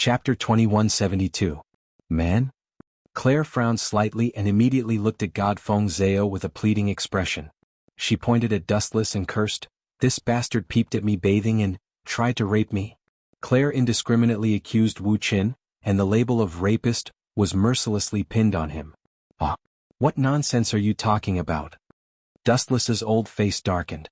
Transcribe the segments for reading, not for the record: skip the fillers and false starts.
Chapter 2172. Man? Claire frowned slightly and immediately looked at God Feng Zhao with a pleading expression. She pointed at Dustless and cursed, "This bastard peeped at me bathing and tried to rape me." Claire indiscriminately accused Wu Qin, and the label of rapist was mercilessly pinned on him. "Ah, what nonsense are you talking about?" Dustless's old face darkened.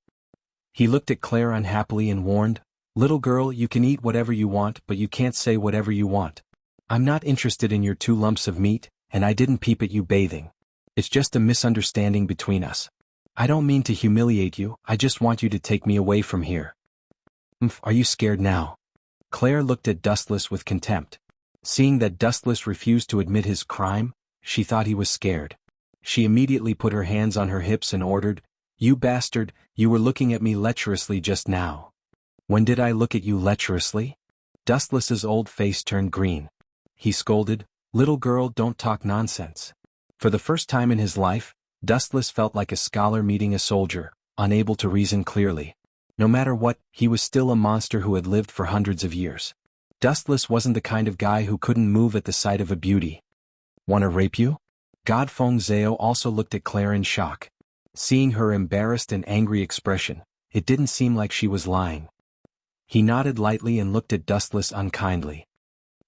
He looked at Claire unhappily and warned, "Little girl, you can eat whatever you want, but you can't say whatever you want. I'm not interested in your 2 lumps of meat, and I didn't peep at you bathing. It's just a misunderstanding between us. I don't mean to humiliate you, I just want you to take me away from here." Are you scared now?" Claire looked at Dustless with contempt. Seeing that Dustless refused to admit his crime, she thought he was scared. She immediately put her hands on her hips and ordered, "You bastard, you were looking at me lecherously just now." "When did I look at you lecherously?" Dustless's old face turned green. He scolded, "Little girl, don't talk nonsense." For the first time in his life, Dustless felt like a scholar meeting a soldier, unable to reason clearly. No matter what, he was still a monster who had lived for hundreds of years. Dustless wasn't the kind of guy who couldn't move at the sight of a beauty. "Wanna rape you?" God Feng Zhao also looked at Claire in shock. Seeing her embarrassed and angry expression, it didn't seem like she was lying. He nodded lightly and looked at Dustless unkindly.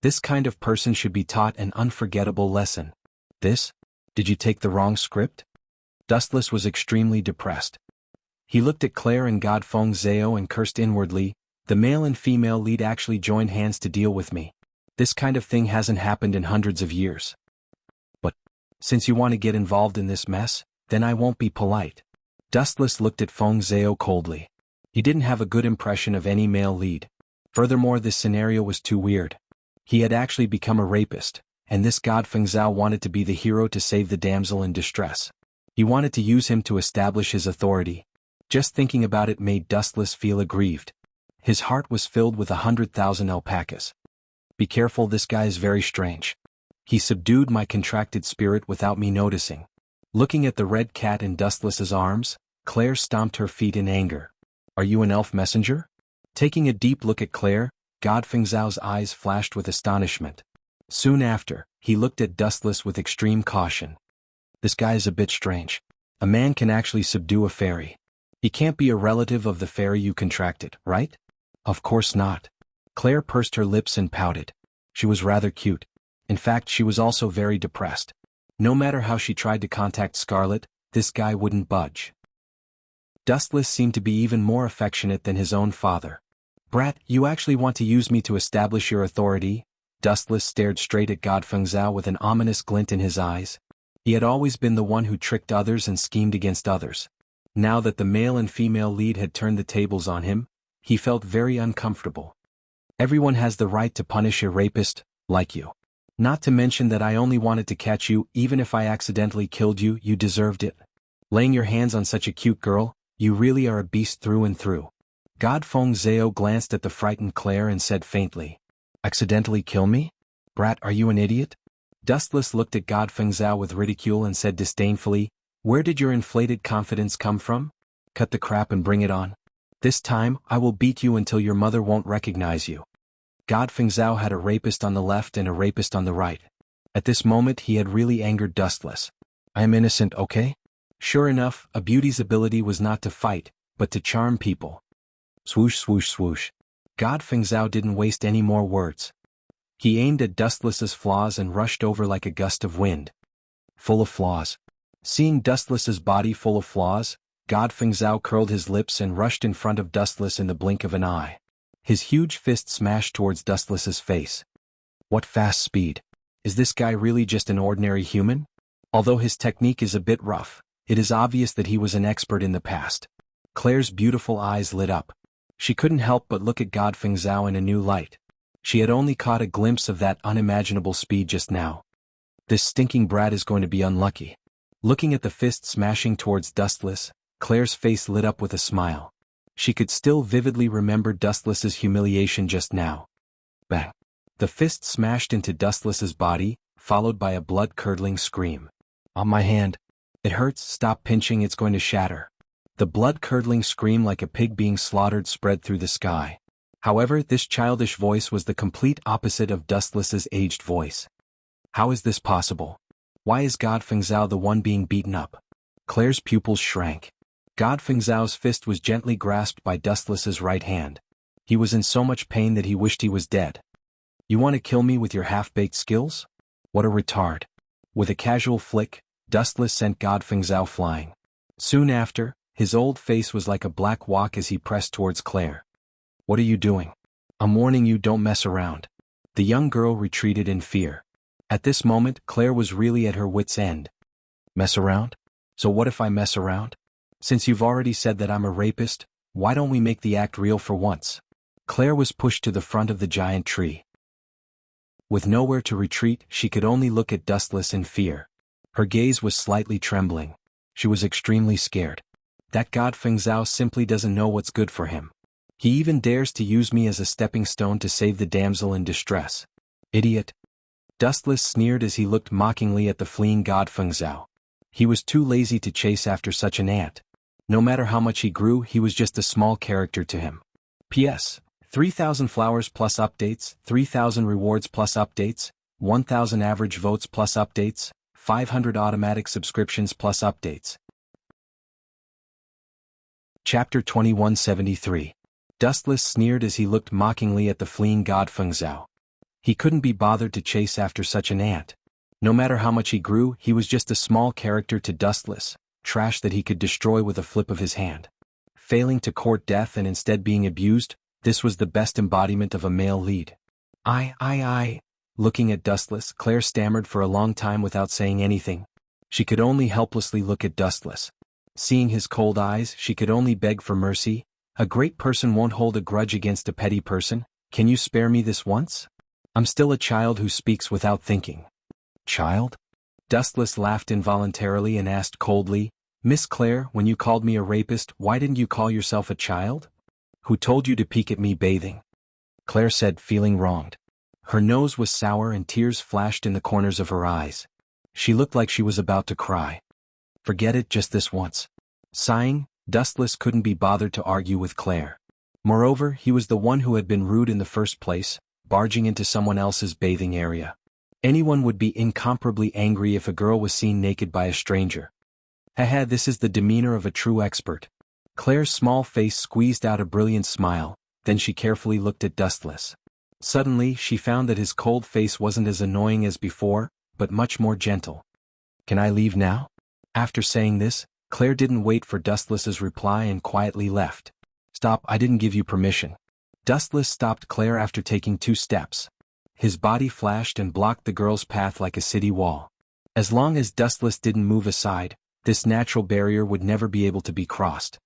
This kind of person should be taught an unforgettable lesson. "This? Did you take the wrong script?" Dustless was extremely depressed. He looked at Claire and God Feng Zhao and cursed inwardly, "The male and female lead actually joined hands to deal with me. This kind of thing hasn't happened in hundreds of years. But, since you want to get involved in this mess, then I won't be polite." Dustless looked at Feng Zhao coldly. He didn't have a good impression of any male lead. Furthermore, this scenario was too weird. He had actually become a rapist, and this God Feng Zhao wanted to be the hero to save the damsel in distress. He wanted to use him to establish his authority. Just thinking about it made Dustless feel aggrieved. His heart was filled with 100,000 alpacas. "Be careful, this guy is very strange. He subdued my contracted spirit without me noticing." Looking at the red cat in Dustless's arms, Claire stomped her feet in anger. "Are you an elf messenger?" Taking a deep look at Claire, God Feng Zhao's eyes flashed with astonishment. Soon after, he looked at Dustless with extreme caution. "This guy is a bit strange. A man can actually subdue a fairy. He can't be a relative of the fairy you contracted, right?" "Of course not." Claire pursed her lips and pouted. She was rather cute. In fact, she was also very depressed. No matter how she tried to contact Scarlet, this guy wouldn't budge. Dustless seemed to be even more affectionate than his own father. "Brat, you actually want to use me to establish your authority?" Dustless stared straight at God Feng Zhao with an ominous glint in his eyes. He had always been the one who tricked others and schemed against others. Now that the male and female lead had turned the tables on him, he felt very uncomfortable. "Everyone has the right to punish a rapist, like you. Not to mention that I only wanted to catch you, even if I accidentally killed you, you deserved it. Laying your hands on such a cute girl, you really are a beast through and through." God Feng Zhao glanced at the frightened Claire and said faintly, "Accidentally kill me? Brat, are you an idiot?" Dustless looked at God Feng Zhao with ridicule and said disdainfully, "Where did your inflated confidence come from? Cut the crap and bring it on. This time, I will beat you until your mother won't recognize you." God Feng Zhao had a rapist on the left and a rapist on the right. At this moment he had really angered Dustless. "I am innocent, okay?" Sure enough, a beauty's ability was not to fight, but to charm people. Swoosh swoosh swoosh. God Feng Zhao didn't waste any more words. He aimed at Dustless's flaws and rushed over like a gust of wind. Full of flaws. Seeing Dustless's body full of flaws, God Feng Zhao curled his lips and rushed in front of Dustless in the blink of an eye. His huge fist smashed towards Dustless's face. What fast speed. Is this guy really just an ordinary human? Although his technique is a bit rough, it is obvious that he was an expert in the past. Claire's beautiful eyes lit up. She couldn't help but look at God Feng Zhao in a new light. She had only caught a glimpse of that unimaginable speed just now. This stinking brat is going to be unlucky. Looking at the fist smashing towards Dustless, Claire's face lit up with a smile. She could still vividly remember Dustless's humiliation just now. Bang! The fist smashed into Dustless's body, followed by a blood-curdling scream. "On my hand. It hurts, stop pinching, it's going to shatter." The blood-curdling scream like a pig being slaughtered spread through the sky. However, this childish voice was the complete opposite of Dustless's aged voice. How is this possible? Why is God Fengzhao the one being beaten up? Claire's pupils shrank. God Fengzhao's fist was gently grasped by Dustless's right hand. He was in so much pain that he wished he was dead. You want to kill me with your half-baked skills? What a retard. With a casual flick, Dustless sent God Fengzhao flying. Soon after, his old face was like a black wok as he pressed towards Claire. What are you doing? I'm warning you, don't mess around. The young girl retreated in fear. At this moment, Claire was really at her wit's end. Mess around? So what if I mess around? Since you've already said that I'm a rapist, why don't we make the act real for once? Claire was pushed to the front of the giant tree. With nowhere to retreat, she could only look at Dustless in fear. Her gaze was slightly trembling. She was extremely scared. That God Fengzhao simply doesn't know what's good for him. He even dares to use me as a stepping stone to save the damsel in distress. Idiot. Dustless sneered as he looked mockingly at the fleeing God Fengzhao. He was too lazy to chase after such an ant. No matter how much he grew, he was just a small character to him. P.S. 3,000 flowers plus updates, 3,000 rewards plus updates, 1,000 average votes plus updates, 500 automatic subscriptions plus updates. Chapter 2173. Dustless sneered as he looked mockingly at the fleeing God Fengzhao. He couldn't be bothered to chase after such an ant. No matter how much he grew, he was just a small character to Dustless, trash that he could destroy with a flip of his hand. Failing to court death and instead being abused, this was the best embodiment of a male lead. I. Looking at Dustless, Claire stammered for a long time without saying anything. She could only helplessly look at Dustless. Seeing his cold eyes, she could only beg for mercy. A great person won't hold a grudge against a petty person. Can you spare me this once? I'm still a child who speaks without thinking. Child? Dustless laughed involuntarily and asked coldly, Miss Claire, when you called me a rapist, why didn't you call yourself a child? Who told you to peek at me bathing? Claire said, feeling wronged. Her nose was sour and tears flashed in the corners of her eyes. She looked like she was about to cry. Forget it just this once. Sighing, Dustless couldn't be bothered to argue with Claire. Moreover, he was the one who had been rude in the first place, barging into someone else's bathing area. Anyone would be incomparably angry if a girl was seen naked by a stranger. Haha, this is the demeanor of a true expert. Claire's small face squeezed out a brilliant smile, then she carefully looked at Dustless. Suddenly, she found that his cold face wasn't as annoying as before, but much more gentle. Can I leave now? After saying this, Claire didn't wait for Dustless's reply and quietly left. Stop, I didn't give you permission. Dustless stopped Claire after taking 2 steps. His body flashed and blocked the girl's path like a city wall. As long as Dustless didn't move aside, this natural barrier would never be able to be crossed.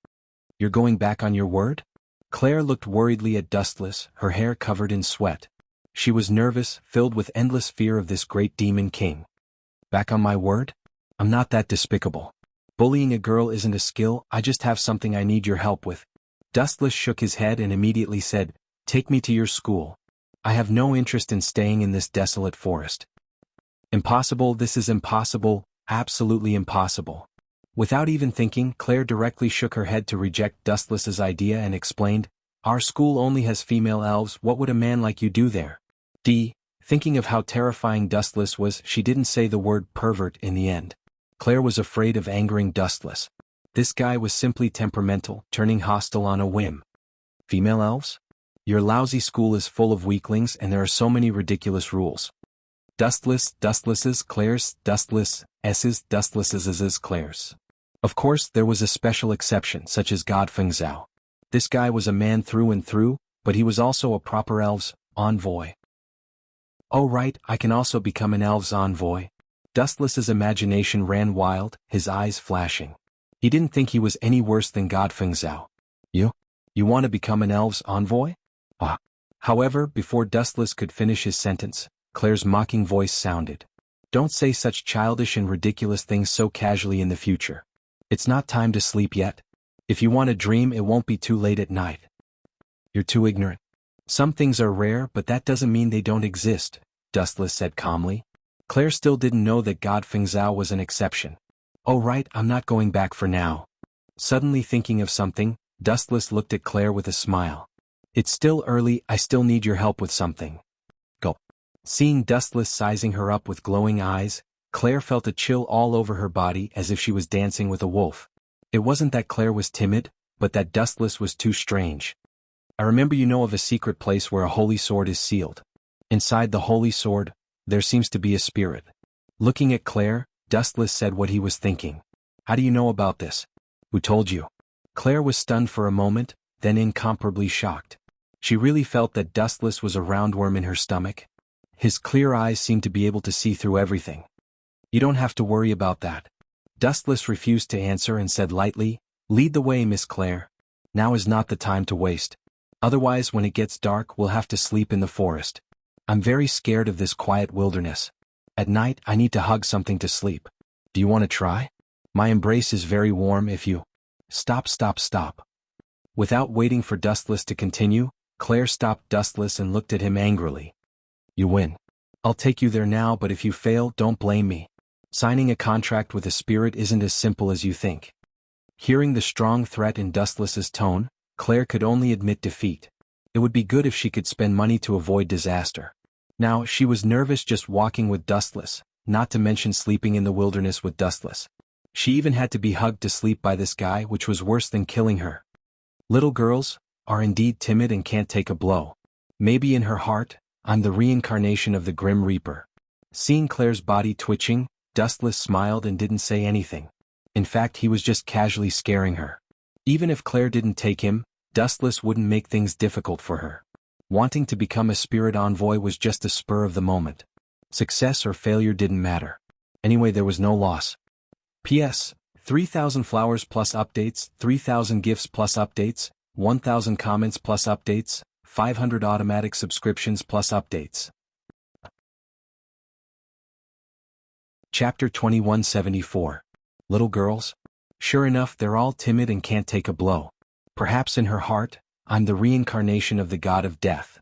You're going back on your word? Claire looked worriedly at Dustless, her hair covered in sweat. She was nervous, filled with endless fear of this great demon king. Back on my word? I'm not that despicable. Bullying a girl isn't a skill, I just have something I need your help with. Dustless shook his head and immediately said, Take me to your school. I have no interest in staying in this desolate forest. Impossible, this is impossible, absolutely impossible. Without even thinking, Claire directly shook her head to reject Dustless's idea and explained, Our school only has female elves, what would a man like you do there? Thinking of how terrifying Dustless was, she didn't say the word pervert in the end. Claire was afraid of angering Dustless. This guy was simply temperamental, turning hostile on a whim. Female elves? Your lousy school is full of weaklings and there are so many ridiculous rules. Dustless's, Claire's, Dustless's, Claire's. Of course, there was a special exception, such as God Fengzhao. This guy was a man through and through, but he was also a proper elf's envoy. Oh right, I can also become an elf's envoy. Dustless's imagination ran wild, his eyes flashing. He didn't think he was any worse than God Fengzhao. You want to become an elf's envoy? Ah. However, before Dustless could finish his sentence, Claire's mocking voice sounded. Don't say such childish and ridiculous things so casually in the future. It's not time to sleep yet. If you want to dream, it won't be too late at night. You're too ignorant. Some things are rare, but that doesn't mean they don't exist, Dustless said calmly. Claire still didn't know that God Fengzhao was an exception. Oh right, I'm not going back for now. Suddenly thinking of something, Dustless looked at Claire with a smile. It's still early, I still need your help with something. Go. Seeing Dustless sizing her up with glowing eyes, Claire felt a chill all over her body as if she was dancing with a wolf. It wasn't that Claire was timid, but that Dustless was too strange. I remember you know of a secret place where a holy sword is sealed. Inside the holy sword, there seems to be a spirit. Looking at Claire, Dustless said what he was thinking. How do you know about this? Who told you? Claire was stunned for a moment, then incomparably shocked. She really felt that Dustless was a roundworm in her stomach. His clear eyes seemed to be able to see through everything. You don't have to worry about that. Dustless refused to answer and said lightly, lead the way, Miss Claire. Now is not the time to waste. Otherwise when it gets dark we'll have to sleep in the forest. I'm very scared of this quiet wilderness. At night I need to hug something to sleep. Do you want to try? My embrace is very warm if you... Stop. Without waiting for Dustless to continue, Claire stopped Dustless and looked at him angrily. You win. I'll take you there now, but if you fail, don't blame me. Signing a contract with a spirit isn't as simple as you think. Hearing the strong threat in Dustless's tone, Claire could only admit defeat. It would be good if she could spend money to avoid disaster. Now, she was nervous just walking with Dustless, not to mention sleeping in the wilderness with Dustless. She even had to be hugged to sleep by this guy, which was worse than killing her. Little girls are indeed timid and can't take a blow. Maybe in her heart, I'm the reincarnation of the Grim Reaper. Seeing Claire's body twitching, Dustless smiled and didn't say anything. In fact, he was just casually scaring her. Even if Claire didn't take him, Dustless wouldn't make things difficult for her. Wanting to become a spirit envoy was just a spur of the moment. Success or failure didn't matter. Anyway, there was no loss. P.S. 3,000 flowers plus updates, 3,000 gifts plus updates, 1,000 comments plus updates, 500 automatic subscriptions plus updates. Chapter 2174. Little girls? Sure enough, they're all timid and can't take a blow. Perhaps in her heart, I'm the reincarnation of the god of death.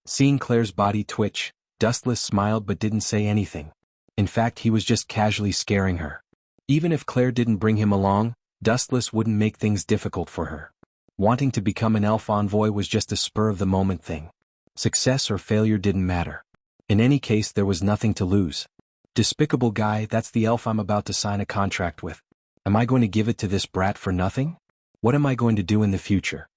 Seeing Claire's body twitch, Dustless smiled but didn't say anything. In fact, he was just casually scaring her. Even if Claire didn't bring him along, Dustless wouldn't make things difficult for her. Wanting to become an elf envoy was just a spur-of-the-moment thing. Success or failure didn't matter. In any case, there was nothing to lose. Despicable guy, that's the elf I'm about to sign a contract with. Am I going to give it to this brat for nothing? What am I going to do in the future?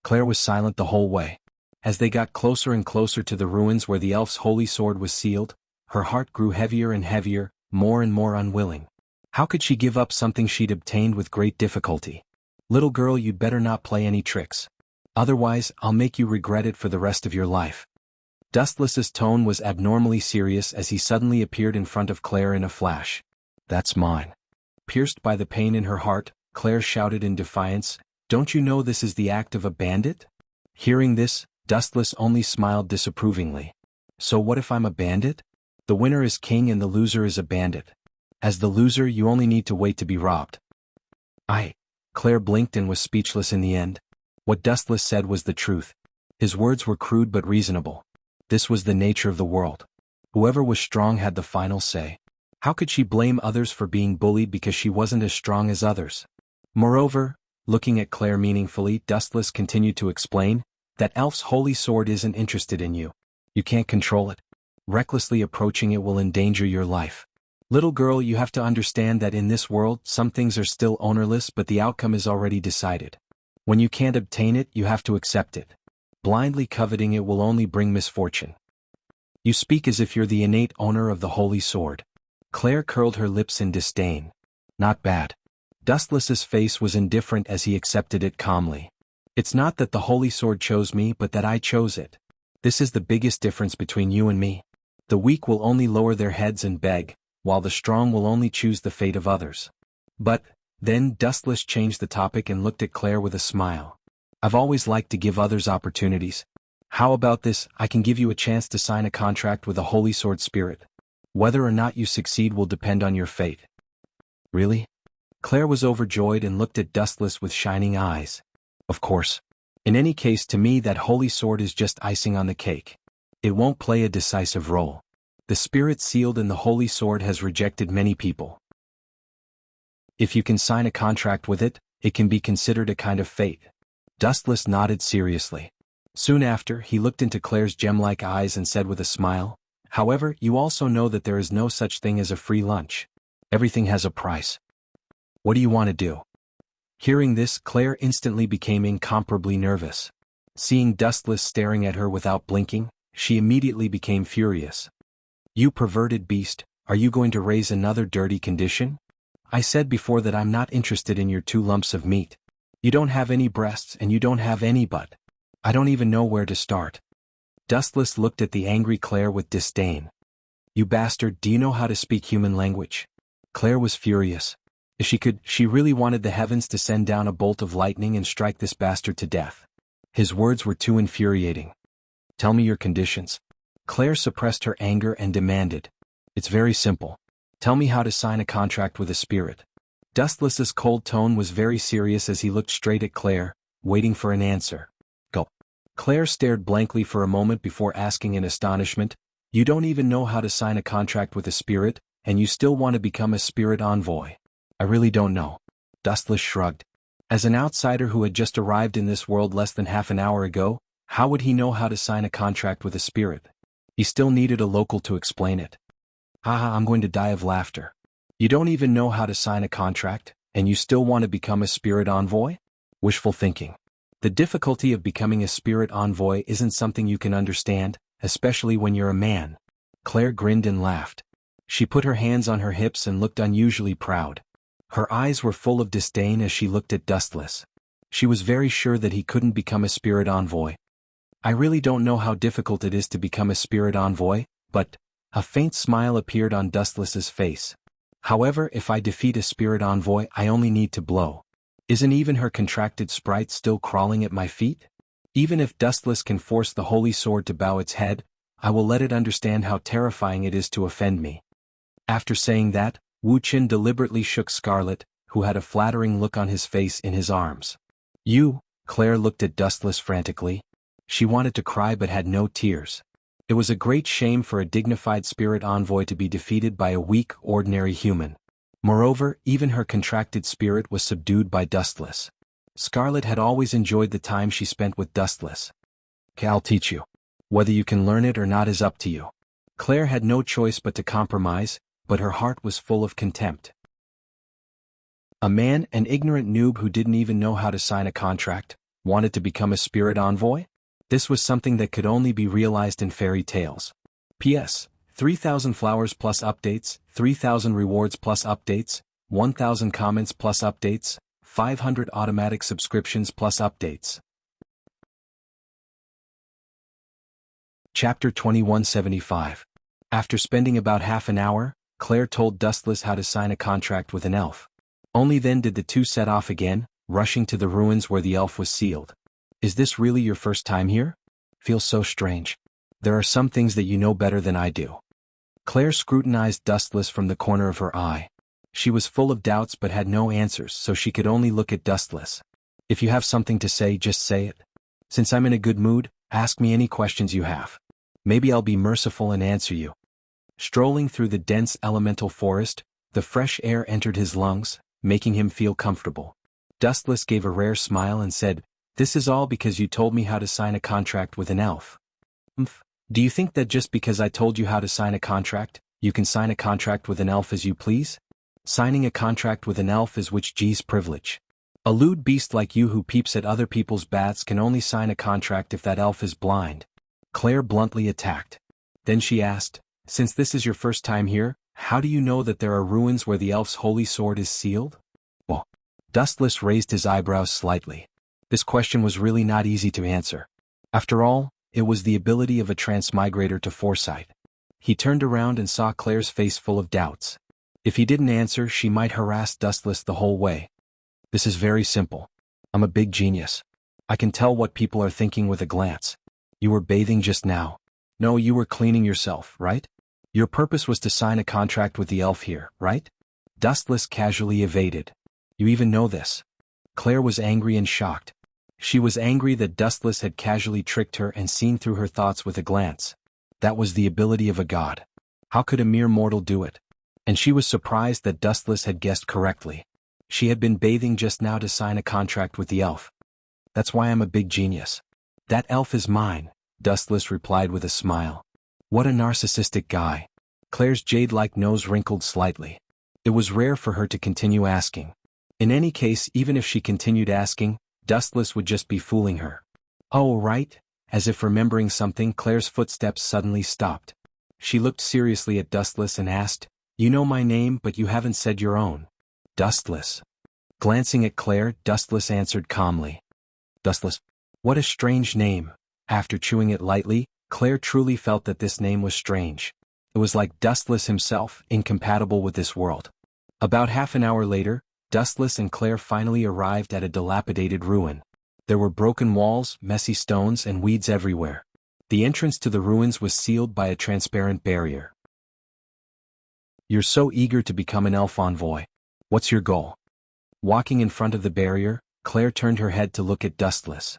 Claire was silent the whole way. As they got closer and closer to the ruins where the elf's holy sword was sealed, her heart grew heavier and heavier, more and more unwilling. How could she give up something she'd obtained with great difficulty? Little girl, you'd better not play any tricks. Otherwise, I'll make you regret it for the rest of your life. Dustless's tone was abnormally serious as he suddenly appeared in front of Claire in a flash. That's mine. Pierced by the pain in her heart, Claire shouted in defiance, don't you know this is the act of a bandit? Hearing this, Dustless only smiled disapprovingly. So what if I'm a bandit? The winner is king and the loser is a bandit. As the loser, you only need to wait to be robbed. Claire blinked and was speechless in the end. What Dustless said was the truth. His words were crude but reasonable. This was the nature of the world. Whoever was strong had the final say. How could she blame others for being bullied because she wasn't as strong as others? Moreover, looking at Claire meaningfully, Dustless continued to explain, that elf's holy sword isn't interested in you. You can't control it. Recklessly approaching it will endanger your life. Little girl, you have to understand that in this world, some things are still ownerless but the outcome is already decided. When you can't obtain it, you have to accept it. Blindly coveting it will only bring misfortune. You speak as if you're the innate owner of the holy sword. Claire curled her lips in disdain. Not bad. Dustless's face was indifferent as he accepted it calmly. It's not that the holy sword chose me but that I chose it. This is the biggest difference between you and me. The weak will only lower their heads and beg, while the strong will only choose the fate of others. But, then Dustless changed the topic and looked at Claire with a smile. I've always liked to give others opportunities. How about this? I can give you a chance to sign a contract with a holy sword spirit. Whether or not you succeed will depend on your fate. Really? Claire was overjoyed and looked at Dustless with shining eyes. Of course. In any case, to me that holy sword is just icing on the cake. It won't play a decisive role. The spirit sealed in the holy sword has rejected many people. If you can sign a contract with it, it can be considered a kind of fate. Dustless nodded seriously. Soon after, he looked into Claire's gem-like eyes and said with a smile, "However, you also know that there is no such thing as a free lunch. Everything has a price. What do you want to do?" Hearing this, Claire instantly became incomparably nervous. Seeing Dustless staring at her without blinking, she immediately became furious. "You perverted beast, are you going to raise another dirty condition? I said before that I'm not interested in your 2 lumps of meat. You don't have any breasts and you don't have any butt. I don't even know where to start." Dustless looked at the angry Claire with disdain. "You bastard, do you know how to speak human language?" Claire was furious. If she really wanted the heavens to send down a bolt of lightning and strike this bastard to death. His words were too infuriating. "Tell me your conditions." Claire suppressed her anger and demanded. "It's very simple. Tell me how to sign a contract with a spirit." Dustless's cold tone was very serious as he looked straight at Claire, waiting for an answer. "Go." Claire stared blankly for a moment before asking in astonishment, "You don't even know how to sign a contract with a spirit, and you still want to become a spirit envoy?" "I really don't know." Dustless shrugged. As an outsider who had just arrived in this world less than half an hour ago, how would he know how to sign a contract with a spirit? He still needed a local to explain it. "Haha, I'm going to die of laughter. You don't even know how to sign a contract, and you still want to become a spirit envoy? Wishful thinking. The difficulty of becoming a spirit envoy isn't something you can understand, especially when you're a man." Claire grinned and laughed. She put her hands on her hips and looked unusually proud. Her eyes were full of disdain as she looked at Dustless. She was very sure that he couldn't become a spirit envoy. "I really don't know how difficult it is to become a spirit envoy, but..." A faint smile appeared on Dustless's face. "However, if I defeat a spirit envoy, I only need to blow. Isn't even her contracted sprite still crawling at my feet? Even if Dustless can force the holy sword to bow its head, I will let it understand how terrifying it is to offend me." After saying that, Wuxia deliberately shook Scarlet, who had a flattering look on his face, in his arms. "You?" Claire looked at Dustless frantically. She wanted to cry but had no tears. It was a great shame for a dignified spirit envoy to be defeated by a weak, ordinary human. Moreover, even her contracted spirit was subdued by Dustless. Scarlet had always enjoyed the time she spent with Dustless. "Okay, I'll teach you. Whether you can learn it or not is up to you." Claire had no choice but to compromise, but her heart was full of contempt. A man, an ignorant noob who didn't even know how to sign a contract, wanted to become a spirit envoy? This was something that could only be realized in fairy tales. P.S. 3,000 flowers plus updates, 3,000 rewards plus updates, 1,000 comments plus updates, 500 automatic subscriptions plus updates. Chapter 2175. After spending about half an hour, Claire told Dustless how to sign a contract with an elf. Only then did the two set off again, rushing to the ruins where the elf was sealed. "Is this really your first time here? Feels so strange. There are some things that you know better than I do." Claire scrutinized Dustless from the corner of her eye. She was full of doubts but had no answers, so she could only look at Dustless. "If you have something to say, just say it. Since I'm in a good mood, ask me any questions you have. Maybe I'll be merciful and answer you." Strolling through the dense elemental forest, the fresh air entered his lungs, making him feel comfortable. Dustless gave a rare smile and said, "This is all because you told me how to sign a contract with an elf." Do you think that just because I told you how to sign a contract, you can sign a contract with an elf as you please? Signing a contract with an elf is which G's privilege. A lewd beast like you who peeps at other people's baths can only sign a contract if that elf is blind." Claire bluntly attacked. Then she asked, "Since this is your first time here, how do you know that there are ruins where the elf's holy sword is sealed?" Well, Dustless raised his eyebrows slightly. This question was really not easy to answer. After all, it was the ability of a transmigrator to foresight. He turned around and saw Claire's face full of doubts. If he didn't answer, she might harass Dustless the whole way. "This is very simple. I'm a big genius. I can tell what people are thinking with a glance. You were bathing just now. No, you were cleaning yourself, right? Your purpose was to sign a contract with the elf here, right?" Dustless casually evaded. "You even know this?" Claire was angry and shocked. She was angry that Dustless had casually tricked her and seen through her thoughts with a glance. That was the ability of a god. How could a mere mortal do it? And she was surprised that Dustless had guessed correctly. She had been bathing just now to sign a contract with the elf. "That's why I'm a big genius. That elf is mine, Dustless replied with a smile. What a narcissistic guy. Claire's jade-like nose wrinkled slightly. It was rare for her to continue asking. In any case, even if she continued asking, Dustless would just be fooling her. Oh, right? As if remembering something, Claire's footsteps suddenly stopped. She looked seriously at Dustless and asked, You know my name, but you haven't said your own. Dustless. Glancing at Claire, Dustless answered calmly. Dustless. What a strange name. After chewing it lightly, Claire truly felt that this name was strange. It was like Dustless himself, incompatible with this world. About half an hour later, Dustless and Claire finally arrived at a dilapidated ruin. There were broken walls, messy stones, and weeds everywhere. The entrance to the ruins was sealed by a transparent barrier. You're so eager to become an elf envoy. What's your goal? Walking in front of the barrier, Claire turned her head to look at Dustless.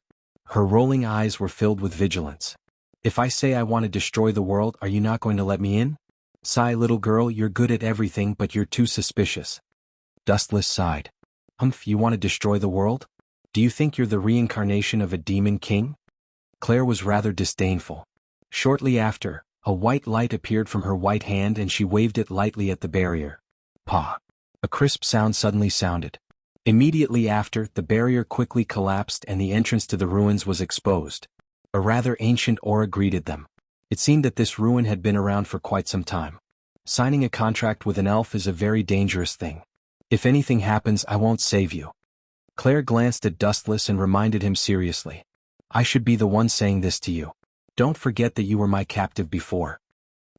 Her rolling eyes were filled with vigilance. If I say I want to destroy the world, are you not going to let me in? Sigh, little girl, you're good at everything, but you're too suspicious. Dustless sighed. You want to destroy the world? Do you think you're the reincarnation of a demon king? Claire was rather disdainful. Shortly after, a white light appeared from her white hand and she waved it lightly at the barrier. Pah! A crisp sound suddenly sounded. Immediately after, the barrier quickly collapsed and the entrance to the ruins was exposed. A rather ancient aura greeted them. It seemed that this ruin had been around for quite some time. Signing a contract with an elf is a very dangerous thing. If anything happens, I won't save you. Claire glanced at Dustless and reminded him seriously. I should be the one saying this to you. Don't forget that you were my captive before.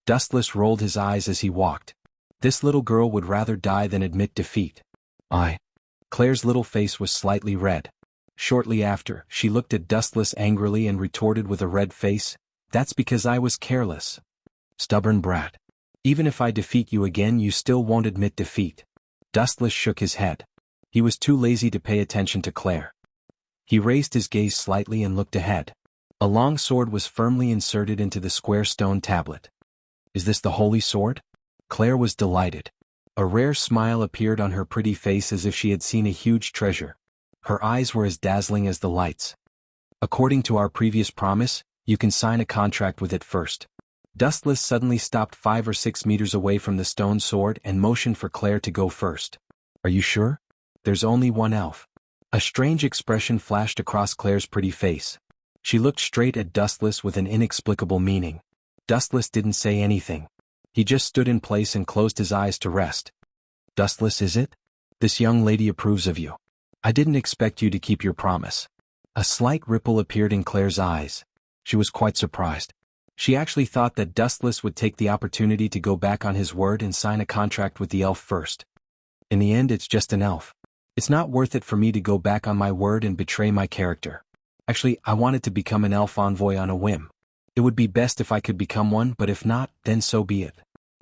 Dustless rolled his eyes as he walked. This little girl would rather die than admit defeat. Claire's little face was slightly red. Shortly after, she looked at Dustless angrily and retorted with a red face, That's because I was careless. Stubborn brat. Even if I defeat you again, you still won't admit defeat. Dustless shook his head. He was too lazy to pay attention to Claire. He raised his gaze slightly and looked ahead. A long sword was firmly inserted into the square stone tablet. Is this the holy sword? Claire was delighted. A rare smile appeared on her pretty face as if she had seen a huge treasure. Her eyes were as dazzling as the lights. According to our previous promise, you can sign a contract with it first. Dustless suddenly stopped 5 or 6 meters away from the stone sword and motioned for Claire to go first. Are you sure? There's only one elf. A strange expression flashed across Claire's pretty face. She looked straight at Dustless with an inexplicable meaning. Dustless didn't say anything. He just stood in place and closed his eyes to rest. Dustless, is it? This young lady approves of you. I didn't expect you to keep your promise. A slight ripple appeared in Claire's eyes. She was quite surprised. She actually thought that Dustless would take the opportunity to go back on his word and sign a contract with the elf first. In the end, it's just an elf. It's not worth it for me to go back on my word and betray my character. Actually, I wanted to become an elf envoy on a whim. It would be best if I could become one, but if not, then so be it.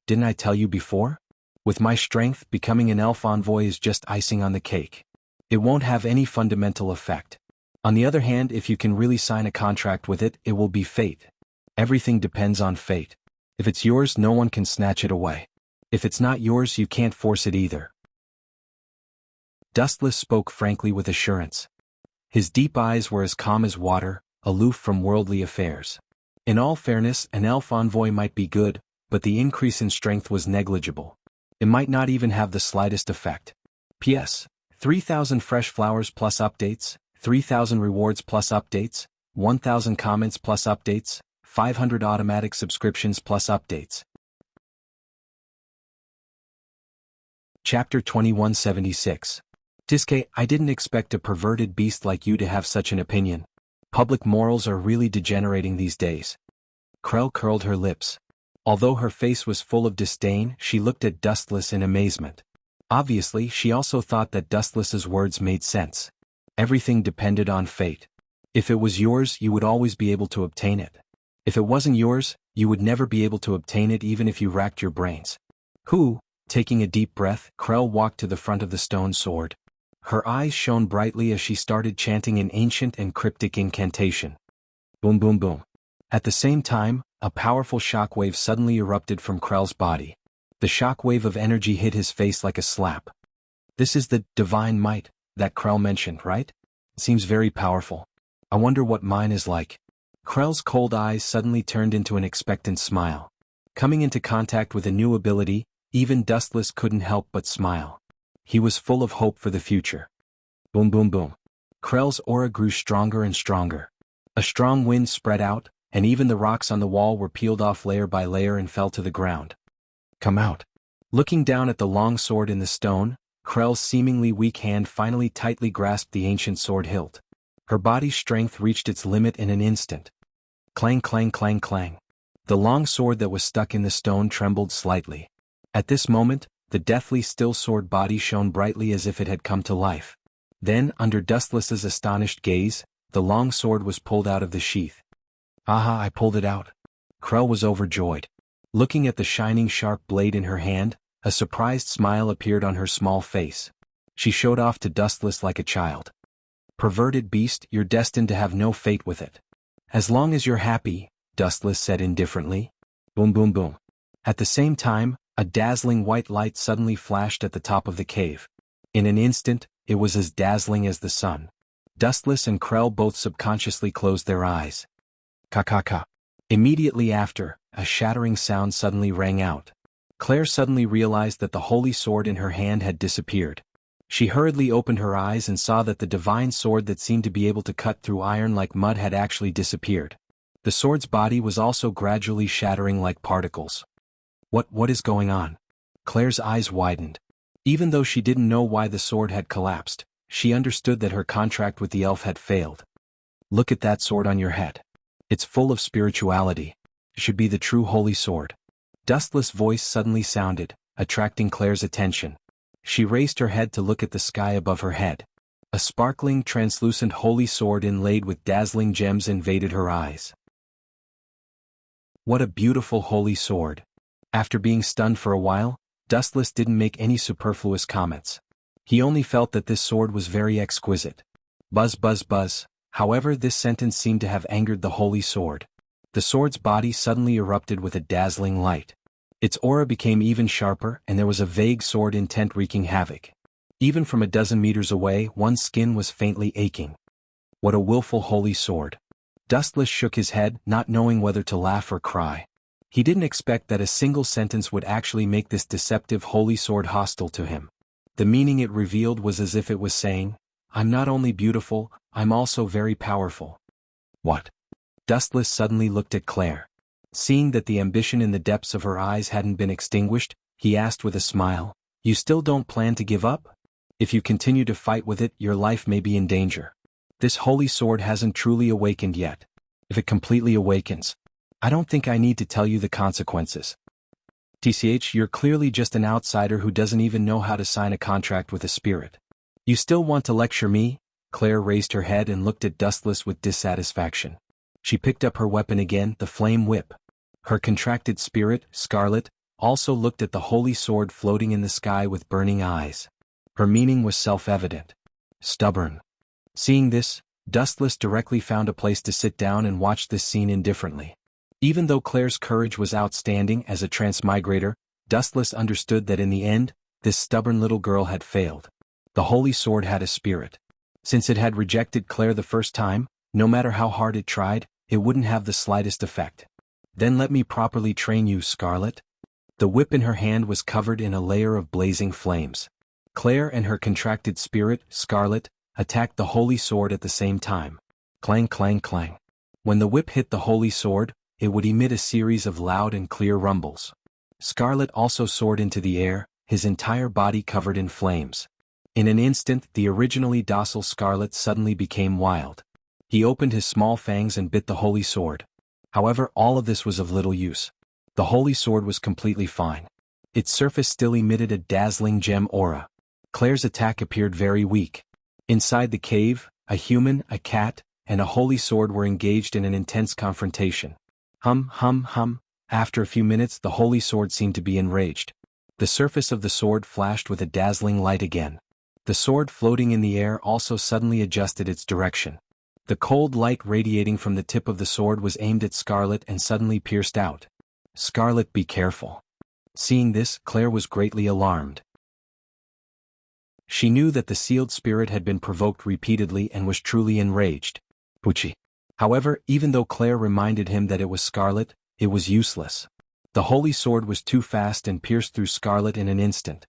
Didn't I tell you before? With my strength, becoming an elf envoy is just icing on the cake. It won't have any fundamental effect. On the other hand, if you can really sign a contract with it, it will be fate. Everything depends on fate. If it's yours, no one can snatch it away. If it's not yours, you can't force it either. Dustless spoke frankly with assurance. His deep eyes were as calm as water, aloof from worldly affairs. In all fairness, an elf envoy might be good, but the increase in strength was negligible. It might not even have the slightest effect. P.S. 3,000 fresh flowers plus updates, 3,000 rewards plus updates, 1,000 comments plus updates, 500 automatic subscriptions plus updates. Chapter 2176. Tiske, I didn't expect a perverted beast like you to have such an opinion. Public morals are really degenerating these days. Krell curled her lips. Although her face was full of disdain, she looked at Dustless in amazement. Obviously, she also thought that Dustless's words made sense. Everything depended on fate. If it was yours, you would always be able to obtain it. If it wasn't yours, you would never be able to obtain it even if you racked your brains. Taking a deep breath, Krell walked to the front of the stone sword. Her eyes shone brightly as she started chanting an ancient and cryptic incantation. Boom boom boom. At the same time, a powerful shockwave suddenly erupted from Krell's body. The shockwave of energy hit his face like a slap. This is the divine might that Krell mentioned, right? It seems very powerful. I wonder what mine is like. Krell's cold eyes suddenly turned into an expectant smile. Coming into contact with a new ability, even Dustless couldn't help but smile. He was full of hope for the future. Boom boom boom. Krell's aura grew stronger and stronger. A strong wind spread out, and even the rocks on the wall were peeled off layer by layer and fell to the ground. Come out. Looking down at the long sword in the stone, Krell's seemingly weak hand finally tightly grasped the ancient sword hilt. Her body's strength reached its limit in an instant. Clang clang clang clang. The long sword that was stuck in the stone trembled slightly. At this moment, the deathly still sword body shone brightly as if it had come to life. Then, under Dustless's astonished gaze, the long sword was pulled out of the sheath. Aha, I pulled it out. Krell was overjoyed. Looking at the shining sharp blade in her hand, a surprised smile appeared on her small face. She showed off to Dustless like a child. Perverted beast, you're destined to have no fate with it. As long as you're happy, Dustless said indifferently. Boom boom boom. At the same time, a dazzling white light suddenly flashed at the top of the cave. In an instant, it was as dazzling as the sun. Dustless and Krell both subconsciously closed their eyes. Ka. Immediately after, a shattering sound suddenly rang out. Claire suddenly realized that the holy sword in her hand had disappeared. She hurriedly opened her eyes and saw that the divine sword that seemed to be able to cut through iron like mud had actually disappeared. The sword's body was also gradually shattering like particles. What is going on? Claire's eyes widened. Even though she didn't know why the sword had collapsed, she understood that her contract with the elf had failed. Look at that sword on your head. It's full of spirituality. It should be the true holy sword. Dustless' voice suddenly sounded, attracting Claire's attention. She raised her head to look at the sky above her head. A sparkling, translucent holy sword inlaid with dazzling gems invaded her eyes. What a beautiful holy sword. After being stunned for a while, Dustless didn't make any superfluous comments. He only felt that this sword was very exquisite. Buzz buzz buzz. However, this sentence seemed to have angered the holy sword. The sword's body suddenly erupted with a dazzling light. Its aura became even sharper, and there was a vague sword intent wreaking havoc. Even from a dozen meters away, one's skin was faintly aching. What a willful holy sword. Dustless shook his head, not knowing whether to laugh or cry. He didn't expect that a single sentence would actually make this deceptive holy sword hostile to him. The meaning it revealed was as if it was saying, I'm not only beautiful, I'm also very powerful. What? Dustless suddenly looked at Claire. Seeing that the ambition in the depths of her eyes hadn't been extinguished, he asked with a smile, You still don't plan to give up? If you continue to fight with it, your life may be in danger. This holy sword hasn't truly awakened yet. If it completely awakens, I don't think I need to tell you the consequences. You're clearly just an outsider who doesn't even know how to sign a contract with a spirit. You still want to lecture me? Claire raised her head and looked at Dustless with dissatisfaction. She picked up her weapon again, the flame whip. Her contracted spirit, Scarlet, also looked at the holy sword floating in the sky with burning eyes. Her meaning was self-evident. Stubborn. Seeing this, Dustless directly found a place to sit down and watch this scene indifferently. Even though Claire's courage was outstanding as a transmigrator, Dustless understood that in the end, this stubborn little girl had failed. The holy sword had a spirit. Since it had rejected Claire the first time, no matter how hard it tried, it wouldn't have the slightest effect. Then let me properly train you, Scarlet. The whip in her hand was covered in a layer of blazing flames. Claire and her contracted spirit, Scarlet, attacked the holy sword at the same time. Clang clang clang. When the whip hit the holy sword, it would emit a series of loud and clear rumbles. Scarlet also soared into the air, his entire body covered in flames. In an instant, the originally docile Scarlet suddenly became wild. He opened his small fangs and bit the holy sword. However, all of this was of little use. The holy sword was completely fine. Its surface still emitted a dazzling gem aura. Claire's attack appeared very weak. Inside the cave, a human, a cat, and a holy sword were engaged in an intense confrontation. Hum. After a few minutes, the holy sword seemed to be enraged. The surface of the sword flashed with a dazzling light again. The sword floating in the air also suddenly adjusted its direction. The cold light radiating from the tip of the sword was aimed at Scarlet and suddenly pierced out. Scarlet, be careful. Seeing this, Claire was greatly alarmed. She knew that the sealed spirit had been provoked repeatedly and was truly enraged. Pucci. However, even though Claire reminded him that it was Scarlet, it was useless. The holy sword was too fast and pierced through Scarlet in an instant.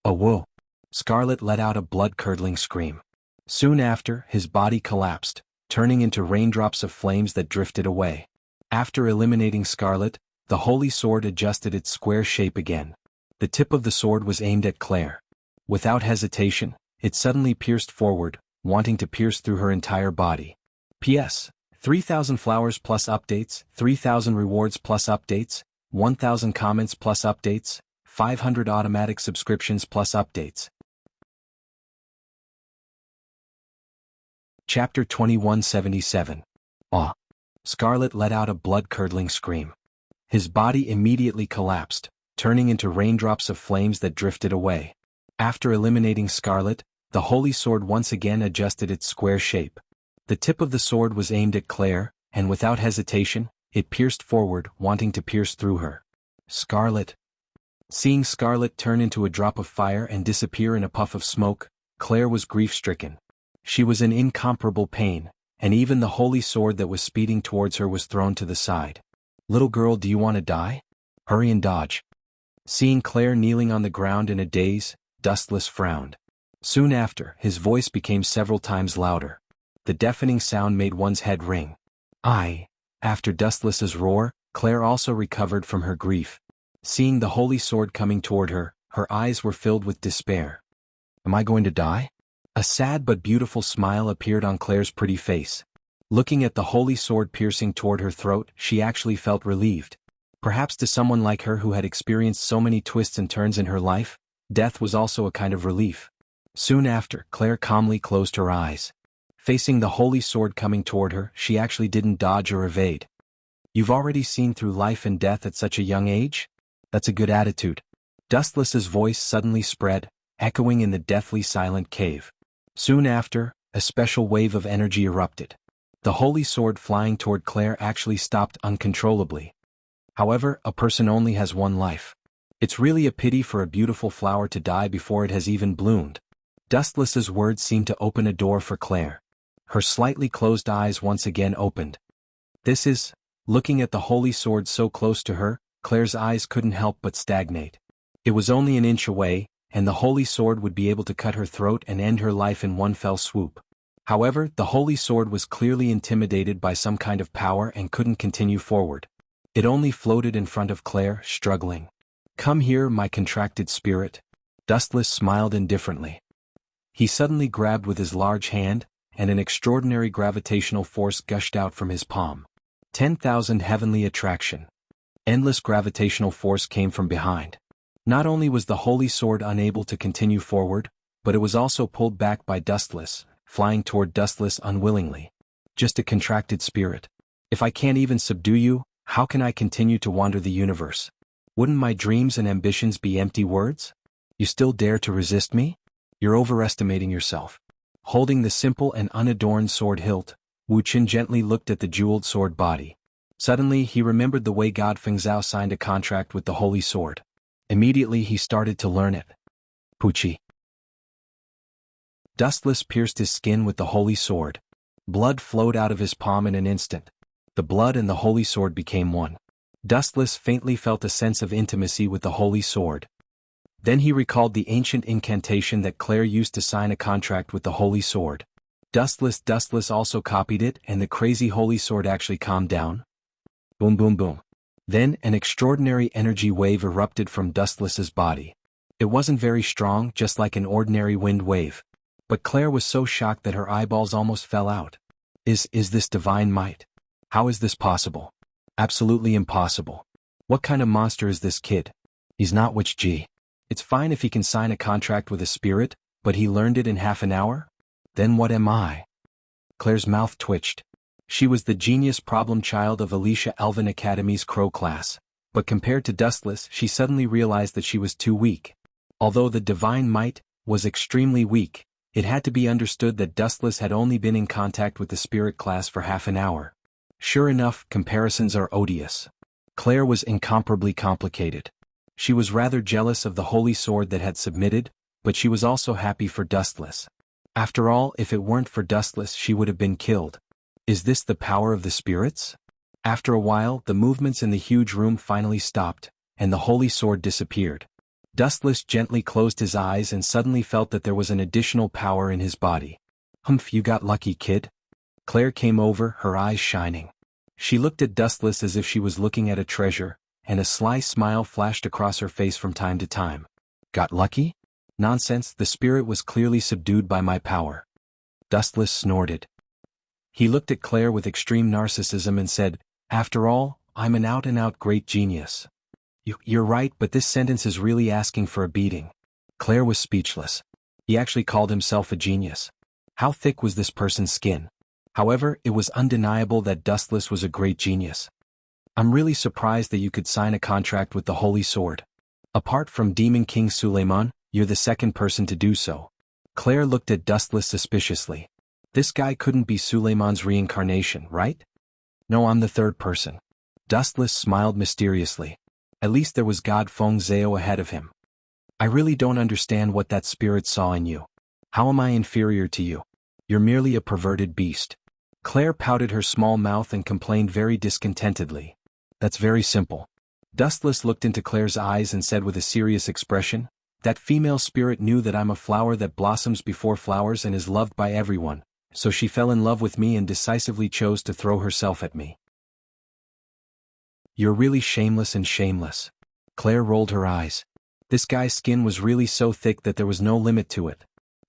Oh whoa! Scarlet let out a blood-curdling scream. Soon after, his body collapsed, turning into raindrops of flames that drifted away. After eliminating Scarlet, the holy sword adjusted its square shape again. The tip of the sword was aimed at Claire. Without hesitation, it suddenly pierced forward, wanting to pierce through her entire body. P.S. 3,000 flowers plus updates, 3,000 rewards plus updates, 1,000 comments plus updates, 500 automatic subscriptions plus updates. Chapter 2177. Aw! Scarlet let out a blood-curdling scream. His body immediately collapsed, turning into raindrops of flames that drifted away. After eliminating Scarlet, the holy sword once again adjusted its square shape. The tip of the sword was aimed at Claire, and without hesitation, it pierced forward, wanting to pierce through her. Scarlet. Seeing Scarlet turn into a drop of fire and disappear in a puff of smoke, Claire was grief-stricken. She was in incomparable pain, and even the holy sword that was speeding towards her was thrown to the side. Little girl, do you want to die? Hurry and dodge. Seeing Claire kneeling on the ground in a daze, Dustless frowned. Soon after, his voice became several times louder. The deafening sound made one's head ring. After Dustless's roar, Claire also recovered from her grief. Seeing the holy sword coming toward her, her eyes were filled with despair. Am I going to die? A sad but beautiful smile appeared on Claire's pretty face. Looking at the holy sword piercing toward her throat, she actually felt relieved. Perhaps to someone like her who had experienced so many twists and turns in her life, death was also a kind of relief. Soon after, Claire calmly closed her eyes. Facing the holy sword coming toward her, she actually didn't dodge or evade. You've already seen through life and death at such a young age? That's a good attitude. Dustless's voice suddenly spread, echoing in the deathly silent cave. Soon after, a special wave of energy erupted. The holy sword flying toward Claire actually stopped uncontrollably. However, a person only has one life. It's really a pity for a beautiful flower to die before it has even bloomed. Dustless's words seemed to open a door for Claire. Her slightly closed eyes once again opened. Looking at the holy sword so close to her, Claire's eyes couldn't help but stagnate. It was only an inch away, and the holy sword would be able to cut her throat and end her life in one fell swoop. However, the holy sword was clearly intimidated by some kind of power and couldn't continue forward. It only floated in front of Claire, struggling. Come here, my contracted spirit. Dustless smiled indifferently. He suddenly grabbed with his large hand, and an extraordinary gravitational force gushed out from his palm. 10,000 heavenly attraction. Endless gravitational force came from behind. Not only was the holy sword unable to continue forward, but it was also pulled back by Dustless, flying toward Dustless unwillingly. Just a contracted spirit. If I can't even subdue you, how can I continue to wander the universe? Wouldn't my dreams and ambitions be empty words? You still dare to resist me? You're overestimating yourself. Holding the simple and unadorned sword hilt, Wuxia gently looked at the jeweled sword body. Suddenly he remembered the way God Fengzhou signed a contract with the holy sword. Immediately he started to learn it. Pucci. Dustless pierced his skin with the holy sword. Blood flowed out of his palm in an instant. The blood and the holy sword became one. Dustless faintly felt a sense of intimacy with the holy sword. Then he recalled the ancient incantation that Claire used to sign a contract with the holy sword. Dustless also copied it, and the crazy holy sword actually calmed down. Boom boom boom. Then an extraordinary energy wave erupted from Dustless's body. It wasn't very strong, just like an ordinary wind wave. But Claire was so shocked that her eyeballs almost fell out. Is this divine might? How is this possible? Absolutely impossible. What kind of monster is this kid? He's not Wuxia. It's fine if he can sign a contract with a spirit, but he learned it in half an hour? Then what am I? Claire's mouth twitched. She was the genius problem child of Alicia Elvin Academy's Crow class, but compared to Dustless she suddenly realized that she was too weak. Although the divine might was extremely weak, it had to be understood that Dustless had only been in contact with the spirit class for half an hour. Sure enough, comparisons are odious. Claire was incomparably complicated. She was rather jealous of the holy sword that had submitted, but she was also happy for Dustless. After all, if it weren't for Dustless she would have been killed. Is this the power of the spirits? After a while, the movements in the huge room finally stopped, and the holy sword disappeared. Dustless gently closed his eyes and suddenly felt that there was an additional power in his body. Humph, you got lucky, kid. Claire came over, her eyes shining. She looked at Dustless as if she was looking at a treasure, and a sly smile flashed across her face from time to time. Got lucky? Nonsense, the spirit was clearly subdued by my power. Dustless snorted. He looked at Claire with extreme narcissism and said, After all, I'm an out-and-out great genius. You're right, but this sentence is really asking for a beating. Claire was speechless. He actually called himself a genius. How thick was this person's skin? However, it was undeniable that Dustless was a great genius. I'm really surprised that you could sign a contract with the Holy Sword. Apart from Demon King Suleiman, you're the second person to do so. Claire looked at Dustless suspiciously. This guy couldn't be Suleiman's reincarnation, right? No, I'm the third person. Dustless smiled mysteriously. At least there was God Feng Zhao ahead of him. I really don't understand what that spirit saw in you. How am I inferior to you? You're merely a perverted beast. Claire pouted her small mouth and complained very discontentedly. That's very simple. Dustless looked into Claire's eyes and said with a serious expression, That female spirit knew that I'm a flower that blossoms before flowers and is loved by everyone, so she fell in love with me and decisively chose to throw herself at me. You're really shameless and shameless. Claire rolled her eyes. This guy's skin was really so thick that there was no limit to it.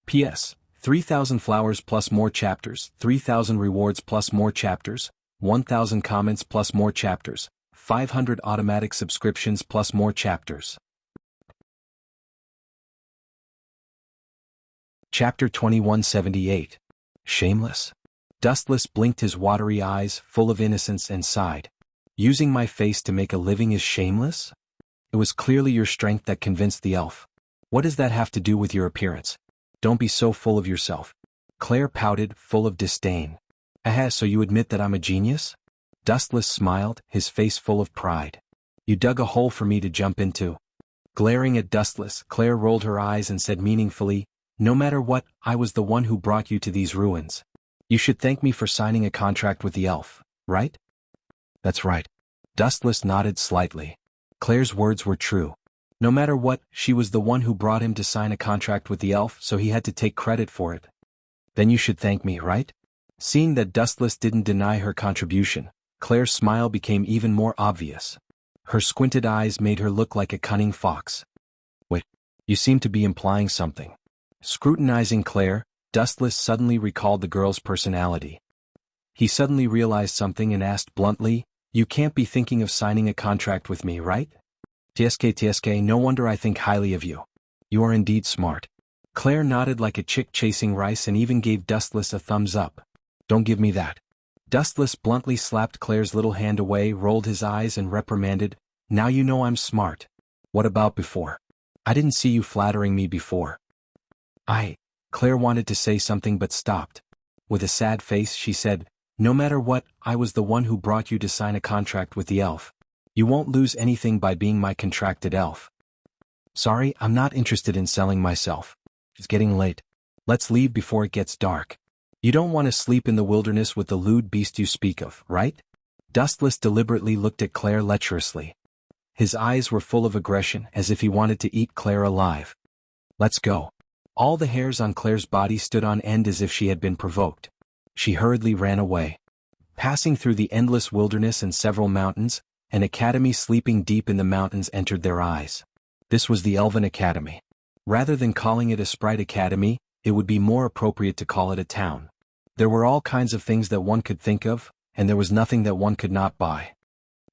P.S. 3,000 flowers plus more chapters, 3,000 rewards plus more chapters, 1,000 comments plus more chapters, 500 automatic subscriptions plus more chapters. Chapter 2178. Shameless? Dustless blinked his watery eyes, full of innocence, and sighed. Using my face to make a living is shameless? It was clearly your strength that convinced the elf. What does that have to do with your appearance? Don't be so full of yourself. Claire pouted, full of disdain. Aha, so you admit that I'm a genius? Dustless smiled, his face full of pride. You dug a hole for me to jump into. Glaring at Dustless, Claire rolled her eyes and said meaningfully, No matter what, I was the one who brought you to these ruins. You should thank me for signing a contract with the elf, right? That's right. Dustless nodded slightly. Claire's words were true. No matter what, she was the one who brought him to sign a contract with the elf, so he had to take credit for it. Then you should thank me, right? Seeing that Dustless didn't deny her contribution, Claire's smile became even more obvious. Her squinted eyes made her look like a cunning fox. Wait, you seem to be implying something. Scrutinizing Claire, Dustless suddenly recalled the girl's personality. He suddenly realized something and asked bluntly, You can't be thinking of signing a contract with me, right? TSK, no wonder I think highly of you. You are indeed smart. Claire nodded like a chick chasing rice and even gave Dustless a thumbs up. Don't give me that. Dustless bluntly slapped Claire's little hand away, rolled his eyes and reprimanded, Now you know I'm smart. What about before? I didn't see you flattering me before. Claire wanted to say something but stopped. With a sad face she said, No matter what, I was the one who brought you to sign a contract with the elf. You won't lose anything by being my contracted elf. Sorry, I'm not interested in selling myself. It's getting late. Let's leave before it gets dark. You don't want to sleep in the wilderness with the lewd beast you speak of, right? Dustless deliberately looked at Claire lecherously. His eyes were full of aggression, as if he wanted to eat Claire alive. Let's go. All the hairs on Claire's body stood on end as if she had been provoked. She hurriedly ran away. Passing through the endless wilderness and several mountains, an academy sleeping deep in the mountains entered their eyes. This was the Elven Academy. Rather than calling it a Sprite Academy, it would be more appropriate to call it a town. There were all kinds of things that one could think of, and there was nothing that one could not buy.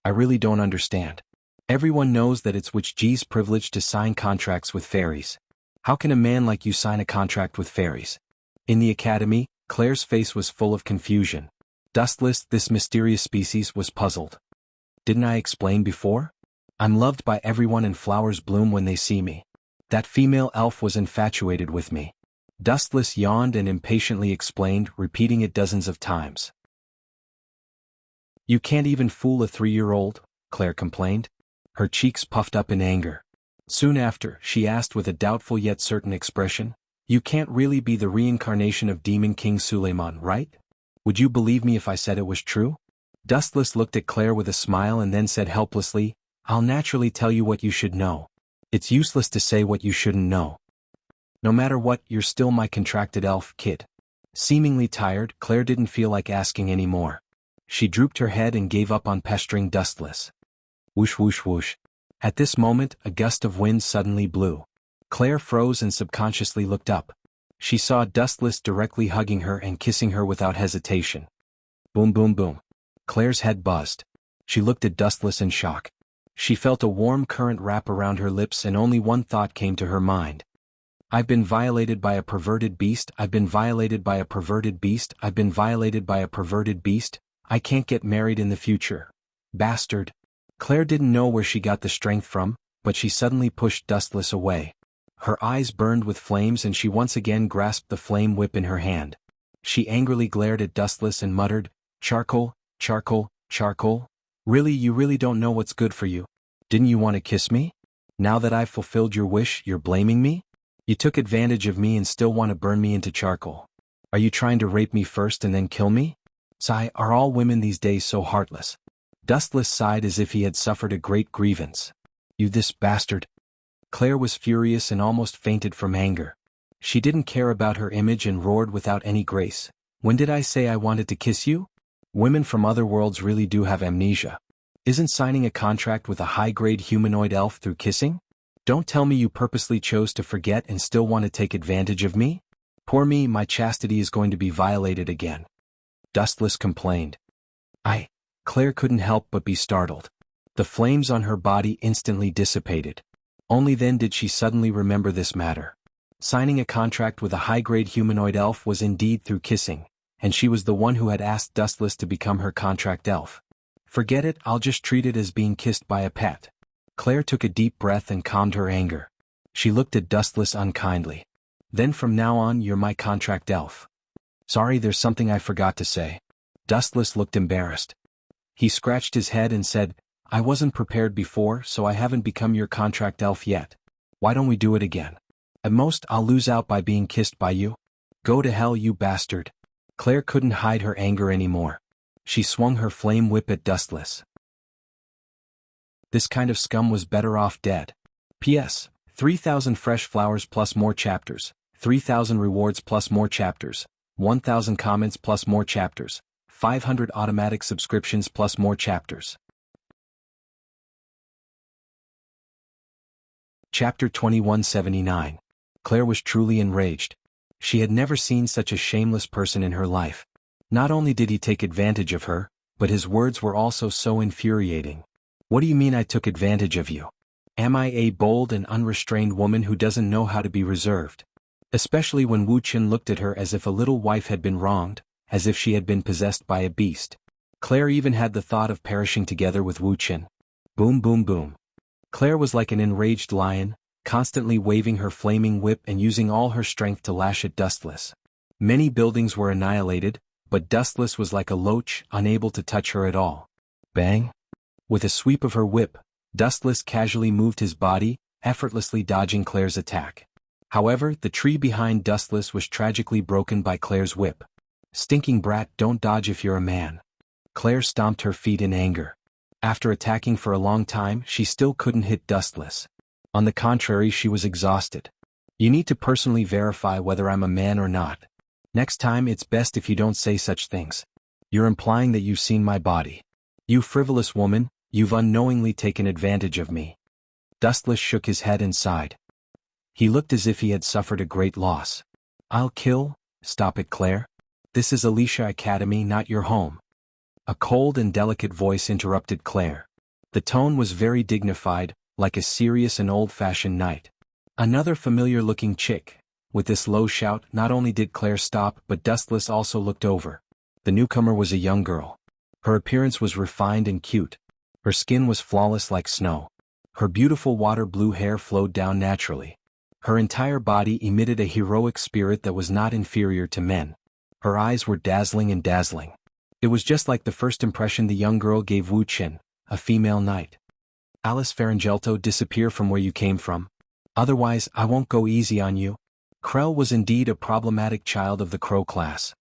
I really don't understand. Everyone knows that it's Wuxia's privilege to sign contracts with fairies. How can a man like you sign a contract with fairies? In the academy, Claire's face was full of confusion. Dustless, this mysterious species, was puzzled. Didn't I explain before? I'm loved by everyone and flowers bloom when they see me. That female elf was infatuated with me. Dustless yawned and impatiently explained, repeating it dozens of times. You can't even fool a 3-year-old, Claire complained. Her cheeks puffed up in anger. Soon after, she asked with a doubtful yet certain expression, You can't really be the reincarnation of Demon King Suleiman, right? Would you believe me if I said it was true? Dustless looked at Claire with a smile and then said helplessly, I'll naturally tell you what you should know. It's useless to say what you shouldn't know. No matter what, you're still my contracted elf, kid. Seemingly tired, Claire didn't feel like asking any more. She drooped her head and gave up on pestering Dustless. Whoosh whoosh whoosh. At this moment, a gust of wind suddenly blew. Claire froze and subconsciously looked up. She saw Dustless directly hugging her and kissing her without hesitation. Boom boom boom. Claire's head buzzed. She looked at Dustless in shock. She felt a warm current wrap around her lips and only one thought came to her mind. I've been violated by a perverted beast, I've been violated by a perverted beast, I've been violated by a perverted beast, I can't get married in the future. Bastard. Claire didn't know where she got the strength from, but she suddenly pushed Dustless away. Her eyes burned with flames and she once again grasped the flame whip in her hand. She angrily glared at Dustless and muttered, Charcoal, charcoal, charcoal? Really, you really don't know what's good for you? Didn't you want to kiss me? Now that I've fulfilled your wish, you're blaming me? You took advantage of me and still want to burn me into charcoal. Are you trying to rape me first and then kill me? Sigh, are all women these days so heartless? Dustless sighed as if he had suffered a great grievance. You this bastard. Claire was furious and almost fainted from anger. She didn't care about her image and roared without any grace. When did I say I wanted to kiss you? Women from other worlds really do have amnesia. Isn't signing a contract with a high-grade humanoid elf through kissing? Don't tell me you purposely chose to forget and still want to take advantage of me? Poor me, my chastity is going to be violated again. Dustless complained. Claire couldn't help but be startled. The flames on her body instantly dissipated. Only then did she suddenly remember this matter. Signing a contract with a high-grade humanoid elf was indeed through kissing, and she was the one who had asked Dustless to become her contract elf. Forget it, I'll just treat it as being kissed by a pet. Claire took a deep breath and calmed her anger. She looked at Dustless unkindly. Then from now on you're my contract elf. Sorry, there's something I forgot to say. Dustless looked embarrassed. He scratched his head and said, I wasn't prepared before, so I haven't become your contract elf yet. Why don't we do it again? At most, I'll lose out by being kissed by you. Go to hell, you bastard. Claire couldn't hide her anger anymore. She swung her flame whip at Dustless. This kind of scum was better off dead. P.S. 3,000 fresh flowers plus more chapters, 3,000 rewards plus more chapters, 1,000 comments plus more chapters, 500 automatic subscriptions plus more chapters. Chapter 2179. Claire was truly enraged. She had never seen such a shameless person in her life. Not only did he take advantage of her, but his words were also so infuriating. What do you mean I took advantage of you? Am I a bold and unrestrained woman who doesn't know how to be reserved? Especially when Wuxia looked at her as if a little wife had been wronged, as if she had been possessed by a beast. Claire even had the thought of perishing together with Wuxia. Boom boom boom. Claire was like an enraged lion, constantly waving her flaming whip and using all her strength to lash at Dustless. Many buildings were annihilated, but Dustless was like a loach, unable to touch her at all. Bang! With a sweep of her whip, Dustless casually moved his body, effortlessly dodging Claire's attack. However, the tree behind Dustless was tragically broken by Claire's whip. Stinking brat, don't dodge if you're a man. Claire stomped her feet in anger. After attacking for a long time, she still couldn't hit Dustless. On the contrary, she was exhausted. You need to personally verify whether I'm a man or not. Next time it's best if you don't say such things. You're implying that you've seen my body. You frivolous woman, you've unknowingly taken advantage of me. Dustless shook his head and sighed. He looked as if he had suffered a great loss. I'll kill? Stop it, Claire. This is Alicia Academy, not your home. A cold and delicate voice interrupted Claire. The tone was very dignified, like a serious and old-fashioned knight. Another familiar-looking chick. With this low shout, not only did Claire stop, but Dustless also looked over. The newcomer was a young girl. Her appearance was refined and cute. Her skin was flawless like snow. Her beautiful water-blue hair flowed down naturally. Her entire body emitted a heroic spirit that was not inferior to men. Her eyes were dazzling and dazzling. It was just like the first impression the young girl gave Wuxia, a female knight. Alice Faringelto, disappear from where you came from. Otherwise, I won't go easy on you. Krell was indeed a problematic child of the crow class.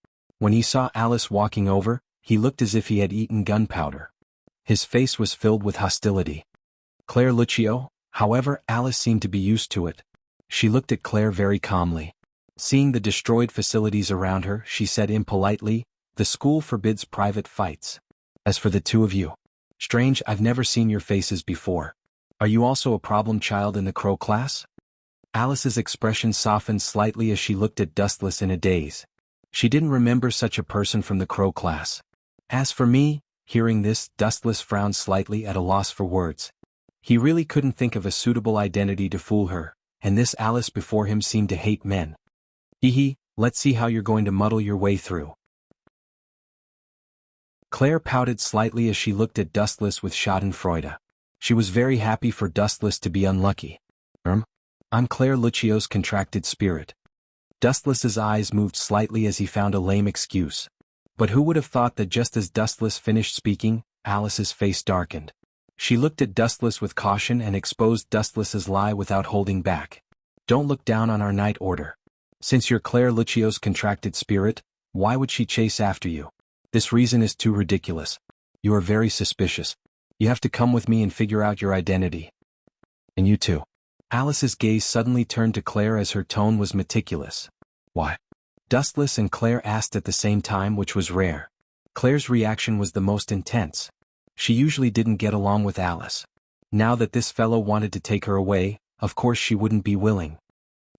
When he saw Alice walking over, he looked as if he had eaten gunpowder. His face was filled with hostility. Claire Lucio, however, Alice seemed to be used to it. She looked at Claire very calmly. Seeing the destroyed facilities around her, she said impolitely, "The school forbids private fights. As for the two of you, strange, I've never seen your faces before. Are you also a problem child in the Crow class?" Alice's expression softened slightly as she looked at Dustless in a daze. She didn't remember such a person from the Crow class. As for me, hearing this, Dustless frowned slightly at a loss for words. He really couldn't think of a suitable identity to fool her, and this Alice before him seemed to hate men. Hee, let's see how you're going to muddle your way through. Claire pouted slightly as she looked at Dustless with schadenfreude. She was very happy for Dustless to be unlucky. I'm Claire Lucio's contracted spirit. Dustless's eyes moved slightly as he found a lame excuse. But who would have thought that just as Dustless finished speaking, Alice's face darkened. She looked at Dustless with caution and exposed Dustless's lie without holding back. Don't look down on our night order. Since you're Claire Lucio's contracted spirit, why would she chase after you? This reason is too ridiculous. You are very suspicious. You have to come with me and figure out your identity. And you too. Alice's gaze suddenly turned to Claire as her tone was meticulous. Why? Dustless and Claire asked at the same time, which was rare. Claire's reaction was the most intense. She usually didn't get along with Alice. Now that this fellow wanted to take her away, of course she wouldn't be willing.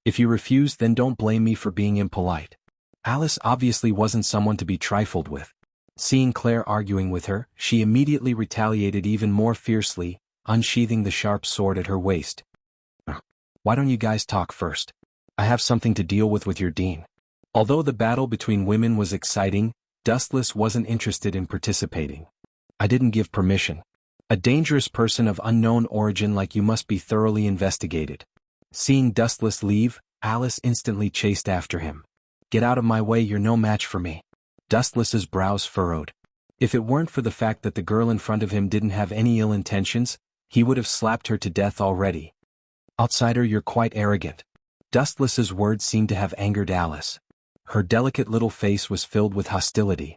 If you refuse, then don't blame me for being impolite. Alice obviously wasn't someone to be trifled with. Seeing Claire arguing with her, she immediately retaliated even more fiercely, unsheathing the sharp sword at her waist. Why don't you guys talk first? I have something to deal with your dean. Although the battle between women was exciting, Dustless wasn't interested in participating. I didn't give permission. A dangerous person of unknown origin like you must be thoroughly investigated. Seeing Dustless leave, Alice instantly chased after him. Get out of my way, you're no match for me. Dustless's brows furrowed. If it weren't for the fact that the girl in front of him didn't have any ill intentions, he would have slapped her to death already. Outsider, you're quite arrogant. Dustless's words seemed to have angered Alice. Her delicate little face was filled with hostility.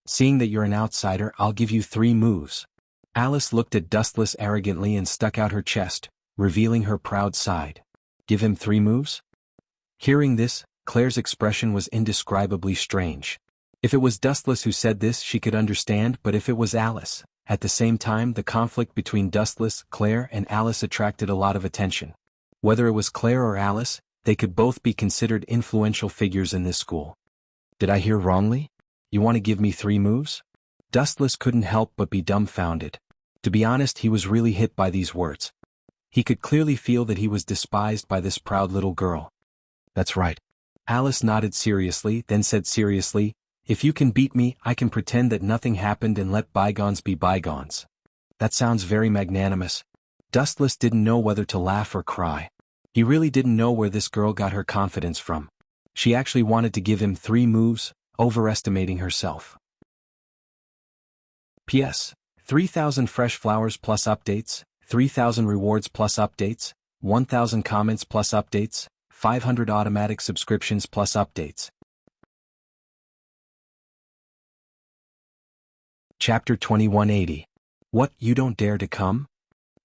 Seeing that you're an outsider, I'll give you 3 moves. Alice looked at Dustless arrogantly and stuck out her chest, revealing her proud side. Give him 3 moves? Hearing this, Claire's expression was indescribably strange. If it was Dustless who said this, she could understand, but if it was Alice, at the same time, the conflict between Dustless, Claire, and Alice attracted a lot of attention. Whether it was Claire or Alice, they could both be considered influential figures in this school. Did I hear wrongly? You want to give me 3 moves? Dustless couldn't help but be dumbfounded. To be honest, he was really hit by these words. He could clearly feel that he was despised by this proud little girl. That's right. Alice nodded seriously, then said seriously, if you can beat me, I can pretend that nothing happened and let bygones be bygones. That sounds very magnanimous. Dustless didn't know whether to laugh or cry. He really didn't know where this girl got her confidence from. She actually wanted to give him 3 moves, overestimating herself. P.S. 3,000 fresh flowers plus updates, 3,000 rewards plus updates, 1,000 comments plus updates, 500 automatic subscriptions plus updates. Chapter 2180. What, you don't dare to come?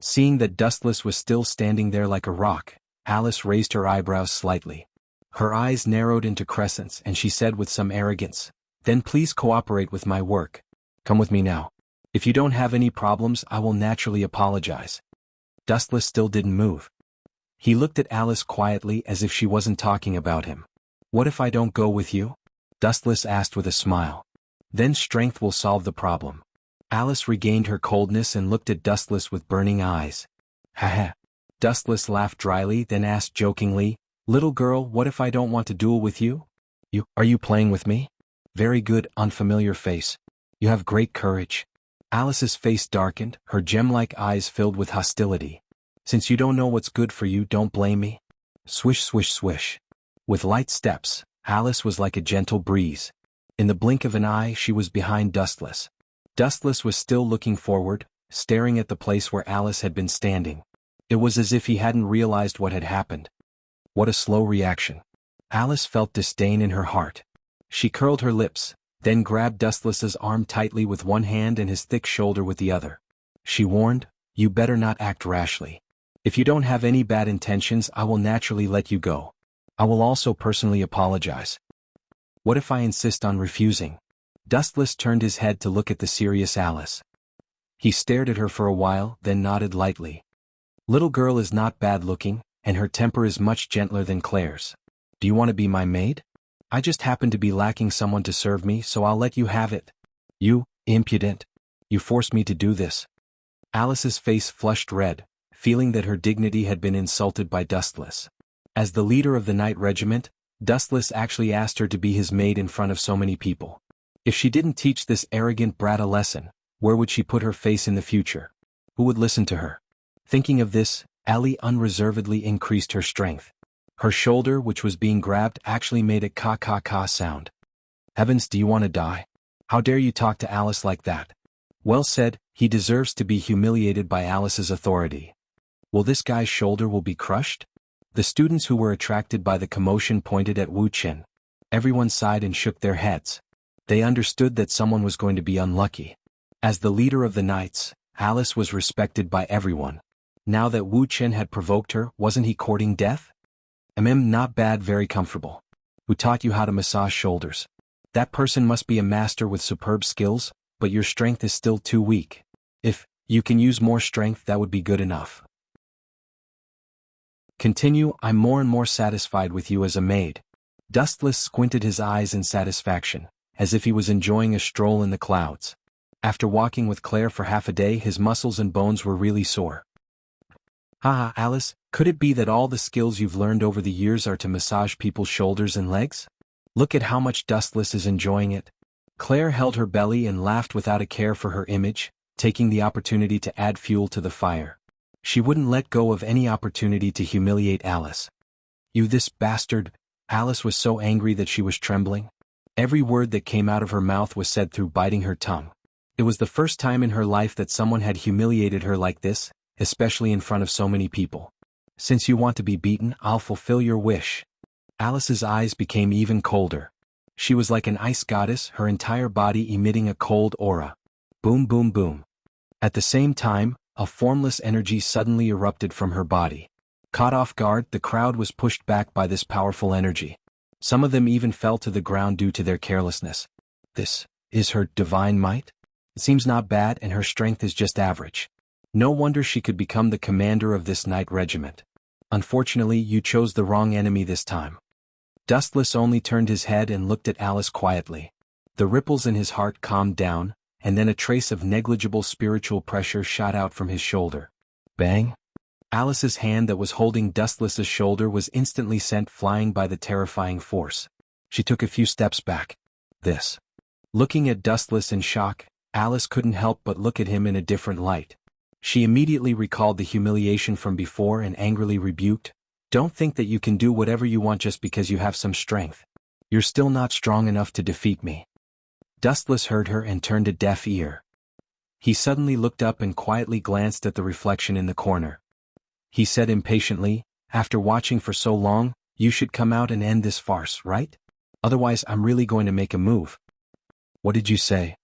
Seeing that Dustless was still standing there like a rock, Alice raised her eyebrows slightly. Her eyes narrowed into crescents and she said with some arrogance, then please cooperate with my work. Come with me now. If you don't have any problems, I will naturally apologize. Dustless still didn't move. He looked at Alice quietly as if she wasn't talking about him. What if I don't go with you? Dustless asked with a smile. Then strength will solve the problem. Alice regained her coldness and looked at Dustless with burning eyes. Ha. Dustless laughed dryly, then asked jokingly, little girl, what if I don't want to duel with you? Are you playing with me? Very good, unfamiliar face. You have great courage. Alice's face darkened, her gem-like eyes filled with hostility. Since you don't know what's good for you, don't blame me. Swish, swish, swish. With light steps, Alice was like a gentle breeze. In the blink of an eye, she was behind Dustless. Dustless was still looking forward, staring at the place where Alice had been standing. It was as if he hadn't realized what had happened. What a slow reaction. Alice felt disdain in her heart. She curled her lips, then grabbed Dustless's arm tightly with one hand and his thick shoulder with the other. She warned, "You better not act rashly. If you don't have any bad intentions, I will naturally let you go. I will also personally apologize." "What if I insist on refusing?" Dustless turned his head to look at the serious Alice. He stared at her for a while, then nodded lightly. "Little girl is not bad-looking, and her temper is much gentler than Claire's. Do you want to be my maid? I just happen to be lacking someone to serve me, so I'll let you have it." "You, impudent. You forced me to do this." Alice's face flushed red, feeling that her dignity had been insulted by Dustless. As the leader of the night regiment, Dustless actually asked her to be his maid in front of so many people. If she didn't teach this arrogant brat a lesson, where would she put her face in the future? Who would listen to her? Thinking of this, Allie unreservedly increased her strength. Her shoulder, which was being grabbed, actually made a ka-ka-ka sound. "Heavens, do you want to die? How dare you talk to Alice like that?" "Well said, he deserves to be humiliated by Alice's authority." "Well, this guy's shoulder will be crushed?" The students who were attracted by the commotion pointed at Wuxia. Everyone sighed and shook their heads. They understood that someone was going to be unlucky. As the leader of the knights, Alice was respected by everyone. Now that Wuxia had provoked her, wasn't he courting death? Not bad, very comfortable. Who taught you how to massage shoulders? That person must be a master with superb skills, but your strength is still too weak. If you can use more strength, that would be good enough. Continue. I'm more and more satisfied with you as a maid. Dustless squinted his eyes in satisfaction, as if he was enjoying a stroll in the clouds. After walking with Claire for half a day, his muscles and bones were really sore. "Haha, Alice, could it be that all the skills you've learned over the years are to massage people's shoulders and legs? Look at how much Dustless is enjoying it." Claire held her belly and laughed without a care for her image, taking the opportunity to add fuel to the fire. She wouldn't let go of any opportunity to humiliate Alice. "You this bastard!" Alice was so angry that she was trembling. Every word that came out of her mouth was said through biting her tongue. It was the first time in her life that someone had humiliated her like this, especially in front of so many people. "Since you want to be beaten, I'll fulfill your wish." Alice's eyes became even colder. She was like an ice goddess, her entire body emitting a cold aura. Boom, boom, boom. At the same time, a formless energy suddenly erupted from her body. Caught off guard, the crowd was pushed back by this powerful energy. Some of them even fell to the ground due to their carelessness. This is her divine might? It seems not bad, and her strength is just average. No wonder she could become the commander of this night regiment. Unfortunately, you chose the wrong enemy this time. Dustless only turned his head and looked at Alice quietly. The ripples in his heart calmed down, and then a trace of negligible spiritual pressure shot out from his shoulder. Bang! Alice's hand that was holding Dustless's shoulder was instantly sent flying by the terrifying force. She took a few steps back. This. Looking at Dustless in shock, Alice couldn't help but look at him in a different light. She immediately recalled the humiliation from before and angrily rebuked, "Don't think that you can do whatever you want just because you have some strength. You're still not strong enough to defeat me." Dustless heard her and turned a deaf ear. He suddenly looked up and quietly glanced at the reflection in the corner. He said impatiently, "After watching for so long, you should come out and end this farce, right? Otherwise I'm really going to make a move." "What did you say?"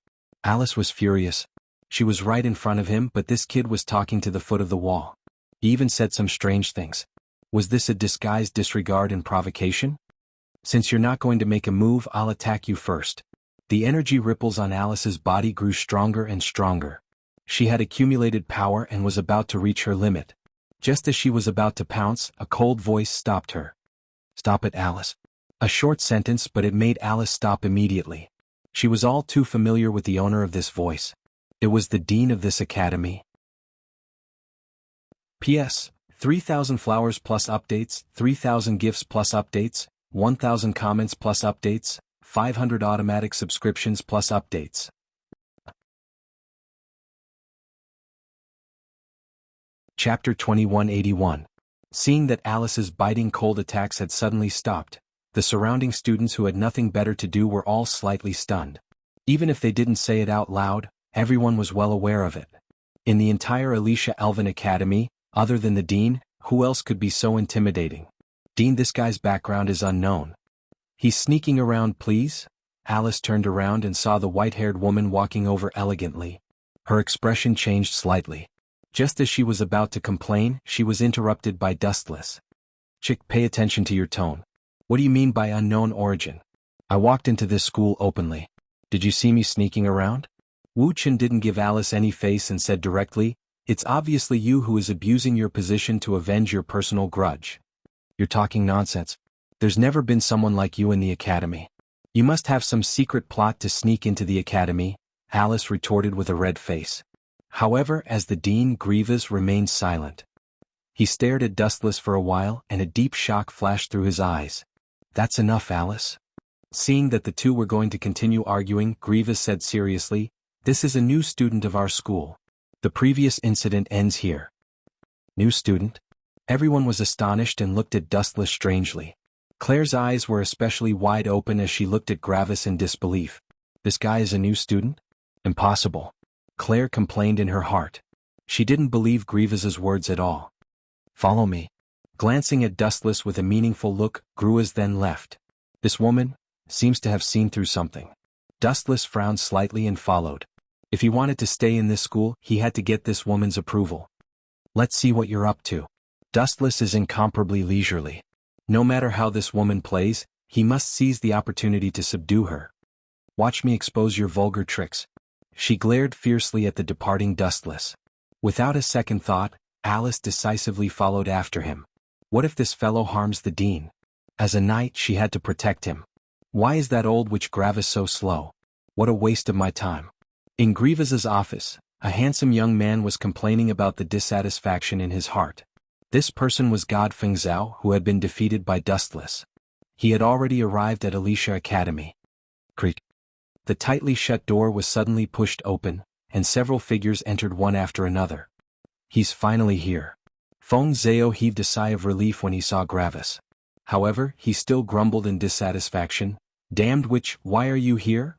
Alice was furious. She was right in front of him, but this kid was talking to the foot of the wall. He even said some strange things. Was this a disguised disregard and provocation? "Since you're not going to make a move, I'll attack you first." The energy ripples on Alice's body grew stronger and stronger. She had accumulated power and was about to reach her limit. Just as she was about to pounce, a cold voice stopped her. "Stop it, Alice." A short sentence, but it made Alice stop immediately. She was all too familiar with the owner of this voice. It was the dean of this academy. P.S. 3,000 flowers plus updates, 3,000 gifts plus updates, 1,000 comments plus updates, 500 automatic subscriptions plus updates. Chapter 2181. Seeing that Alice's biting cold attacks had suddenly stopped, the surrounding students who had nothing better to do were all slightly stunned. Even if they didn't say it out loud, everyone was well aware of it. In the entire Alicia Elven Academy, other than the dean, who else could be so intimidating? "Dean, this guy's background is unknown. He's sneaking around, please?" Alice turned around and saw the white-haired woman walking over elegantly. Her expression changed slightly. Just as she was about to complain, she was interrupted by Dustless. "Chick, pay attention to your tone. What do you mean by unknown origin? I walked into this school openly. Did you see me sneaking around?" Wuxia didn't give Alice any face and said directly, "It's obviously you who is abusing your position to avenge your personal grudge. You're talking nonsense. There's never been someone like you in the academy. You must have some secret plot to sneak into the academy," Alice retorted with a red face. However, as the dean, Grievous remained silent. He stared at Dustless for a while and a deep shock flashed through his eyes. "That's enough, Alice." Seeing that the two were going to continue arguing, Grievous said seriously, "This is a new student of our school. The previous incident ends here." "New student?" Everyone was astonished and looked at Dustless strangely. Claire's eyes were especially wide open as she looked at Gravis in disbelief. "This guy is a new student? Impossible." Claire complained in her heart. She didn't believe Grievous's words at all. "Follow me." Glancing at Dustless with a meaningful look, Gruas then left. This woman seems to have seen through something. Dustless frowned slightly and followed. If he wanted to stay in this school, he had to get this woman's approval. "Let's see what you're up to." Dustless is incomparably leisurely. No matter how this woman plays, he must seize the opportunity to subdue her. "Watch me expose your vulgar tricks." She glared fiercely at the departing Dustless. Without a second thought, Alice decisively followed after him. What if this fellow harms the dean? As a knight, she had to protect him. Why is that old witch Gravis so slow? What a waste of my time. In Grievous's office, a handsome young man was complaining about the dissatisfaction in his heart. This person was God Fengzhao, who had been defeated by Dustless. He had already arrived at Alicia Academy. Creak. The tightly shut door was suddenly pushed open, and several figures entered one after another. "He's finally here." Feng Zhao heaved a sigh of relief when he saw Gravis. However, he still grumbled in dissatisfaction. "Damned witch, why are you here?"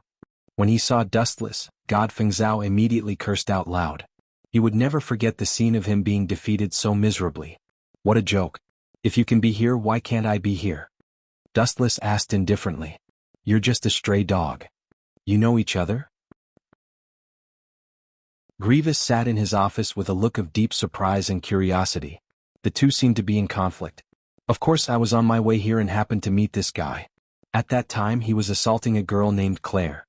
When he saw Dustless, God Fengzhao immediately cursed out loud. He would never forget the scene of him being defeated so miserably. What a joke. "If you can be here, why can't I be here?" Dustless asked indifferently. "You're just a stray dog. You know each other?" Grievous sat in his office with a look of deep surprise and curiosity. The two seemed to be in conflict. "Of course, I was on my way here and happened to meet this guy. At that time he was assaulting a girl named Claire."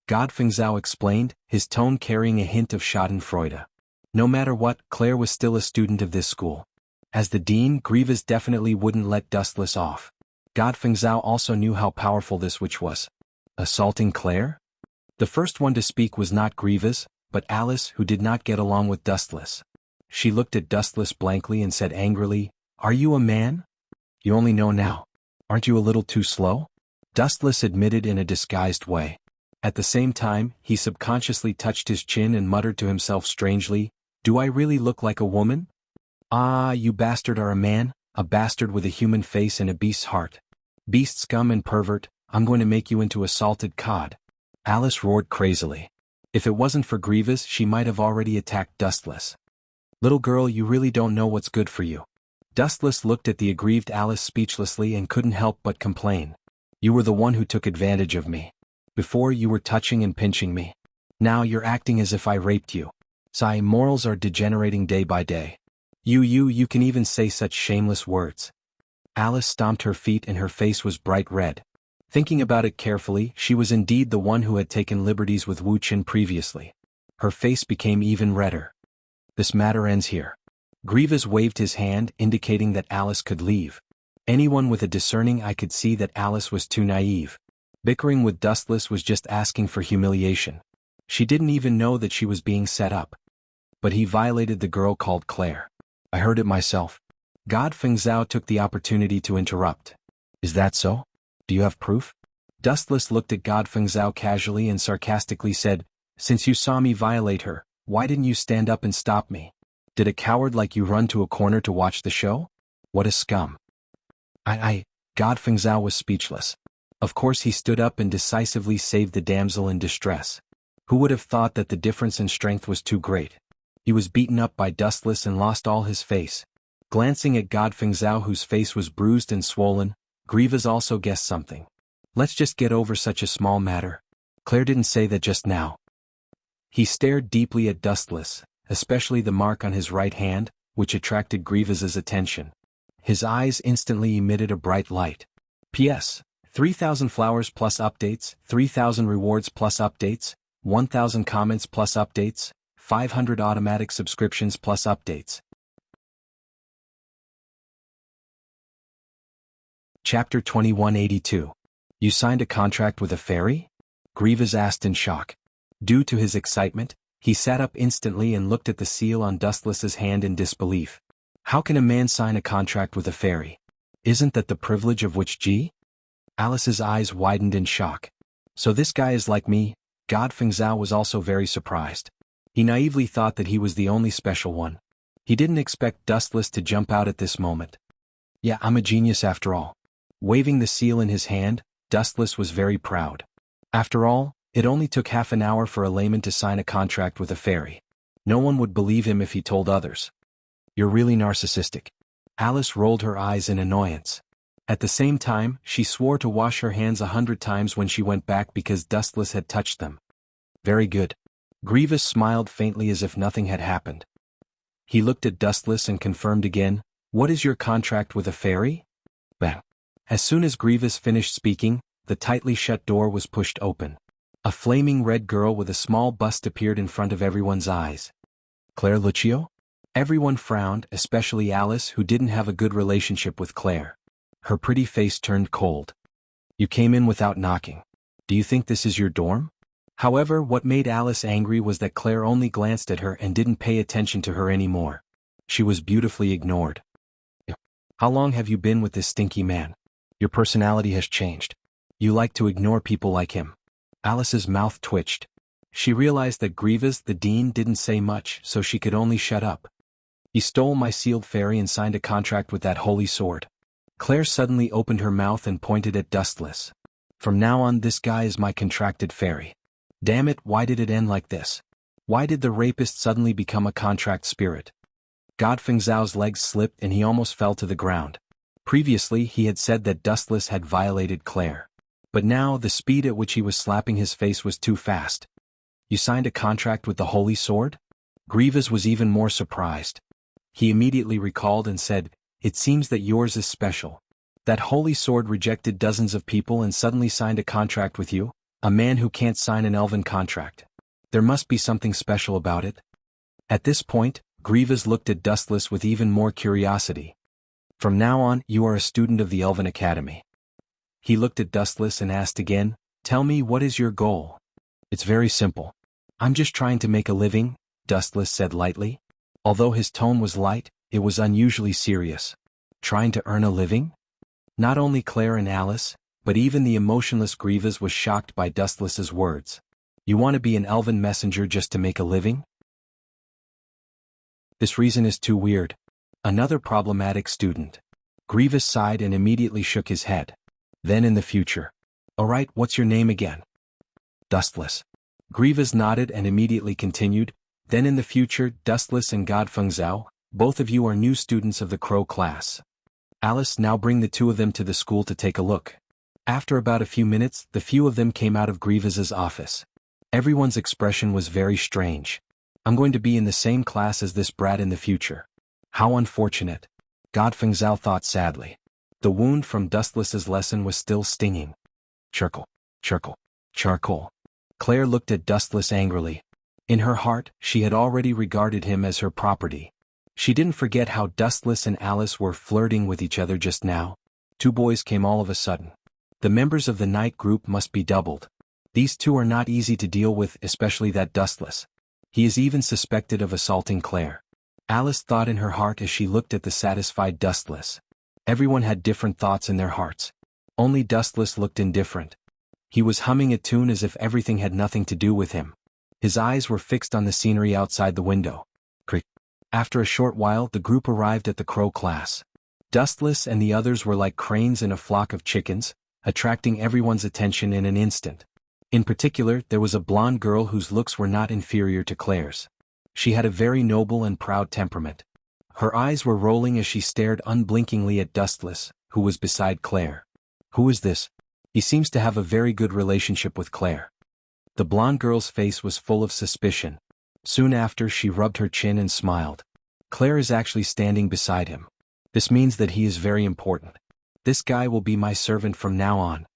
God Fengzhao explained, his tone carrying a hint of schadenfreude. No matter what, Claire was still a student of this school. As the dean, Grievous definitely wouldn't let Dustless off. God Fengzhao also knew how powerful this witch was. Assaulting Claire? The first one to speak was not Grievous, but Alice, who did not get along with Dustless. She looked at Dustless blankly and said angrily, "Are you a man? You only know now. Aren't you a little too slow?" Dustless admitted in a disguised way. At the same time, he subconsciously touched his chin and muttered to himself strangely, "Do I really look like a woman? Ah, you bastard are a man, a bastard with a human face and a beast's heart. Beast scum and pervert, I'm going to make you into a salted cod." Alice roared crazily. If it wasn't for Grievous, she might have already attacked Dustless. "Little girl, you really don't know what's good for you." Dustless looked at the aggrieved Alice speechlessly and couldn't help but complain. "You were the one who took advantage of me. Before, you were touching and pinching me. Now you're acting as if I raped you. Sigh, morals are degenerating day by day. You can even say such shameless words." Alice stomped her feet and her face was bright red. Thinking about it carefully, she was indeed the one who had taken liberties with Wuxia previously. Her face became even redder. "This matter ends here." Grievous waved his hand, indicating that Alice could leave. Anyone with a discerning eye could see that Alice was too naive. Bickering with Dustless was just asking for humiliation. She didn't even know that she was being set up. But he violated the girl called Claire. "I heard it myself." God Fengzhao took the opportunity to interrupt. "Is that so? Do you have proof?" Dustless looked at God Fengzhao casually and sarcastically said, "Since you saw me violate her, why didn't you stand up and stop me? Did a coward like you run to a corner to watch the show? What a scum." God Fengzhao was speechless. Of course he stood up and decisively saved the damsel in distress. Who would have thought that the difference in strength was too great? He was beaten up by Dustless and lost all his face. Glancing at God Fengzhao, whose face was bruised and swollen, Grievous also guessed something. Let's just get over such a small matter. Claire didn't say that just now. He stared deeply at Dustless, especially the mark on his right hand, which attracted Grievous's attention. His eyes instantly emitted a bright light. P.S. 3,000 flowers plus updates, 3,000 rewards plus updates, 1,000 comments plus updates, 500 automatic subscriptions plus updates. Chapter 2182. You signed a contract with a fairy? Grievous asked in shock. Due to his excitement, he sat up instantly and looked at the seal on Dustless's hand in disbelief. How can a man sign a contract with a fairy? Isn't that the privilege of which G? Alice's eyes widened in shock. So this guy is like me? God Fengzhou was also very surprised. He naively thought that he was the only special one. He didn't expect Dustless to jump out at this moment. Yeah, I'm a genius after all. Waving the seal in his hand, Dustless was very proud. After all, it only took half an hour for a layman to sign a contract with a fairy. No one would believe him if he told others. You're really narcissistic. Alice rolled her eyes in annoyance. At the same time, she swore to wash her hands 100 times when she went back because Dustless had touched them. Very good. Grievous smiled faintly as if nothing had happened. He looked at Dustless and confirmed again, "What is your contract with a fairy?" Bang. As soon as Grievous finished speaking, the tightly shut door was pushed open. A flaming red girl with a small bust appeared in front of everyone's eyes. Claire Lucio? Everyone frowned, especially Alice, who didn't have a good relationship with Claire. Her pretty face turned cold. You came in without knocking. Do you think this is your dorm? However, what made Alice angry was that Claire only glanced at her and didn't pay attention to her anymore. She was beautifully ignored. How long have you been with this stinky man? Your personality has changed. You like to ignore people like him. Alice's mouth twitched. She realized that Grievous the Dean didn't say much, so she could only shut up. He stole my sealed fairy and signed a contract with that holy sword. Claire suddenly opened her mouth and pointed at Dustless. From now on, this guy is my contracted fairy. Damn it, why did it end like this? Why did the rapist suddenly become a contract spirit? God Fengzhao's legs slipped and he almost fell to the ground. Previously he had said that Dustless had violated Claire. But now the speed at which he was slapping his face was too fast. You signed a contract with the holy sword? Grievous was even more surprised. He immediately recalled and said, "It seems that yours is special. That holy sword rejected dozens of people and suddenly signed a contract with you, a man who can't sign an elven contract. There must be something special about it." At this point, Grievous looked at Dustless with even more curiosity. From now on, you are a student of the Elven Academy. He looked at Dustless and asked again, "Tell me, what is your goal?" It's very simple. I'm just trying to make a living, Dustless said lightly. Although his tone was light, it was unusually serious. Trying to earn a living? Not only Claire and Alice, but even the emotionless Grievous was shocked by Dustless's words. You want to be an elven messenger just to make a living? This reason is too weird. Another problematic student. Grievous sighed and immediately shook his head. Then in the future. Alright, what's your name again? Dustless. Grievous nodded and immediately continued. Then in the future, Dustless and God Fengzhou, both of you are new students of the Crow class. Alice, now bring the two of them to the school to take a look. After about a few minutes, the few of them came out of Grievous's office. Everyone's expression was very strange. I'm going to be in the same class as this brat in the future. How unfortunate. God Fengzhou thought sadly. The wound from Dustless's lesson was still stinging. Charcoal. Charcoal. Charcoal. Claire looked at Dustless angrily. In her heart, she had already regarded him as her property. She didn't forget how Dustless and Alice were flirting with each other just now. Two boys came all of a sudden. The members of the night group must be doubled. These two are not easy to deal with, especially that Dustless. He is even suspected of assaulting Claire. Alice thought in her heart as she looked at the satisfied Dustless. Everyone had different thoughts in their hearts. Only Dustless looked indifferent. He was humming a tune as if everything had nothing to do with him. His eyes were fixed on the scenery outside the window. After a short while, the group arrived at the Crow class. Dustless and the others were like cranes in a flock of chickens, attracting everyone's attention in an instant. In particular, there was a blonde girl whose looks were not inferior to Claire's. She had a very noble and proud temperament. Her eyes were rolling as she stared unblinkingly at Dustless, who was beside Claire. Who is this? He seems to have a very good relationship with Claire. The blonde girl's face was full of suspicion. Soon after, she rubbed her chin and smiled. Claire is actually standing beside him. This means that he is very important. This guy will be my servant from now on.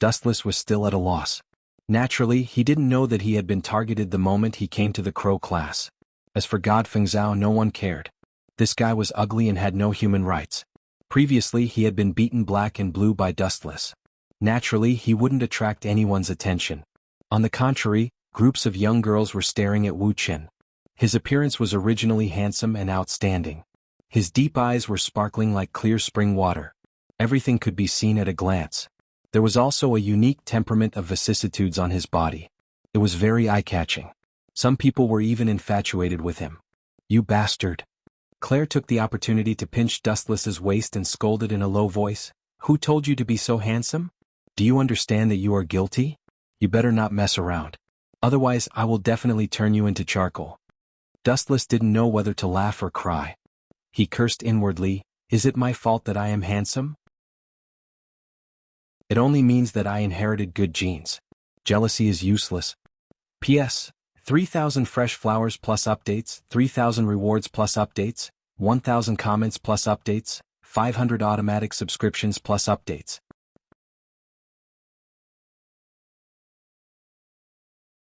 Dustless was still at a loss. Naturally, he didn't know that he had been targeted the moment he came to the Crow class. As for God Fengzhao, no one cared. This guy was ugly and had no human rights. Previously, he had been beaten black and blue by Dustless. Naturally, he wouldn't attract anyone's attention. On the contrary, groups of young girls were staring at Wuxia. His appearance was originally handsome and outstanding. His deep eyes were sparkling like clear spring water. Everything could be seen at a glance. There was also a unique temperament of vicissitudes on his body. It was very eye-catching. Some people were even infatuated with him. "You bastard." Claire took the opportunity to pinch Dustless's waist and scolded in a low voice. "Who told you to be so handsome? Do you understand that you are guilty? You better not mess around. Otherwise, I will definitely turn you into charcoal." Dustless didn't know whether to laugh or cry. He cursed inwardly. "Is it my fault that I am handsome? It only means that I inherited good genes. Jealousy is useless. P.S. 3,000 fresh flowers plus updates, 3,000 rewards plus updates, 1,000 comments plus updates, 500 automatic subscriptions plus updates."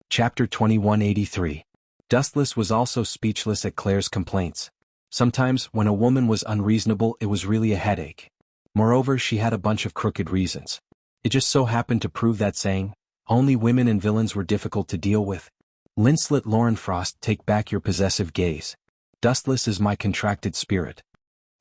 Chapter 2183. Dustless was also speechless at Claire's complaints. Sometimes, when a woman was unreasonable, it was really a headache. Moreover, she had a bunch of crooked reasons. It just so happened to prove that saying, only women and villains were difficult to deal with. Linslet Laurenfrost, take back your possessive gaze. Dustless is my contracted spirit.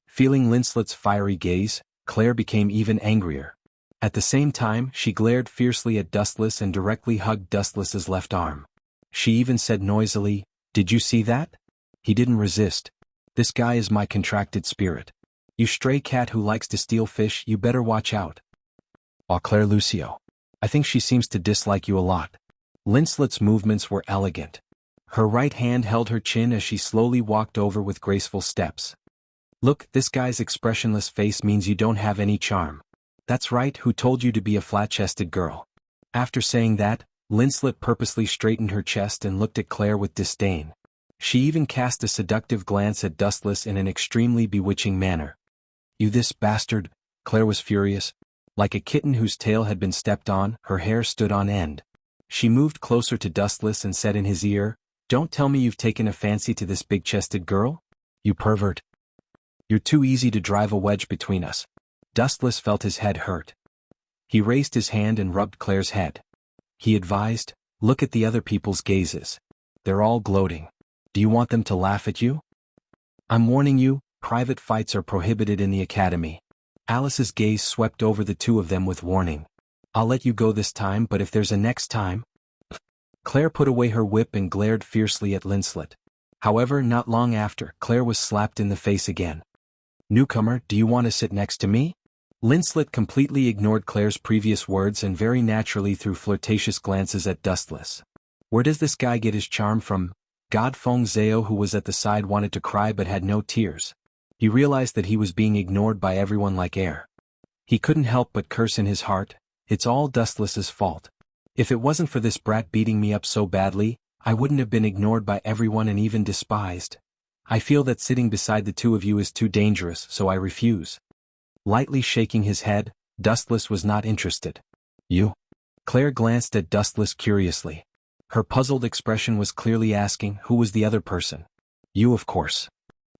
Feeling Linslet's fiery gaze, Claire became even angrier. At the same time, she glared fiercely at Dustless and directly hugged Dustless's left arm. She even said noisily, "Did you see that?" He didn't resist. "This guy is my contracted spirit. You stray cat who likes to steal fish, you better watch out." "Aw, Claire Lucio. I think she seems to dislike you a lot." Linslet's movements were elegant. Her right hand held her chin as she slowly walked over with graceful steps. "Look, this guy's expressionless face means you don't have any charm." "That's right, who told you to be a flat-chested girl?" After saying that, Linslet purposely straightened her chest and looked at Claire with disdain. She even cast a seductive glance at Dustless in an extremely bewitching manner. "You this bastard," Claire was furious. Like a kitten whose tail had been stepped on, her hair stood on end. She moved closer to Dustless and said in his ear, "Don't tell me you've taken a fancy to this big-chested girl? You pervert. You're too easy to drive a wedge between us." Dustless felt his head hurt. He raised his hand and rubbed Claire's head. He advised, "Look at the other people's gazes. They're all gloating. Do you want them to laugh at you? I'm warning you, private fights are prohibited in the academy." Alice's gaze swept over the two of them with warning. "I'll let you go this time, but if there's a next time..." Claire put away her whip and glared fiercely at Linslet. However, not long after, Claire was slapped in the face again. "Newcomer, do you want to sit next to me?" Linslet completely ignored Claire's previous words and very naturally threw flirtatious glances at Dustless. Where does this guy get his charm from? God Feng Zhao, who was at the side, wanted to cry but had no tears. He realized that he was being ignored by everyone like air. He couldn't help but curse in his heart. It's all Dustless's fault. If it wasn't for this brat beating me up so badly, I wouldn't have been ignored by everyone and even despised. I feel that sitting beside the two of you is too dangerous, so I refuse. Lightly shaking his head, Dustless was not interested. "You?" Claire glanced at Dustless curiously. Her puzzled expression was clearly asking who was the other person. "You, of course,"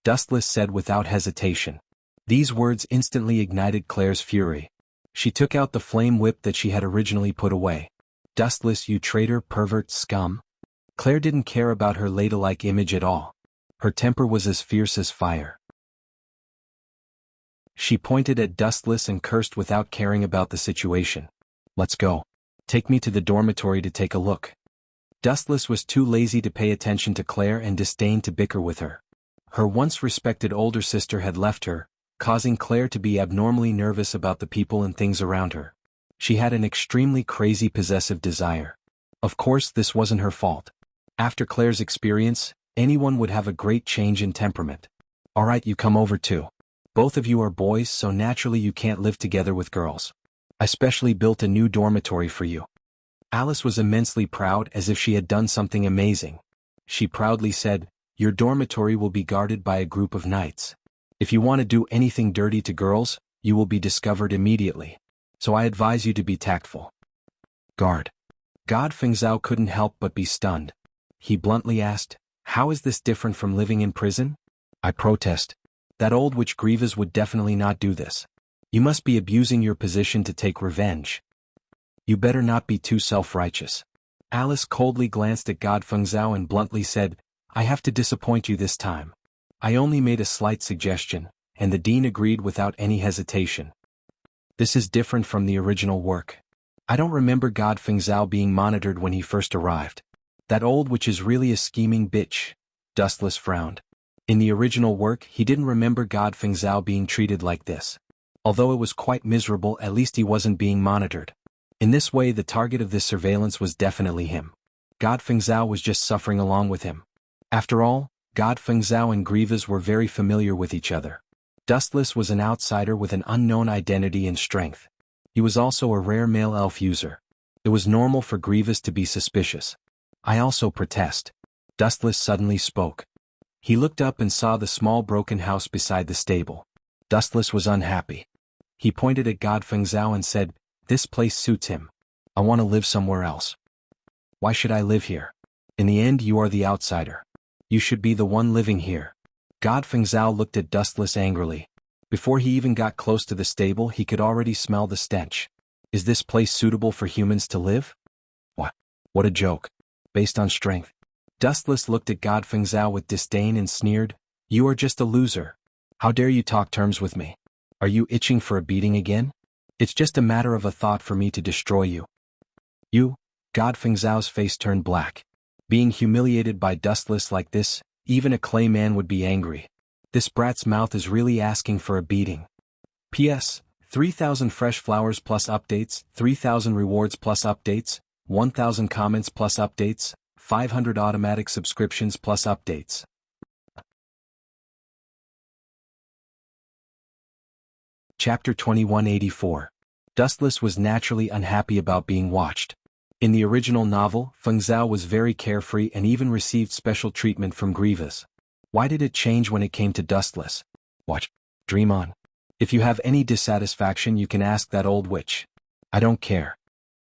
Dustless said without hesitation. These words instantly ignited Claire's fury. She took out the flame whip that she had originally put away. "Dustless, you traitor, pervert, scum." Claire didn't care about her ladylike image at all. Her temper was as fierce as fire. She pointed at Dustless and cursed without caring about the situation. "Let's go. Take me to the dormitory to take a look." Dustless was too lazy to pay attention to Claire and disdained to bicker with her. Her once respected older sister had left her, causing Claire to be abnormally nervous about the people and things around her. She had an extremely crazy possessive desire. Of course, this wasn't her fault. After Claire's experience, anyone would have a great change in temperament. "Alright, you come over too. Both of you are boys, so naturally you can't live together with girls. I specially built a new dormitory for you. Alice was immensely proud, as if she had done something amazing. She proudly said, "Your dormitory will be guarded by a group of knights. If you want to do anything dirty to girls, you will be discovered immediately. So I advise you to be tactful." Guard. God Fengzhao couldn't help but be stunned. He bluntly asked, "How is this different from living in prison?" "I protest. That old witch Grievous would definitely not do this. You must be abusing your position to take revenge. You better not be too self-righteous." Alice coldly glanced at God Fengzhao and bluntly said, "I have to disappoint you this time. I only made a slight suggestion, and the dean agreed without any hesitation. This is different from the original work. I don't remember God Fengzhao being monitored when he first arrived. That old witch is really a scheming bitch." Dustless frowned. In the original work, he didn't remember God Fengzhao being treated like this. Although it was quite miserable, at least he wasn't being monitored. In this way, the target of this surveillance was definitely him. God Fengzhao was just suffering along with him. After all, God Fengzhao and Grievous were very familiar with each other. Dustless was an outsider with an unknown identity and strength. He was also a rare male elf user. It was normal for Grievous to be suspicious. "I also protest." Dustless suddenly spoke. He looked up and saw the small broken house beside the stable. Dustless was unhappy. He pointed at God Fengzhao and said, "This place suits him. I want to live somewhere else." "Why should I live here? In the end, you are the outsider. You should be the one living here." God Fengzhao looked at Dustless angrily. Before he even got close to the stable, he could already smell the stench. "Is this place suitable for humans to live?" What a joke. Based on strength." Dustless looked at God Fengzhao with disdain and sneered, "You are just a loser. How dare you talk terms with me? Are you itching for a beating again? It's just a matter of a thought for me to destroy you." "You?" God Fengzhao's face turned black. Being humiliated by Dustless like this, even a clay man would be angry. This brat's mouth is really asking for a beating. P.S. 3,000 fresh flowers plus updates, 3,000 rewards plus updates, 1,000 comments plus updates, 500 automatic subscriptions plus updates. Chapter 2184. Dustless was naturally unhappy about being watched. In the original novel, Fengzhao was very carefree and even received special treatment from Grievous. Why did it change when it came to Dustless? Watch. Dream on. If you have any dissatisfaction, you can ask that old witch. I don't care.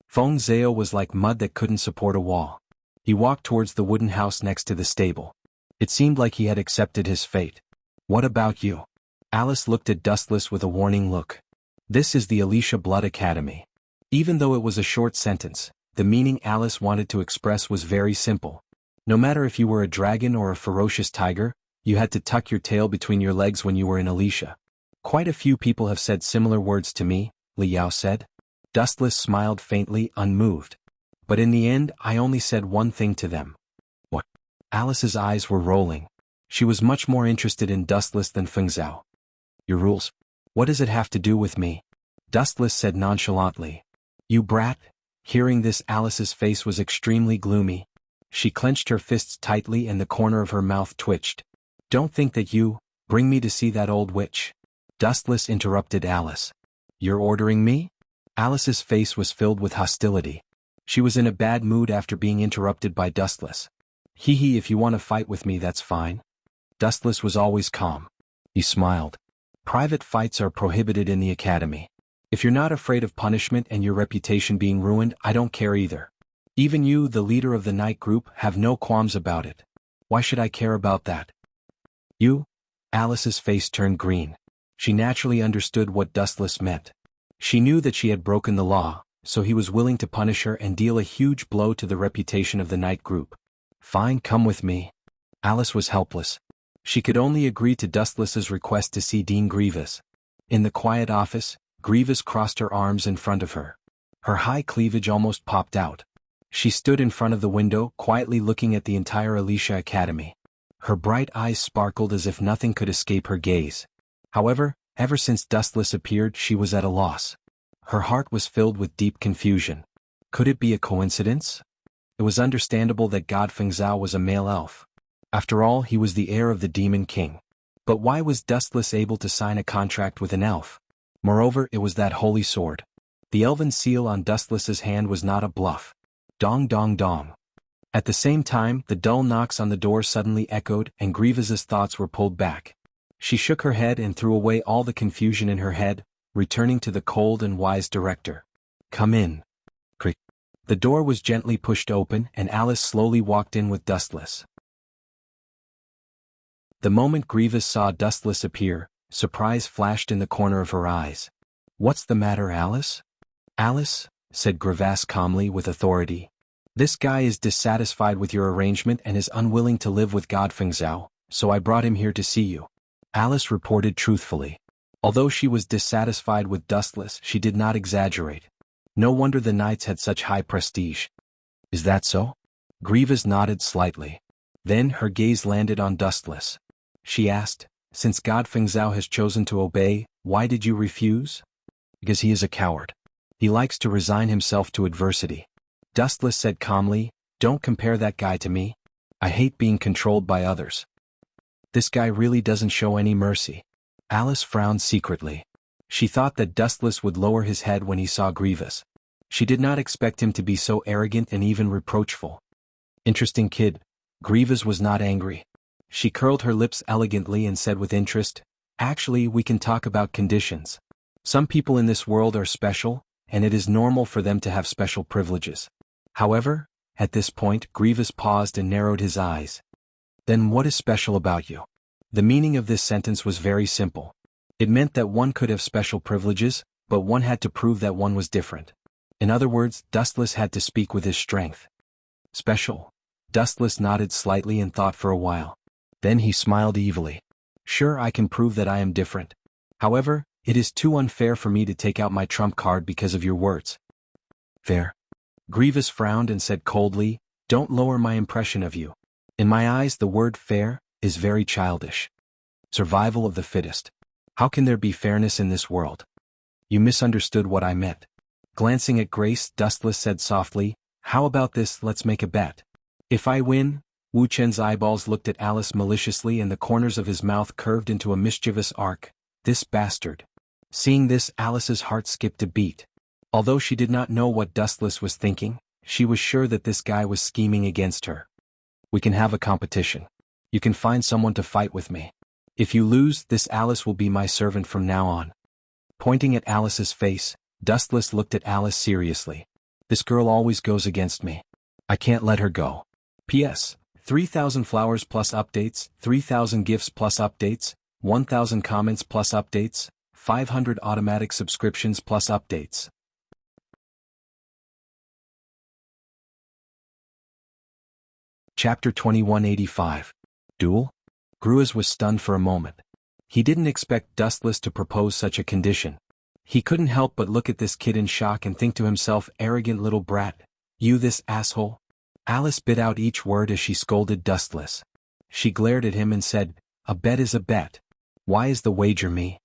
Feng Zhao was like mud that couldn't support a wall. He walked towards the wooden house next to the stable. It seemed like he had accepted his fate. "What about you?" Alice looked at Dustless with a warning look. "This is the Alicia Blood Academy." Even though it was a short sentence, the meaning Alice wanted to express was very simple. No matter if you were a dragon or a ferocious tiger, you had to tuck your tail between your legs when you were in Alicia. "Quite a few people have said similar words to me," Li Yao said. Dustless smiled faintly, unmoved. "But in the end, I only said one thing to them." "What?" Alice's eyes were rolling. She was much more interested in Dustless than Fengzhao. "Your rules? What does it have to do with me?" Dustless said nonchalantly. "You brat." Hearing this, Alice's face was extremely gloomy. She clenched her fists tightly and the corner of her mouth twitched. "Don't think that you bring me to see that old witch." Dustless interrupted Alice. "You're ordering me?" Alice's face was filled with hostility. She was in a bad mood after being interrupted by Dustless. "Hee, if you want to fight with me, that's fine." Dustless was always calm. He smiled. "Private fights are prohibited in the academy. If you're not afraid of punishment and your reputation being ruined, I don't care either. Even you, the leader of the night group, have no qualms about it. Why should I care about that?" "You?" Alice's face turned green. She naturally understood what Dustless meant. She knew that she had broken the law, so he was willing to punish her and deal a huge blow to the reputation of the night group. "Fine, come with me." Alice was helpless. She could only agree to Dustless's request to see Dean Grievous. In the quiet office, Grievous crossed her arms in front of her. Her high cleavage almost popped out. She stood in front of the window, quietly looking at the entire Alicia Academy. Her bright eyes sparkled as if nothing could escape her gaze. However, ever since Dustless appeared, she was at a loss. Her heart was filled with deep confusion. Could it be a coincidence? It was understandable that God Fengzhao was a male elf. After all, he was the heir of the Demon King. But why was Dustless able to sign a contract with an elf? Moreover, it was that holy sword. The elven seal on Dustless's hand was not a bluff. Dong dong dong. At the same time, the dull knocks on the door suddenly echoed and Grievous's thoughts were pulled back. She shook her head and threw away all the confusion in her head, returning to the cold and wise director. Come in. Creak. The door was gently pushed open and Alice slowly walked in with Dustless. The moment Grievous saw Dustless appear, surprise flashed in the corner of her eyes. What's the matter, Alice? Alice, said Grievous calmly with authority. This guy is dissatisfied with your arrangement and is unwilling to live with Godfengzhou, so I brought him here to see you. Alice reported truthfully. Although she was dissatisfied with Dustless, she did not exaggerate. No wonder the knights had such high prestige. Is that so? Grievous nodded slightly. Then her gaze landed on Dustless. She asked, since Godfengzhou has chosen to obey, why did you refuse? Because he is a coward. He likes to resign himself to adversity. Dustless said calmly, don't compare that guy to me. I hate being controlled by others. This guy really doesn't show any mercy. Alice frowned secretly. She thought that Dustless would lower his head when he saw Grievous. She did not expect him to be so arrogant and even reproachful. Interesting kid. Grievous was not angry. She curled her lips elegantly and said with interest, actually, we can talk about conditions. Some people in this world are special, and it is normal for them to have special privileges. However, at this point, Grievous paused and narrowed his eyes. Then what is special about you? The meaning of this sentence was very simple. It meant that one could have special privileges, but one had to prove that one was different. In other words, Dustless had to speak with his strength. Special? Dustless nodded slightly and thought for a while. Then he smiled evilly. Sure, I can prove that I am different. However, it is too unfair for me to take out my trump card because of your words. Fair? Grievous frowned and said coldly, don't lower my impression of you. In my eyes, the word fair is very childish. Survival of the fittest. How can there be fairness in this world? You misunderstood what I meant. Glancing at Grace, Dustless said softly, how about this, let's make a bet. If I win, Wu Chen's eyeballs looked at Alice maliciously and the corners of his mouth curved into a mischievous arc. This bastard. Seeing this, Alice's heart skipped a beat. Although she did not know what Dustless was thinking, she was sure that this guy was scheming against her. We can have a competition. You can find someone to fight with me. If you lose, this Alice will be my servant from now on. Pointing at Alice's face, Dustless looked at Alice seriously. This girl always goes against me. I can't let her go. P.S. 3,000 flowers plus updates, 3,000 gifts plus updates, 1,000 comments plus updates, 500 automatic subscriptions plus updates. Chapter 2185. Duel? Gruaz was stunned for a moment. He didn't expect Dustless to propose such a condition. He couldn't help but look at this kid in shock and think to himself, arrogant little brat. You this asshole? Alice bit out each word as she scolded Dustless. She glared at him and said, a bet is a bet. Why is the wager me?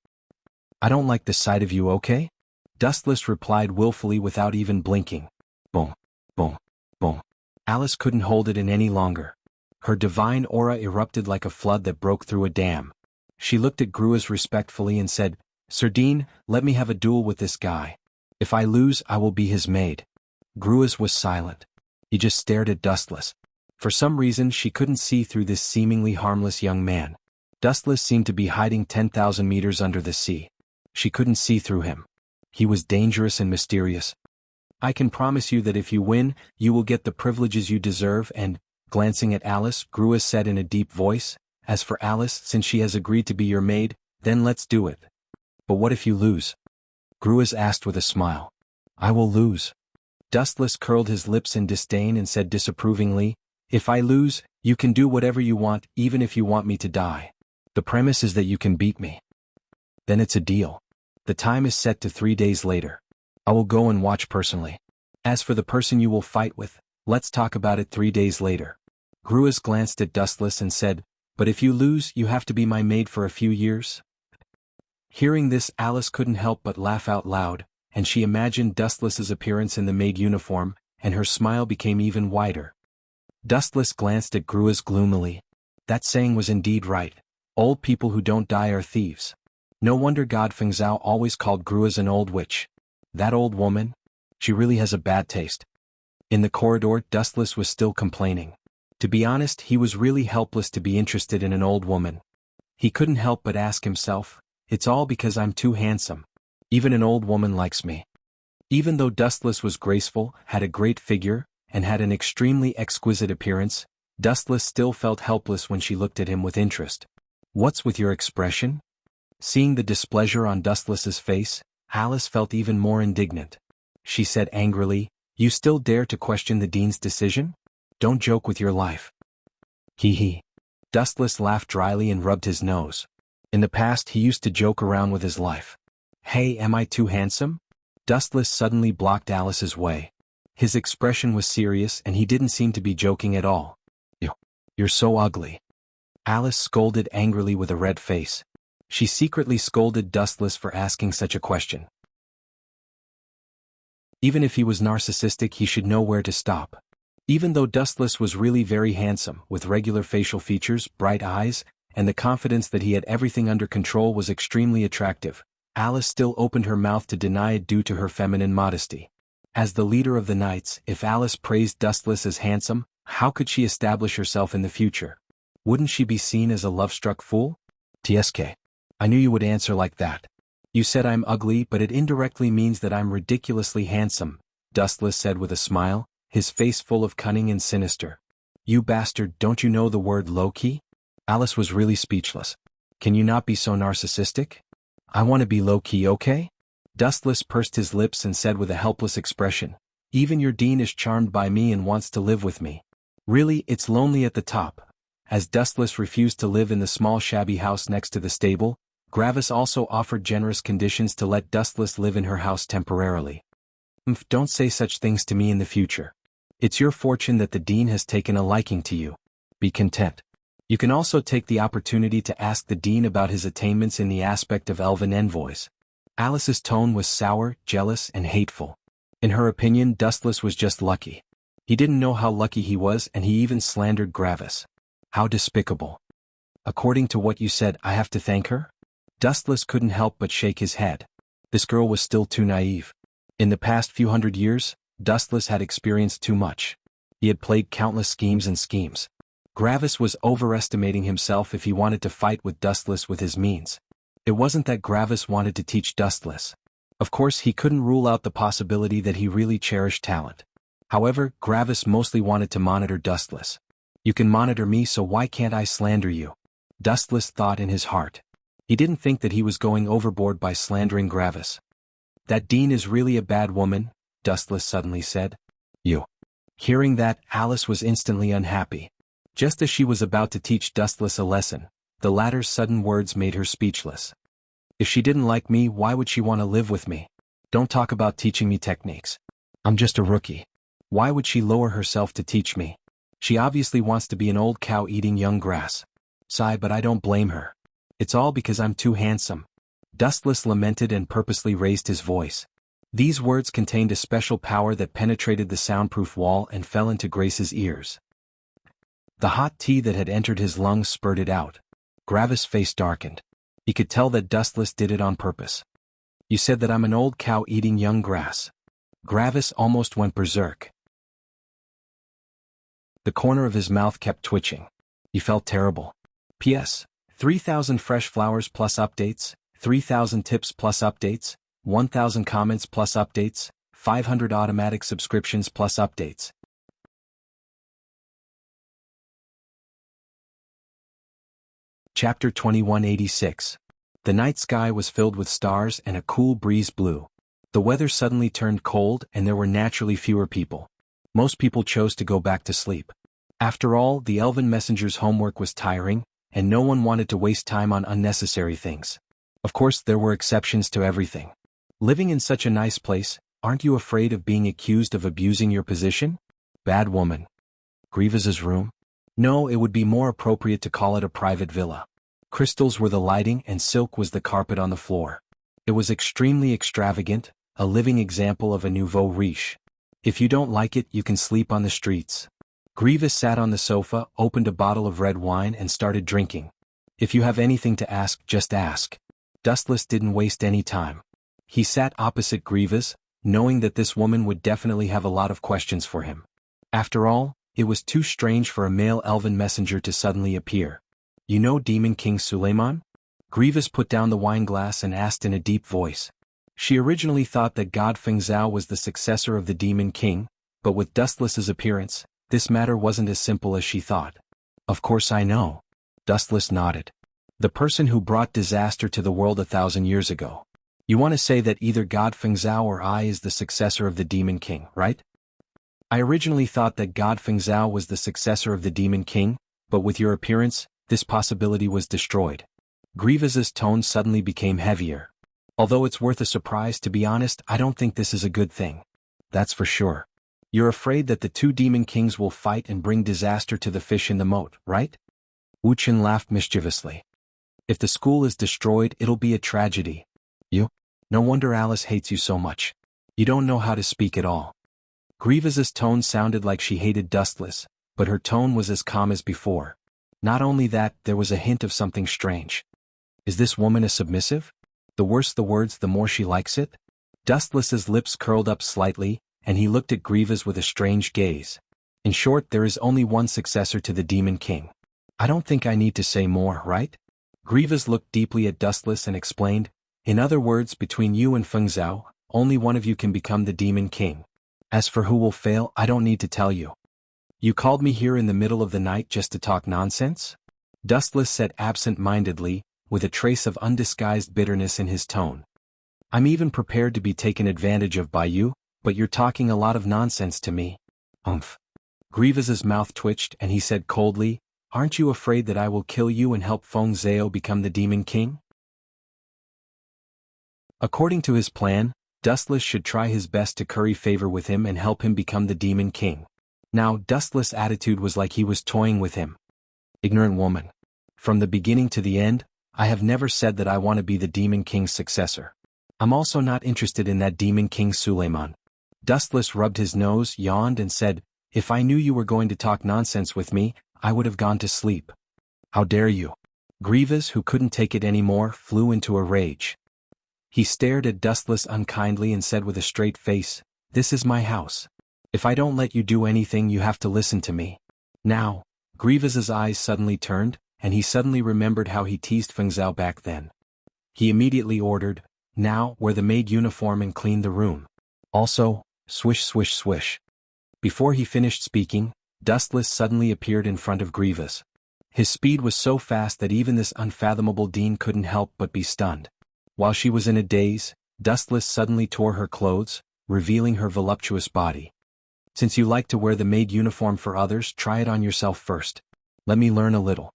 I don't like the sight of you, okay? Dustless replied willfully without even blinking. Boom, boom, boom. Alice couldn't hold it in any longer. Her divine aura erupted like a flood that broke through a dam. She looked at Gruaz respectfully and said, Sir Dean, let me have a duel with this guy. If I lose, I will be his maid. Gruaz was silent. He just stared at Dustless. For some reason, she couldn't see through this seemingly harmless young man. Dustless seemed to be hiding 10,000 meters under the sea. She couldn't see through him. He was dangerous and mysterious. I can promise you that if you win, you will get the privileges you deserve and, glancing at Alice, Gruaz said in a deep voice, as for Alice, since she has agreed to be your maid, then let's do it. But what if you lose? Gruaz asked with a smile. I will lose. Dustless curled his lips in disdain and said disapprovingly, if I lose, you can do whatever you want, even if you want me to die. The premise is that you can beat me. Then it's a deal. The time is set to 3 days later. I will go and watch personally. As for the person you will fight with, let's talk about it 3 days later. Gruaz glanced at Dustless and said, but if you lose, you have to be my maid for a few years? Hearing this, Alice couldn't help but laugh out loud, and she imagined Dustless's appearance in the maid uniform, and her smile became even wider. Dustless glanced at Gruaz gloomily. That saying was indeed right. Old people who don't die are thieves. No wonder Godfengzhou always called Gruaz an old witch. That old woman? She really has a bad taste. In the corridor, Dustless was still complaining. To be honest, he was really helpless to be interested in an old woman. He couldn't help but ask himself, it's all because I'm too handsome. Even an old woman likes me. Even though Dustless was graceful, had a great figure, and had an extremely exquisite appearance, Dustless still felt helpless when she looked at him with interest. What's with your expression? Seeing the displeasure on Dustless's face, Alice felt even more indignant. She said angrily, you still dare to question the dean's decision? Don't joke with your life. Hee hee. Dustless laughed dryly and rubbed his nose. In the past he used to joke around with his life. Hey, am I too handsome? Dustless suddenly blocked Alice's way. His expression was serious and he didn't seem to be joking at all. You're so ugly. Alice scolded angrily with a red face. She secretly scolded Dustless for asking such a question. Even if he was narcissistic, he should know where to stop. Even though Dustless was really very handsome, with regular facial features, bright eyes, and the confidence that he had everything under control was extremely attractive, Alice still opened her mouth to deny it due to her feminine modesty. As the leader of the Knights, if Alice praised Dustless as handsome, how could she establish herself in the future? Wouldn't she be seen as a love-struck fool? TSK. I knew you would answer like that. You said I'm ugly, but it indirectly means that I'm ridiculously handsome, Dustless said with a smile, his face full of cunning and sinister. You bastard, don't you know the word low-key? Alice was really speechless. Can you not be so narcissistic? I want to be low-key, okay? Dustless pursed his lips and said with a helpless expression, even your dean is charmed by me and wants to live with me. Really, it's lonely at the top. As Dustless refused to live in the small shabby house next to the stable, Gravis also offered generous conditions to let Dustless live in her house temporarily. Don't say such things to me in the future. It's your fortune that the dean has taken a liking to you. Be content. You can also take the opportunity to ask the dean about his attainments in the aspect of elven envoys. Alice's tone was sour, jealous, and hateful. In her opinion, Dustless was just lucky. He didn't know how lucky he was, and he even slandered Gravis. How despicable. According to what you said, I have to thank her? Dustless couldn't help but shake his head. This girl was still too naive. In the past few hundred years, Dustless had experienced too much. He had played countless schemes. Gravis was overestimating himself if he wanted to fight with Dustless with his means. It wasn't that Gravis wanted to teach Dustless. Of course, he couldn't rule out the possibility that he really cherished talent. However, Gravis mostly wanted to monitor Dustless. You can monitor me, so why can't I slander you? Dustless thought in his heart. He didn't think that he was going overboard by slandering Gravis. That dean is really a bad woman, Dustless suddenly said. You. Hearing that, Alice was instantly unhappy. Just as she was about to teach Dustless a lesson, the latter's sudden words made her speechless. If she didn't like me, why would she want to live with me? Don't talk about teaching me techniques. I'm just a rookie. Why would she lower herself to teach me? She obviously wants to be an old cow eating young grass. Sigh, but I don't blame her. It's all because I'm too handsome. Dustless lamented and purposely raised his voice. These words contained a special power that penetrated the soundproof wall and fell into Grace's ears. The hot tea that had entered his lungs spurted out. Gravis' face darkened. He could tell that Dustless did it on purpose. You said that I'm an old cow eating young grass. Gravis almost went berserk. The corner of his mouth kept twitching. He felt terrible. P.S. 3,000 fresh flowers plus updates, 3,000 tips plus updates, 1,000 comments plus updates, 500 automatic subscriptions plus updates. Chapter 2186. The night sky was filled with stars and a cool breeze blew. The weather suddenly turned cold and there were naturally fewer people. Most people chose to go back to sleep. After all, the elven messenger's homework was tiring, and no one wanted to waste time on unnecessary things. Of course, there were exceptions to everything. Living in such a nice place, aren't you afraid of being accused of abusing your position? Bad woman. Grievous's room? No, it would be more appropriate to call it a private villa. Crystals were the lighting and silk was the carpet on the floor. It was extremely extravagant, a living example of a nouveau riche. If you don't like it, you can sleep on the streets. Grievous sat on the sofa, opened a bottle of red wine and started drinking. If you have anything to ask, just ask. Dustless didn't waste any time. He sat opposite Grievous, knowing that this woman would definitely have a lot of questions for him. After all, it was too strange for a male elven messenger to suddenly appear. You know Demon King Suleiman? Grievous put down the wineglass and asked in a deep voice. She originally thought that God Fengzhou was the successor of the Demon King, but with Dustless's appearance, this matter wasn't as simple as she thought. Of course I know. Dustless nodded. The person who brought disaster to the world 1,000 years ago. You want to say that either God Fengzhou or I is the successor of the Demon King, right? I originally thought that God Fengzhou was the successor of the Demon King, but with your appearance, this possibility was destroyed. Grievous's tone suddenly became heavier. Although it's worth a surprise, to be honest, I don't think this is a good thing. That's for sure. You're afraid that the two Demon Kings will fight and bring disaster to the fish in the moat, right? Wuxia laughed mischievously. If the school is destroyed, it'll be a tragedy. You? No wonder Alice hates you so much. You don't know how to speak at all. Grievous's tone sounded like she hated Dustless, but her tone was as calm as before. Not only that, there was a hint of something strange. Is this woman a submissive? The worse the words, the more she likes it? Dustless's lips curled up slightly, and he looked at Grievous with a strange gaze. In short, there is only one successor to the Demon King. I don't think I need to say more, right? Grievous looked deeply at Dustless and explained, in other words, between you and Fengzhou, only one of you can become the Demon King. As for who will fail, I don't need to tell you. You called me here in the middle of the night just to talk nonsense? Dustless said absent-mindedly, with a trace of undisguised bitterness in his tone. I'm even prepared to be taken advantage of by you, but you're talking a lot of nonsense to me. Grievous's mouth twitched and he said coldly, aren't you afraid that I will kill you and help Fengzhou become the Demon King? According to his plan, Dustless should try his best to curry favor with him and help him become the Demon King. Now, Dustless' attitude was like he was toying with him. Ignorant woman. From the beginning to the end, I have never said that I want to be the Demon King's successor. I'm also not interested in that Demon King Suleiman. Dustless rubbed his nose, yawned and said, if I knew you were going to talk nonsense with me, I would have gone to sleep. How dare you? Grievous, who couldn't take it anymore, flew into a rage. He stared at Dustless unkindly and said with a straight face, this is my house. If I don't let you do anything, you have to listen to me. Now, Grievous's eyes suddenly turned, and he suddenly remembered how he teased Fengzhou back then. He immediately ordered, now, wear the maid uniform and clean the room. Also, swish swish swish. Before he finished speaking, Dustless suddenly appeared in front of Grievous. His speed was so fast that even this unfathomable Dean couldn't help but be stunned. While she was in a daze, Dustless suddenly tore her clothes, revealing her voluptuous body. Since you like to wear the maid uniform for others, try it on yourself first. Let me learn a little.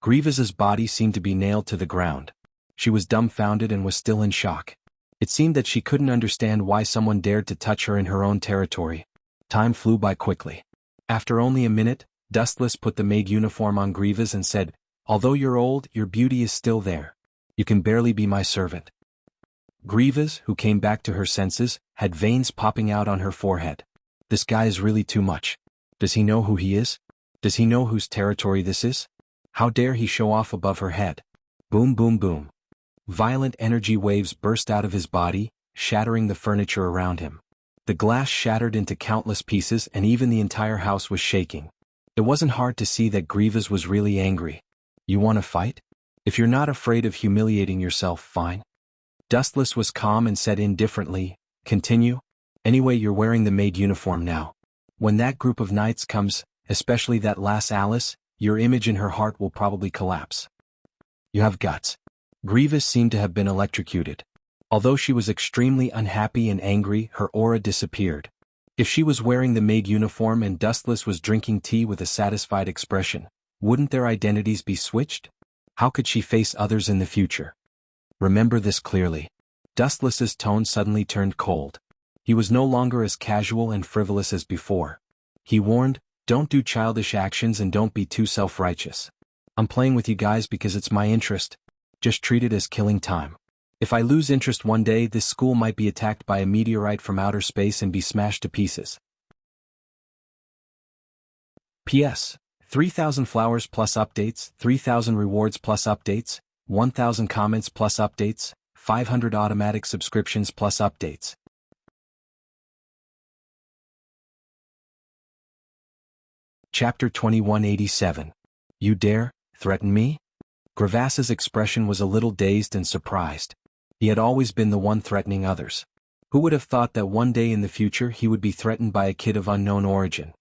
Grievous's body seemed to be nailed to the ground. She was dumbfounded and was still in shock. It seemed that she couldn't understand why someone dared to touch her in her own territory. Time flew by quickly. After only a minute, Dustless put the maid uniform on Grievous and said, although you're old, your beauty is still there. You can barely be my servant. Grievous, who came back to her senses, had veins popping out on her forehead. This guy is really too much. Does he know who he is? Does he know whose territory this is? How dare he show off above her head? Boom boom boom. Violent energy waves burst out of his body, shattering the furniture around him. The glass shattered into countless pieces and even the entire house was shaking. It wasn't hard to see that Grievous was really angry. You want to fight? If you're not afraid of humiliating yourself, fine. Dustless was calm and said indifferently, continue. Anyway, you're wearing the maid uniform now. When that group of knights comes, especially that lass Alice, your image in her heart will probably collapse. You have guts. Grievous seemed to have been electrocuted. Although she was extremely unhappy and angry, her aura disappeared. If she was wearing the maid uniform and Dustless was drinking tea with a satisfied expression, wouldn't their identities be switched? How could she face others in the future? Remember this clearly. Dustless's tone suddenly turned cold. He was no longer as casual and frivolous as before. He warned, don't do childish actions and don't be too self-righteous. I'm playing with you guys because it's my interest. Just treat it as killing time. If I lose interest one day, this school might be attacked by a meteorite from outer space and be smashed to pieces. P.S. 3,000 flowers plus updates, 3,000 rewards plus updates, 1,000 comments plus updates, 500 automatic subscriptions plus updates. Chapter 2187. You dare threaten me? Gravass's expression was a little dazed and surprised. He had always been the one threatening others. Who would have thought that one day in the future he would be threatened by a kid of unknown origin?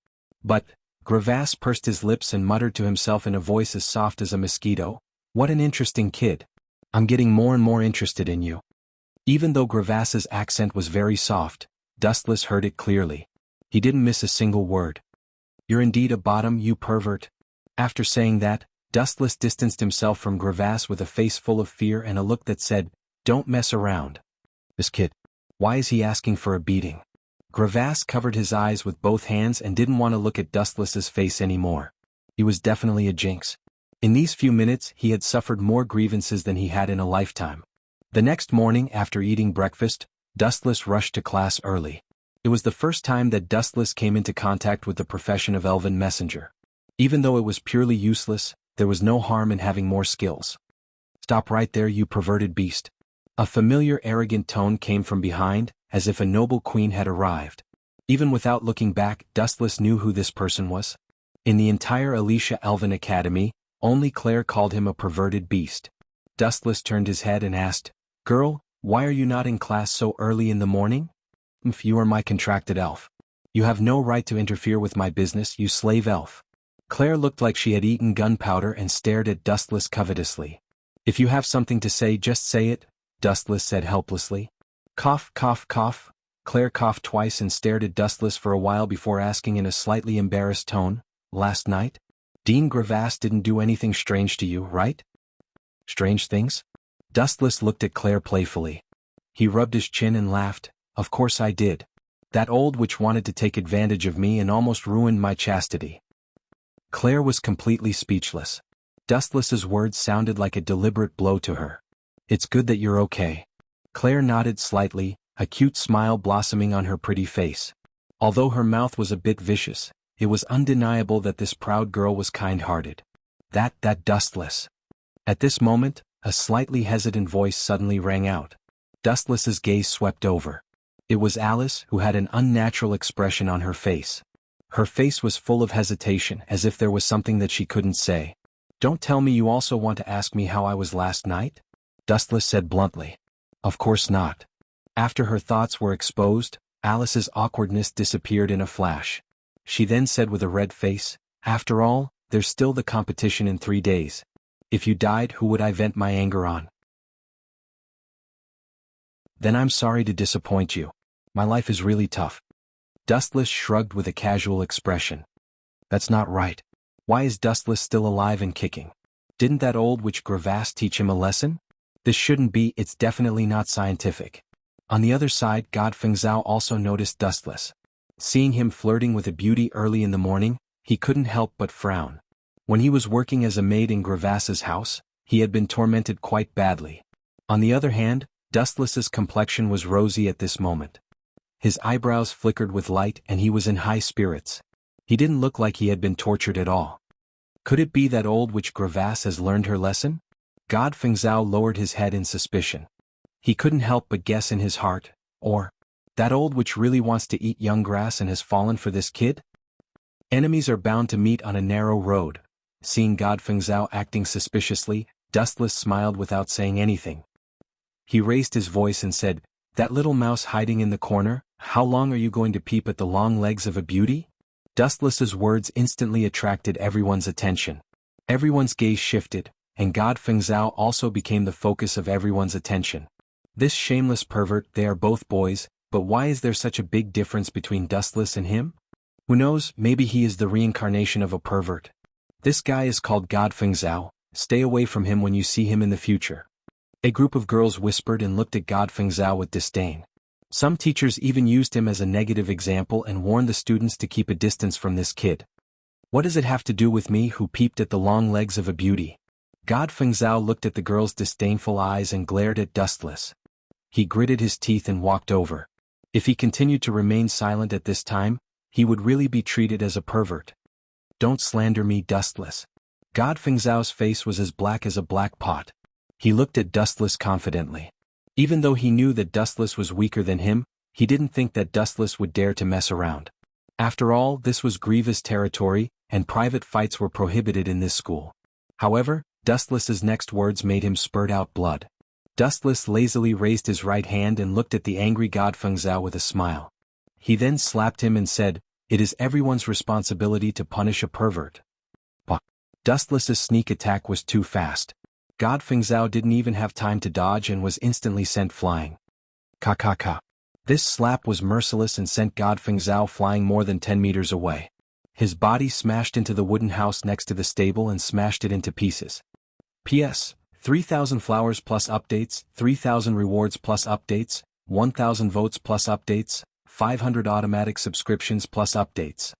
But, Gravass pursed his lips and muttered to himself in a voice as soft as a mosquito, "What an interesting kid. I'm getting more and more interested in you." Even though Gravass's accent was very soft, Dustless heard it clearly. He didn't miss a single word. "You're indeed a bottom, you pervert." After saying that, Dustless distanced himself from Gravass with a face full of fear and a look that said, "Don't mess around. This kid. Why is he asking for a beating?" Gravass covered his eyes with both hands and didn't want to look at Dustless's face anymore. He was definitely a jinx. In these few minutes he had suffered more grievances than he had in a lifetime. The next morning after eating breakfast, Dustless rushed to class early. It was the first time that Dustless came into contact with the profession of Elven Messenger. Even though it was purely useless, there was no harm in having more skills. "Stop right there, you perverted beast." A familiar arrogant tone came from behind, as if a noble queen had arrived. Even without looking back, Dustless knew who this person was. In the entire Alicia Elven Academy, only Claire called him a perverted beast. Dustless turned his head and asked, "Girl, why are you not in class so early in the morning?" "If you are my contracted elf. You have no right to interfere with my business, you slave elf." Claire looked like she had eaten gunpowder and stared at Dustless covetously. "If you have something to say, just say it," Dustless said helplessly. Cough, cough, cough. Claire coughed twice and stared at Dustless for a while before asking in a slightly embarrassed tone, "Last night? Dean Gravass didn't do anything strange to you, right?" "Strange things?" Dustless looked at Claire playfully. He rubbed his chin and laughed. "Of course I did. That old witch wanted to take advantage of me and almost ruined my chastity." Claire was completely speechless. Dustless's words sounded like a deliberate blow to her. "It's good that you're okay." Claire nodded slightly, a cute smile blossoming on her pretty face. Although her mouth was a bit vicious, it was undeniable that this proud girl was kind-hearted. That Dustless." At this moment, a slightly hesitant voice suddenly rang out. Dustless's gaze swept over. It was Alice, who had an unnatural expression on her face. Her face was full of hesitation, as if there was something that she couldn't say. "Don't tell me you also want to ask me how I was last night?" Dustless said bluntly. "Of course not." After her thoughts were exposed, Alice's awkwardness disappeared in a flash. She then said with a red face, "After all, there's still the competition in 3 days. If you died, who would I vent my anger on?" "Then I'm sorry to disappoint you. My life is really tough." Dustless shrugged with a casual expression. "That's not right. Why is Dustless still alive and kicking? Didn't that old witch Gravass teach him a lesson? This shouldn't be, it's definitely not scientific." On the other side, God Fengzhao also noticed Dustless. Seeing him flirting with a beauty early in the morning, he couldn't help but frown. When he was working as a maid in Gravass's house, he had been tormented quite badly. On the other hand, Dustless's complexion was rosy at this moment. His eyebrows flickered with light and he was in high spirits. He didn't look like he had been tortured at all. Could it be that old witch Gravass has learned her lesson? God Fengzhao lowered his head in suspicion. He couldn't help but guess in his heart, or, that old witch really wants to eat young grass and has fallen for this kid? Enemies are bound to meet on a narrow road. Seeing God Fengzhao acting suspiciously, Dustless smiled without saying anything. He raised his voice and said, "That little mouse hiding in the corner, how long are you going to peep at the long legs of a beauty?" Dustless's words instantly attracted everyone's attention. Everyone's gaze shifted, and God Fengzhao also became the focus of everyone's attention. This shameless pervert, they are both boys, but why is there such a big difference between Dustless and him? Who knows, maybe he is the reincarnation of a pervert. This guy is called God Fengzhao, stay away from him when you see him in the future. A group of girls whispered and looked at God Fengzhao with disdain. Some teachers even used him as a negative example and warned the students to keep a distance from this kid. What does it have to do with me who peeped at the long legs of a beauty? God Fengzhao looked at the girl's disdainful eyes and glared at Dustless. He gritted his teeth and walked over. If he continued to remain silent at this time, he would really be treated as a pervert. "Don't slander me, Dustless." God Fengzhao's face was as black as a black pot. He looked at Dustless confidently. Even though he knew that Dustless was weaker than him, he didn't think that Dustless would dare to mess around. After all, this was Grievous territory, and private fights were prohibited in this school. However, Dustless's next words made him spurt out blood. Dustless lazily raised his right hand and looked at the angry god Fengzhou with a smile. He then slapped him and said, "It is everyone's responsibility to punish a pervert." But Dustless's sneak attack was too fast. God Fengzhou didn't even have time to dodge and was instantly sent flying. Ka. This slap was merciless and sent God Fengzhou flying more than 10 meters away. His body smashed into the wooden house next to the stable and smashed it into pieces. P.S. 3,000 flowers plus updates, 3,000 rewards plus updates, 1,000 votes plus updates, 500 automatic subscriptions plus updates.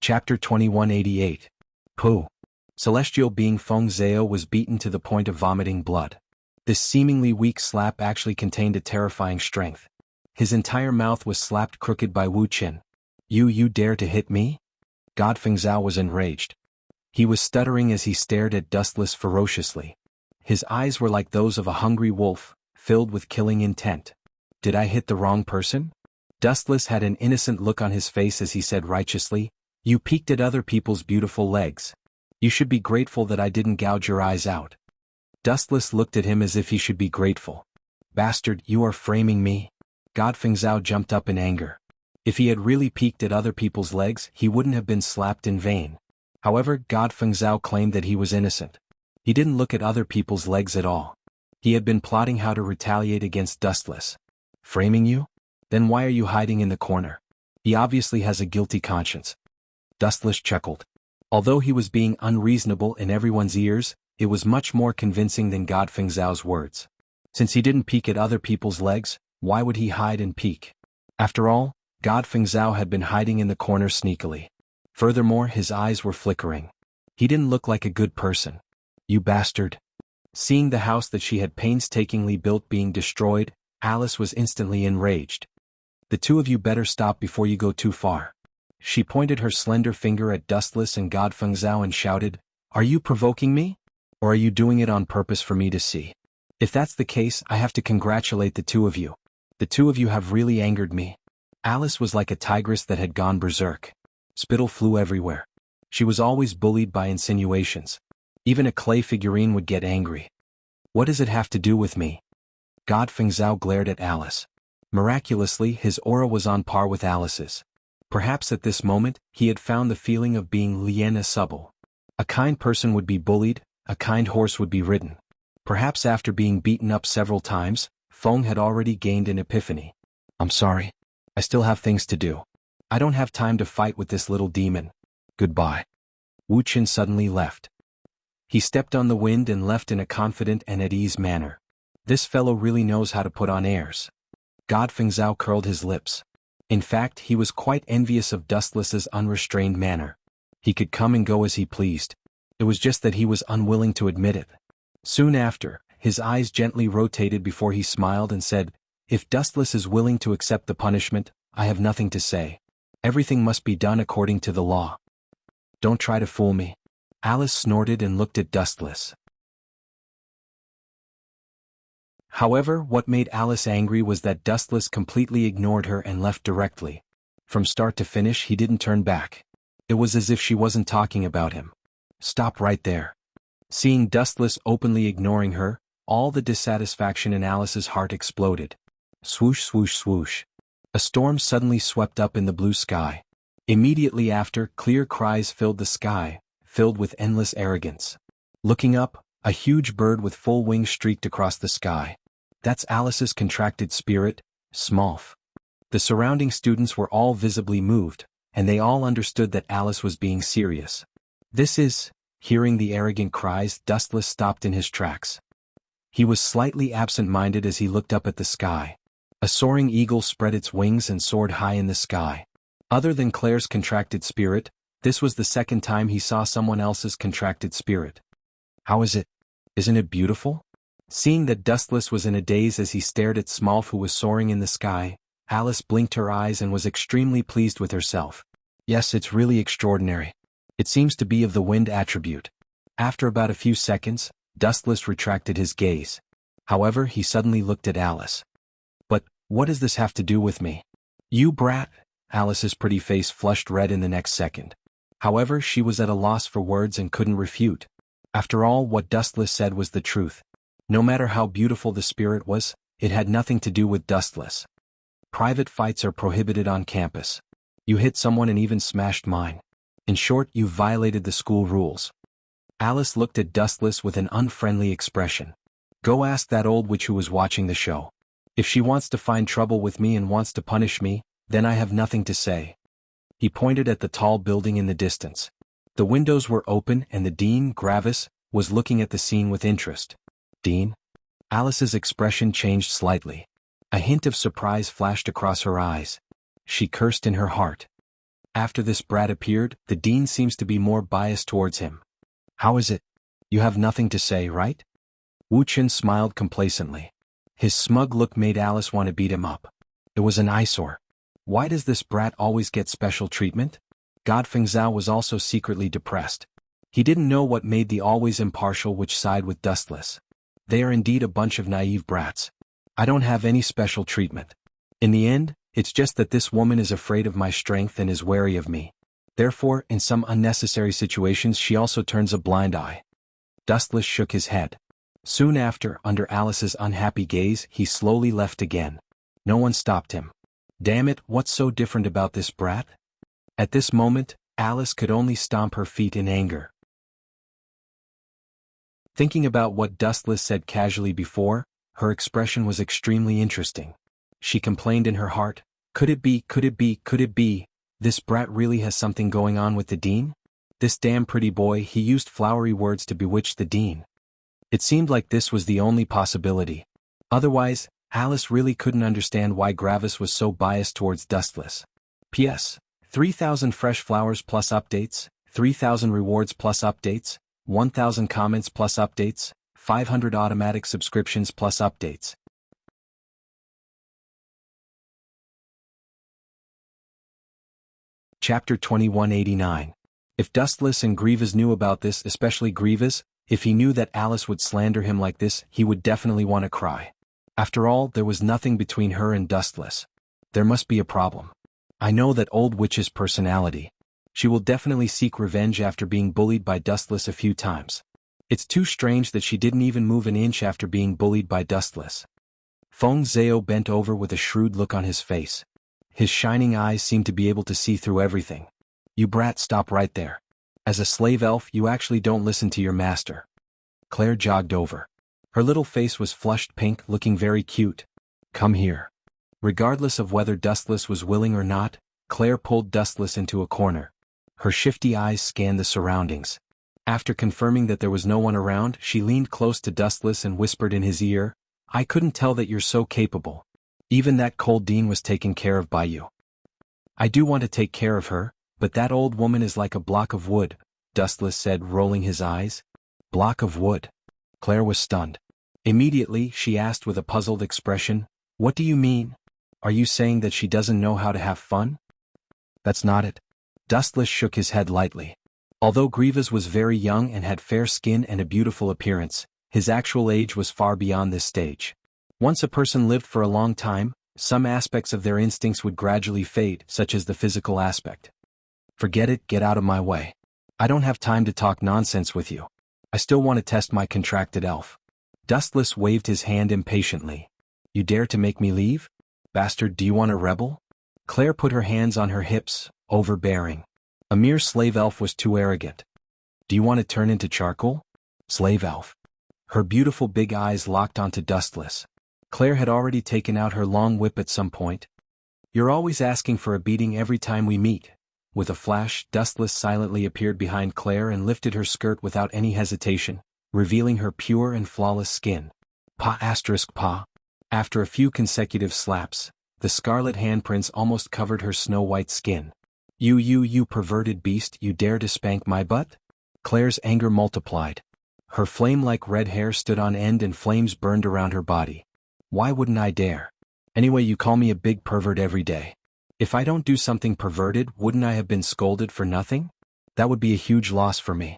Chapter 2188. Pooh. Celestial being Feng Zhao was beaten to the point of vomiting blood. This seemingly weak slap actually contained a terrifying strength. His entire mouth was slapped crooked by Wu Qin. You dare to hit me?" God Fengzhou was enraged. He was stuttering as he stared at Dustless ferociously. His eyes were like those of a hungry wolf, filled with killing intent. "Did I hit the wrong person?" Dustless had an innocent look on his face as he said righteously, "You peeked at other people's beautiful legs. You should be grateful that I didn't gouge your eyes out." Dustless looked at him as if he should be grateful. "Bastard, you are framing me?" God Fengzhou jumped up in anger. If he had really peeked at other people's legs, he wouldn't have been slapped in vain. However, God Fengzhou claimed that he was innocent. He didn't look at other people's legs at all. He had been plotting how to retaliate against Dustless. "Framing you? Then why are you hiding in the corner? He obviously has a guilty conscience." Dustless chuckled. Although he was being unreasonable in everyone's ears, it was much more convincing than God Fengzhou's words. Since he didn't peek at other people's legs, why would he hide and peek? After all, God Fengzhou had been hiding in the corner sneakily. Furthermore, his eyes were flickering. He didn't look like a good person. "You bastard." Seeing the house that she had painstakingly built being destroyed, Alice was instantly enraged. "The two of you better stop before you go too far." She pointed her slender finger at Dustless and God Fengzhou and shouted, "Are you provoking me? Or are you doing it on purpose for me to see? If that's the case, I have to congratulate the two of you. The two of you have really angered me." Alice was like a tigress that had gone berserk. Spittle flew everywhere. She was always bullied by insinuations. Even a clay figurine would get angry. "What does it have to do with me?" God Fengzhou glared at Alice. Miraculously, his aura was on par with Alice's. Perhaps at this moment, he had found the feeling of being Liana Subble. A kind person would be bullied, a kind horse would be ridden. Perhaps after being beaten up several times, Feng had already gained an epiphany. "I'm sorry. I still have things to do. I don't have time to fight with this little demon. Goodbye." Wu Qin suddenly left. He stepped on the wind and left in a confident and at ease manner. This fellow really knows how to put on airs. God Fengzhou curled his lips. In fact, he was quite envious of Dustless's unrestrained manner. He could come and go as he pleased. It was just that he was unwilling to admit it. Soon after, his eyes gently rotated before he smiled and said, "If Dustless is willing to accept the punishment, I have nothing to say. Everything must be done according to the law." "Don't try to fool me." Alice snorted and looked at Dustless. However, what made Alice angry was that Dustless completely ignored her and left directly. From start to finish, he didn't turn back. It was as if she wasn't talking about him. "Stop right there." Seeing Dustless openly ignoring her, all the dissatisfaction in Alice's heart exploded. Swoosh swoosh swoosh. A storm suddenly swept up in the blue sky. Immediately after, clear cries filled the sky, filled with endless arrogance. Looking up, a huge bird with full wings streaked across the sky. That's Alice's contracted spirit, Smolf. The surrounding students were all visibly moved, and they all understood that Alice was being serious. "This is..." Hearing the arrogant cries, Dustless stopped in his tracks. He was slightly absent-minded as he looked up at the sky. A soaring eagle spread its wings and soared high in the sky. Other than Claire's contracted spirit, this was the second time he saw someone else's contracted spirit. "How is it? Isn't it beautiful?" Seeing that Dustless was in a daze as he stared at Smolf who was soaring in the sky, Alice blinked her eyes and was extremely pleased with herself. "Yes, it's really extraordinary. It seems to be of the wind attribute. After about a few seconds, Dustless retracted his gaze. However, he suddenly looked at Alice. But, what does this have to do with me? You brat! Alice's pretty face flushed red in the next second. However, she was at a loss for words and couldn't refute. After all, what Dustless said was the truth. No matter how beautiful the spirit was, it had nothing to do with Dustless. Private fights are prohibited on campus. You hit someone and even smashed mine. In short, you violated the school rules. Alice looked at Dustless with an unfriendly expression. Go ask that old witch who was watching the show. If she wants to find trouble with me and wants to punish me, then I have nothing to say. He pointed at the tall building in the distance. The windows were open and the Dean, Gravis, was looking at the scene with interest. Dean? Alice's expression changed slightly. A hint of surprise flashed across her eyes. She cursed in her heart. After this brat appeared, the Dean seems to be more biased towards him. How is it? You have nothing to say, right? Wuxia smiled complacently. His smug look made Alice want to beat him up. It was an eyesore. Why does this brat always get special treatment? God Fengzhou was also secretly depressed. He didn't know what made the always impartial witch side with Dustless. They are indeed a bunch of naive brats. I don't have any special treatment. In the end, it's just that this woman is afraid of my strength and is wary of me. Therefore, in some unnecessary situations she also turns a blind eye. Dustless shook his head. Soon after, under Alice's unhappy gaze, he slowly left again. No one stopped him. Damn it, what's so different about this brat? At this moment, Alice could only stomp her feet in anger. Thinking about what Dustless said casually before, her expression was extremely interesting. She complained in her heart, could it be, this brat really has something going on with the Dean? This damn pretty boy, he used flowery words to bewitch the Dean. It seemed like this was the only possibility. Otherwise, Alice really couldn't understand why Gravis was so biased towards Dustless. P.S. 3,000 fresh flowers plus updates, 3,000 rewards plus updates, 1,000 comments plus updates, 500 automatic subscriptions plus updates. Chapter 2189. If Dustless and Grievous knew about this, especially Grievous, if he knew that Alice would slander him like this, he would definitely want to cry. After all, there was nothing between her and Dustless. There must be a problem. I know that old witch's personality. She will definitely seek revenge after being bullied by Dustless a few times. It's too strange that she didn't even move an inch after being bullied by Dustless. Feng Zhao bent over with a shrewd look on his face. His shining eyes seemed to be able to see through everything. You brat, stop right there. As a slave elf, you actually don't listen to your master. Claire jogged over. Her little face was flushed pink, looking very cute. Come here. Regardless of whether Dustless was willing or not, Claire pulled Dustless into a corner. Her shifty eyes scanned the surroundings. After confirming that there was no one around, she leaned close to Dustless and whispered in his ear, I couldn't tell that you're so capable. Even that cold Dean was taken care of by you. I do want to take care of her, but that old woman is like a block of wood, Dustless said, rolling his eyes. Block of wood. Claire was stunned. Immediately, she asked with a puzzled expression, what do you mean? Are you saying that she doesn't know how to have fun? That's not it. Dustless shook his head lightly. Although Grievous was very young and had fair skin and a beautiful appearance, his actual age was far beyond this stage. Once a person lived for a long time, some aspects of their instincts would gradually fade, such as the physical aspect. Forget it, get out of my way. I don't have time to talk nonsense with you. I still want to test my contracted elf. Dustless waved his hand impatiently. You dare to make me leave? Bastard, do you want a rebel? Claire put her hands on her hips, overbearing. A mere slave elf was too arrogant. Do you want to turn into charcoal? Slave elf. Her beautiful big eyes locked onto Dustless. Claire had already taken out her long whip at some point. You're always asking for a beating every time we meet. With a flash, Dustless silently appeared behind Claire and lifted her skirt without any hesitation, revealing her pure and flawless skin. Pa*. After a few consecutive slaps, the scarlet handprints almost covered her snow-white skin. You perverted beast, you dare to spank my butt? Claire's anger multiplied. Her flame-like red hair stood on end and flames burned around her body. Why wouldn't I dare? Anyway, you call me a big pervert every day. If I don't do something perverted, wouldn't I have been scolded for nothing? That would be a huge loss for me.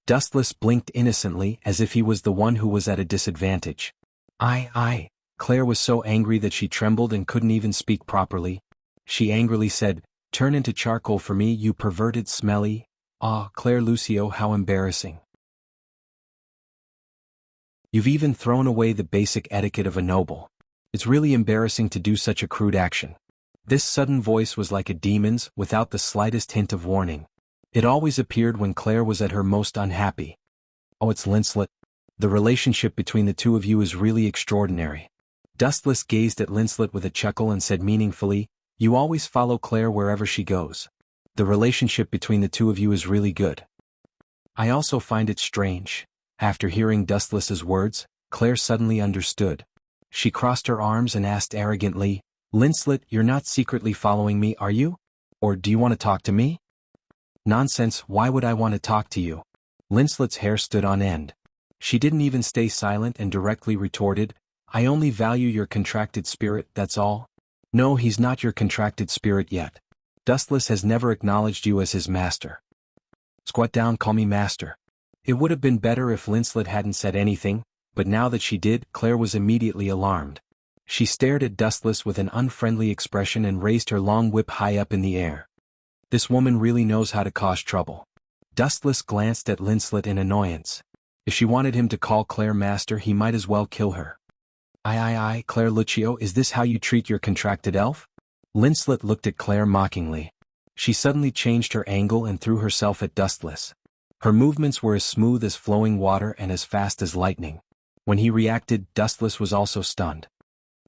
Dustless blinked innocently as if he was the one who was at a disadvantage. I. Claire was so angry that she trembled and couldn't even speak properly. She angrily said, "Turn into charcoal for me, you perverted smelly." Ah, Claire Lucio, how embarrassing. You've even thrown away the basic etiquette of a noble. It's really embarrassing to do such a crude action. This sudden voice was like a demon's, without the slightest hint of warning. It always appeared when Claire was at her most unhappy. Oh, it's Linslet. The relationship between the two of you is really extraordinary. Dustless gazed at Linslet with a chuckle and said meaningfully, "You always follow Claire wherever she goes. The relationship between the two of you is really good." I also find it strange. After hearing Dustless's words, Claire suddenly understood. She crossed her arms and asked arrogantly, "Linslet, you're not secretly following me, are you? Or do you want to talk to me?" "Nonsense, why would I want to talk to you?" Linslet's hair stood on end. She didn't even stay silent and directly retorted, "I only value your contracted spirit, that's all." "No, he's not your contracted spirit yet. Dustless has never acknowledged you as his master." "Squat down, call me master." It would have been better if Linslet hadn't said anything, but now that she did, Claire was immediately alarmed. She stared at Dustless with an unfriendly expression and raised her long whip high up in the air. This woman really knows how to cause trouble. Dustless glanced at Linslet in annoyance. If she wanted him to call Claire master, he might as well kill her. I, Claire Lucio, is this how you treat your contracted elf?" Linslet looked at Claire mockingly. She suddenly changed her angle and threw herself at Dustless. Her movements were as smooth as flowing water and as fast as lightning. When he reacted, Dustless was also stunned.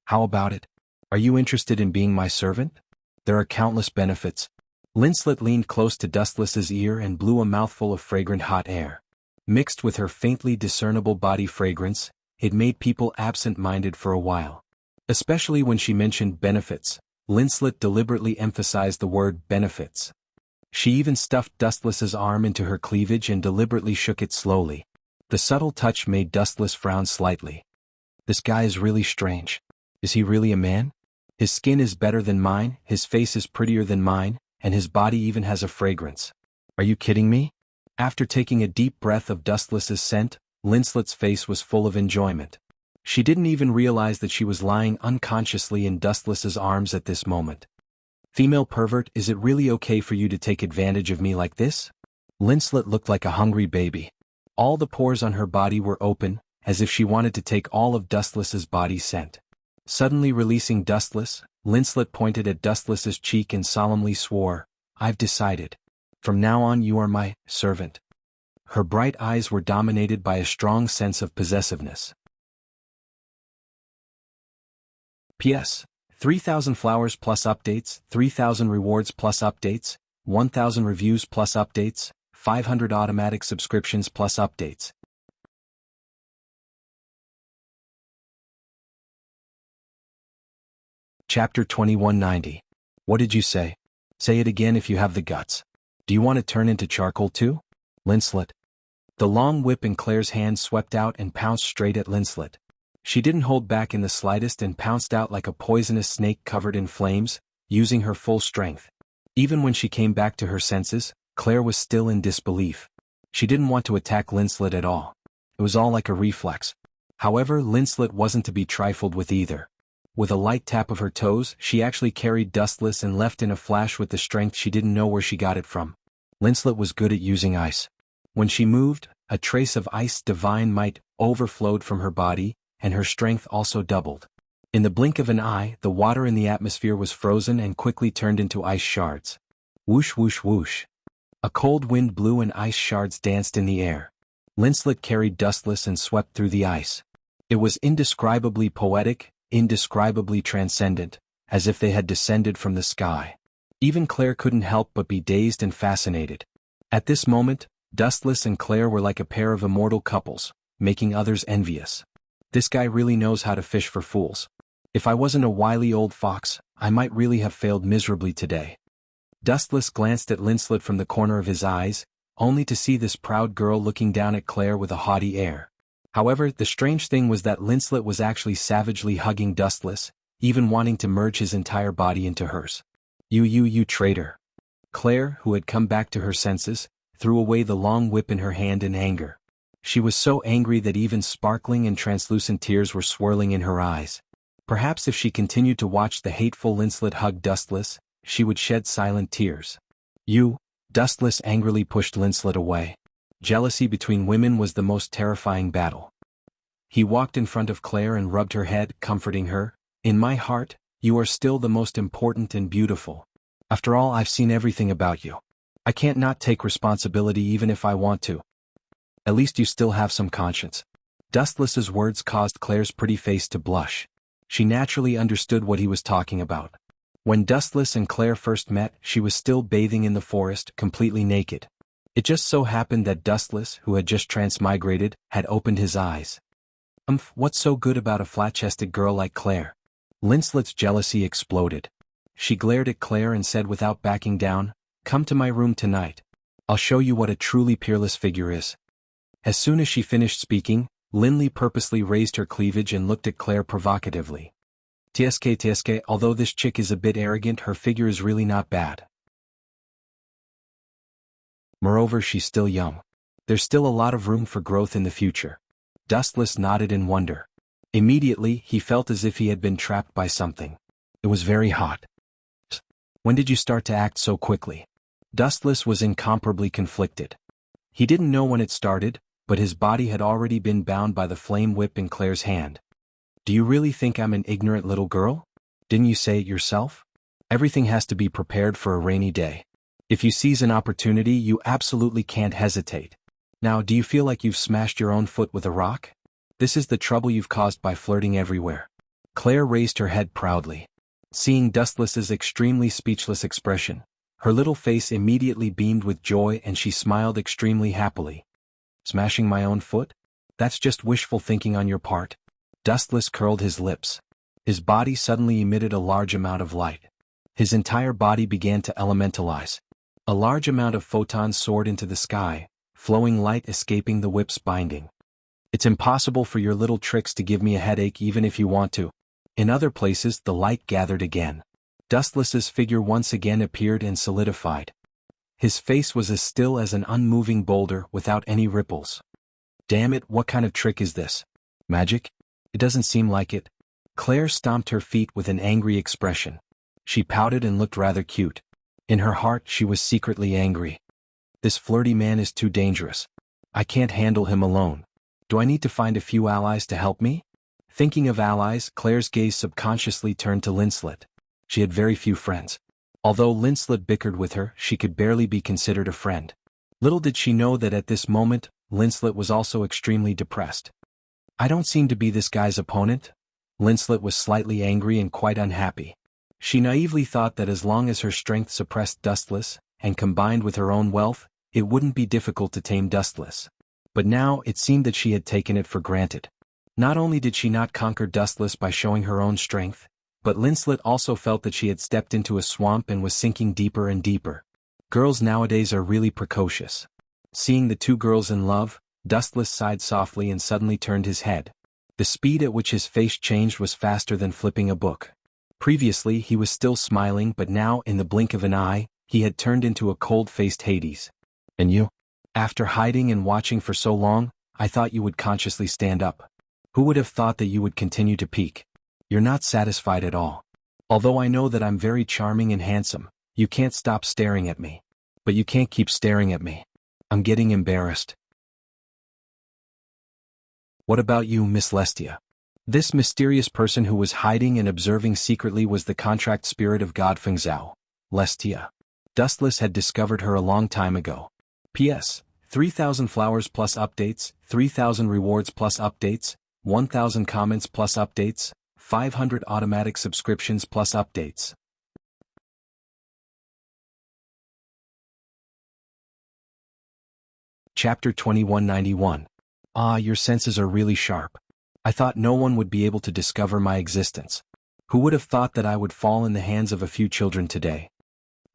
"How about it? Are you interested in being my servant? There are countless benefits." Linslet leaned close to Dustless's ear and blew a mouthful of fragrant hot air. Mixed with her faintly discernible body fragrance, it made people absent-minded for a while. Especially when she mentioned benefits, Linslet deliberately emphasized the word benefits. She even stuffed Dustless's arm into her cleavage and deliberately shook it slowly. The subtle touch made Dustless frown slightly. This guy is really strange. Is he really a man? His skin is better than mine, his face is prettier than mine, and his body even has a fragrance. Are you kidding me? After taking a deep breath of Dustless's scent, Linslet's face was full of enjoyment. She didn't even realize that she was lying unconsciously in Dustless's arms at this moment. "Female pervert, is it really okay for you to take advantage of me like this?" Linslet looked like a hungry baby. All the pores on her body were open, as if she wanted to take all of Dustless's body scent. Suddenly releasing Dustless, Linslet pointed at Dustless's cheek and solemnly swore, "I've decided. From now on you are my servant." Her bright eyes were dominated by a strong sense of possessiveness. P.S. 3,000 flowers plus updates, 3,000 rewards plus updates, 1,000 reviews plus updates, 500 automatic subscriptions plus updates. Chapter 2190. What did you say? Say it again if you have the guts. Do you want to turn into charcoal too? Linslet. The long whip in Claire's hand swept out and pounced straight at Linslet. She didn't hold back in the slightest and pounced out like a poisonous snake covered in flames, using her full strength. Even when she came back to her senses, Claire was still in disbelief. She didn't want to attack Linslet at all. It was all like a reflex. However, Linslet wasn't to be trifled with either. With a light tap of her toes, she actually carried Dustless and left in a flash with the strength she didn't know where she got it from. Linslet was good at using ice. When she moved, a trace of ice divine might overflowed from her body, and her strength also doubled. In the blink of an eye, the water in the atmosphere was frozen and quickly turned into ice shards. Whoosh whoosh whoosh. A cold wind blew and ice shards danced in the air. Linslet carried Dustless and swept through the ice. It was indescribably poetic, indescribably transcendent, as if they had descended from the sky. Even Claire couldn't help but be dazed and fascinated. At this moment, Dustless and Claire were like a pair of immortal couples, making others envious. This guy really knows how to fish for fools. If I wasn't a wily old fox, I might really have failed miserably today. Dustless glanced at Linslet from the corner of his eyes, only to see this proud girl looking down at Claire with a haughty air. However, the strange thing was that Linslet was actually savagely hugging Dustless, even wanting to merge his entire body into hers. You traitor. Claire, who had come back to her senses, threw away the long whip in her hand in anger. She was so angry that even sparkling and translucent tears were swirling in her eyes. Perhaps if she continued to watch the hateful Linslet hug Dustless, she would shed silent tears. "You," Dustless angrily pushed Linslet away. Jealousy between women was the most terrifying battle. He walked in front of Claire and rubbed her head, comforting her. "In my heart, you are still the most important and beautiful. After all, I've seen everything about you. I can't not take responsibility even if I want to. At least you still have some conscience." Dustless's words caused Claire's pretty face to blush. She naturally understood what he was talking about. When Dustless and Claire first met, she was still bathing in the forest, completely naked. It just so happened that Dustless, who had just transmigrated, had opened his eyes. What's so good about a flat-chested girl like Claire?" Linslet's jealousy exploded. She glared at Claire and said without backing down, "Come to my room tonight. I'll show you what a truly peerless figure is." As soon as she finished speaking, Linley purposely raised her cleavage and looked at Claire provocatively. TSK, although this chick is a bit arrogant, her figure is really not bad. Moreover, she's still young. There's still a lot of room for growth in the future." Dustless nodded in wonder. Immediately, he felt as if he had been trapped by something. It was very hot. "When did you start to act so quickly?" Dustless was incomparably conflicted. He didn't know when it started, but his body had already been bound by the flame whip in Claire's hand. "Do you really think I'm an ignorant little girl? Didn't you say it yourself? Everything has to be prepared for a rainy day. If you seize an opportunity, you absolutely can't hesitate. Now, do you feel like you've smashed your own foot with a rock? This is the trouble you've caused by flirting everywhere." Claire raised her head proudly. Seeing Dustless's extremely speechless expression, her little face immediately beamed with joy and she smiled extremely happily. "Smashing my own foot? That's just wishful thinking on your part." Dustless curled his lips. His body suddenly emitted a large amount of light. His entire body began to elementalize. A large amount of photons soared into the sky, flowing light escaping the whip's binding. "It's impossible for your little tricks to give me a headache even if you want to." In other places, the light gathered again. Dustless's figure once again appeared and solidified. His face was as still as an unmoving boulder without any ripples. "Damn it, what kind of trick is this? Magic? It doesn't seem like it." Claire stomped her feet with an angry expression. She pouted and looked rather cute. In her heart, she was secretly angry. "This flirty man is too dangerous. I can't handle him alone. Do I need to find a few allies to help me?" Thinking of allies, Claire's gaze subconsciously turned to Linslet. She had very few friends. Although Linslet bickered with her, she could barely be considered a friend. Little did she know that at this moment, Linslet was also extremely depressed. "I don't seem to be this guy's opponent." Linslet was slightly angry and quite unhappy. She naively thought that as long as her strength suppressed Dustless, and combined with her own wealth, it wouldn't be difficult to tame Dustless. But now it seemed that she had taken it for granted. Not only did she not conquer Dustless by showing her own strength, but Linslet also felt that she had stepped into a swamp and was sinking deeper and deeper. Girls nowadays are really precocious. Seeing the two girls in love, Dustless sighed softly and suddenly turned his head. The speed at which his face changed was faster than flipping a book. Previously he was still smiling, but now, in the blink of an eye, he had turned into a cold-faced Hades. "And you? After hiding and watching for so long, I thought you would consciously stand up. Who would have thought that you would continue to peek? You're not satisfied at all. Although I know that I'm very charming and handsome, you can't stop staring at me. But you can't keep staring at me. I'm getting embarrassed." "What about you, Miss Lestia?" This mysterious person who was hiding and observing secretly was the contract spirit of God Fengzhou, Lestia. Dustless had discovered her a long time ago. P.S. 3,000 flowers plus updates, 3,000 rewards plus updates, 1,000 comments plus updates, 500 automatic subscriptions plus updates. Chapter 2191. Ah, your senses are really sharp. I thought no one would be able to discover my existence. Who would have thought that I would fall in the hands of a few children today?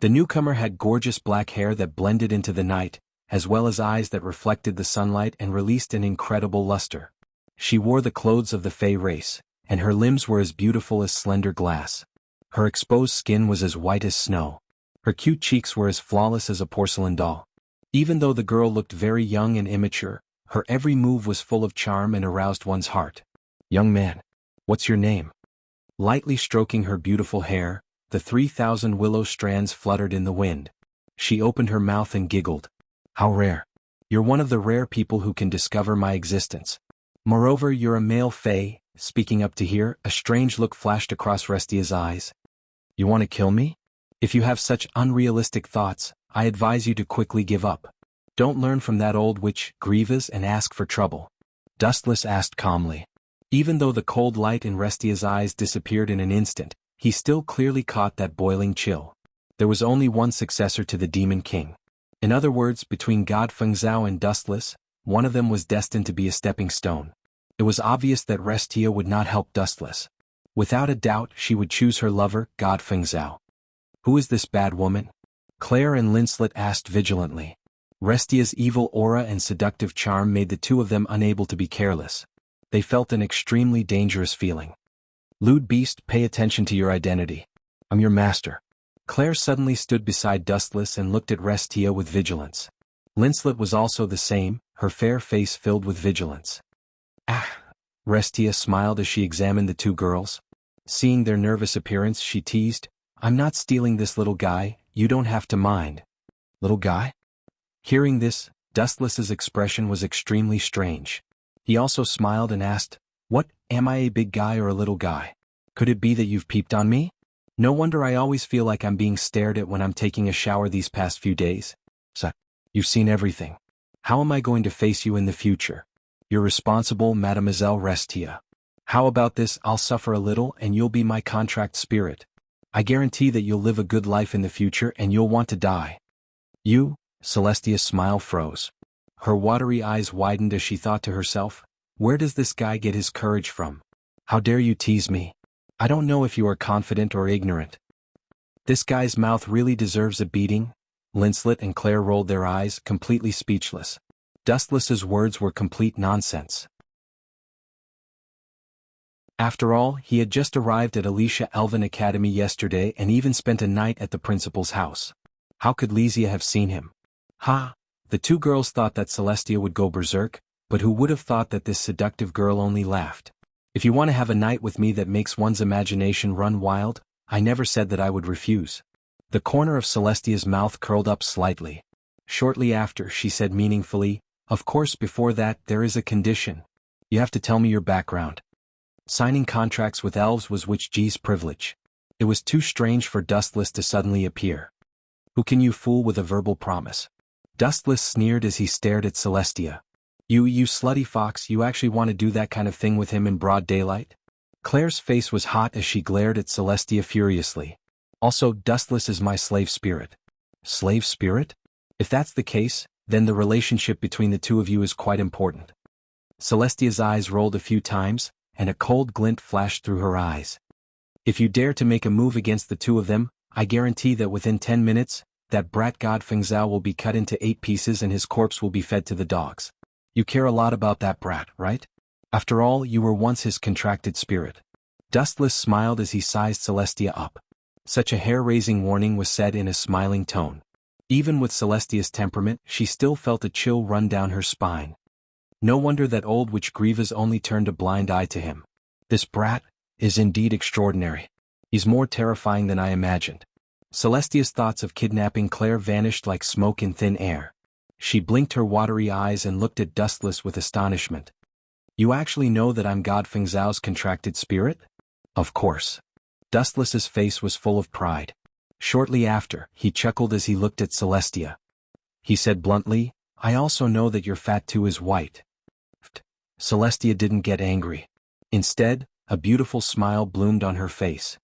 The newcomer had gorgeous black hair that blended into the night, as well as eyes that reflected the sunlight and released an incredible luster. She wore the clothes of the Fey race, and her limbs were as beautiful as slender glass. Her exposed skin was as white as snow. Her cute cheeks were as flawless as a porcelain doll. Even though the girl looked very young and immature, her every move was full of charm and aroused one's heart. "Young man, what's your name?" Lightly stroking her beautiful hair, the 3,000 willow strands fluttered in the wind. She opened her mouth and giggled. "How rare. You're one of the rare people who can discover my existence. Moreover, you're a male fae." Speaking up to hear, a strange look flashed across Restia's eyes. "You want to kill me? If you have such unrealistic thoughts, I advise you to quickly give up. Don't learn from that old witch, Grievous, and ask for trouble." Dustless asked calmly. Even though the cold light in Restia's eyes disappeared in an instant, he still clearly caught that boiling chill. There was only one successor to the Demon King. In other words, between God Fengzhou and Dustless, one of them was destined to be a stepping stone. It was obvious that Restia would not help Dustless. Without a doubt, she would choose her lover, God Fengzhou. "Who is this bad woman?" Claire and Linslet asked vigilantly. Restia's evil aura and seductive charm made the two of them unable to be careless. They felt an extremely dangerous feeling. "Lewd beast, pay attention to your identity. I'm your master." Claire suddenly stood beside Dustless and looked at Restia with vigilance. Linslet was also the same, her fair face filled with vigilance. "Ah!" Restia smiled as she examined the two girls. Seeing their nervous appearance, she teased, "I'm not stealing this little guy, you don't have to mind." "Little guy?" Hearing this, Dustless's expression was extremely strange. He also smiled and asked, "What, am I a big guy or a little guy? Could it be that you've peeped on me? No wonder I always feel like I'm being stared at when I'm taking a shower these past few days. So, you've seen everything. How am I going to face you in the future? You're responsible, Mademoiselle Restia. How about this, I'll suffer a little and you'll be my contract spirit. I guarantee that you'll live a good life in the future and you'll want to die." "You?" Celestia's smile froze. Her watery eyes widened as she thought to herself, "Where does this guy get his courage from? How dare you tease me? I don't know if you are confident or ignorant." "This guy's mouth really deserves a beating." Linslet and Claire rolled their eyes, completely speechless. Dustless's words were complete nonsense. After all, he had just arrived at Alicia Elven Academy yesterday and even spent a night at the principal's house. How could Lysia have seen him? Ha! The two girls thought that Celestia would go berserk, but who would have thought that this seductive girl only laughed? "If you want to have a night with me that makes one's imagination run wild, I never said that I would refuse." The corner of Celestia's mouth curled up slightly. Shortly after, she said meaningfully, "Of course, before that, there is a condition. You have to tell me your background." Signing contracts with elves was Witch G's privilege. It was too strange for Dustless to suddenly appear. "Who can you fool with a verbal promise?" Dustless sneered as he stared at Celestia. You slutty fox, you actually want to do that kind of thing with him in broad daylight?" Claire's face was hot as she glared at Celestia furiously. "Also, Dustless is my slave spirit." "Slave spirit? If that's the case, then the relationship between the two of you is quite important." Celestia's eyes rolled a few times, and a cold glint flashed through her eyes. "If you dare to make a move against the two of them, I guarantee that within 10 minutes, that brat God Fengzhou will be cut into 8 pieces and his corpse will be fed to the dogs. You care a lot about that brat, right? After all, you were once his contracted spirit." Dustless smiled as he sized Celestia up. Such a hair-raising warning was said in a smiling tone. Even with Celestia's temperament, she still felt a chill run down her spine. No wonder that old witch Grievous only turned a blind eye to him. This brat is indeed extraordinary. He's more terrifying than I imagined. Celestia's thoughts of kidnapping Claire vanished like smoke in thin air. She blinked her watery eyes and looked at Dustless with astonishment. "You actually know that I'm God Fengzhou's contracted spirit?" "Of course." Dustless's face was full of pride. Shortly after, he chuckled as he looked at Celestia. He said bluntly, "I also know that your fat too is white." Celestia didn't get angry. Instead, a beautiful smile bloomed on her face.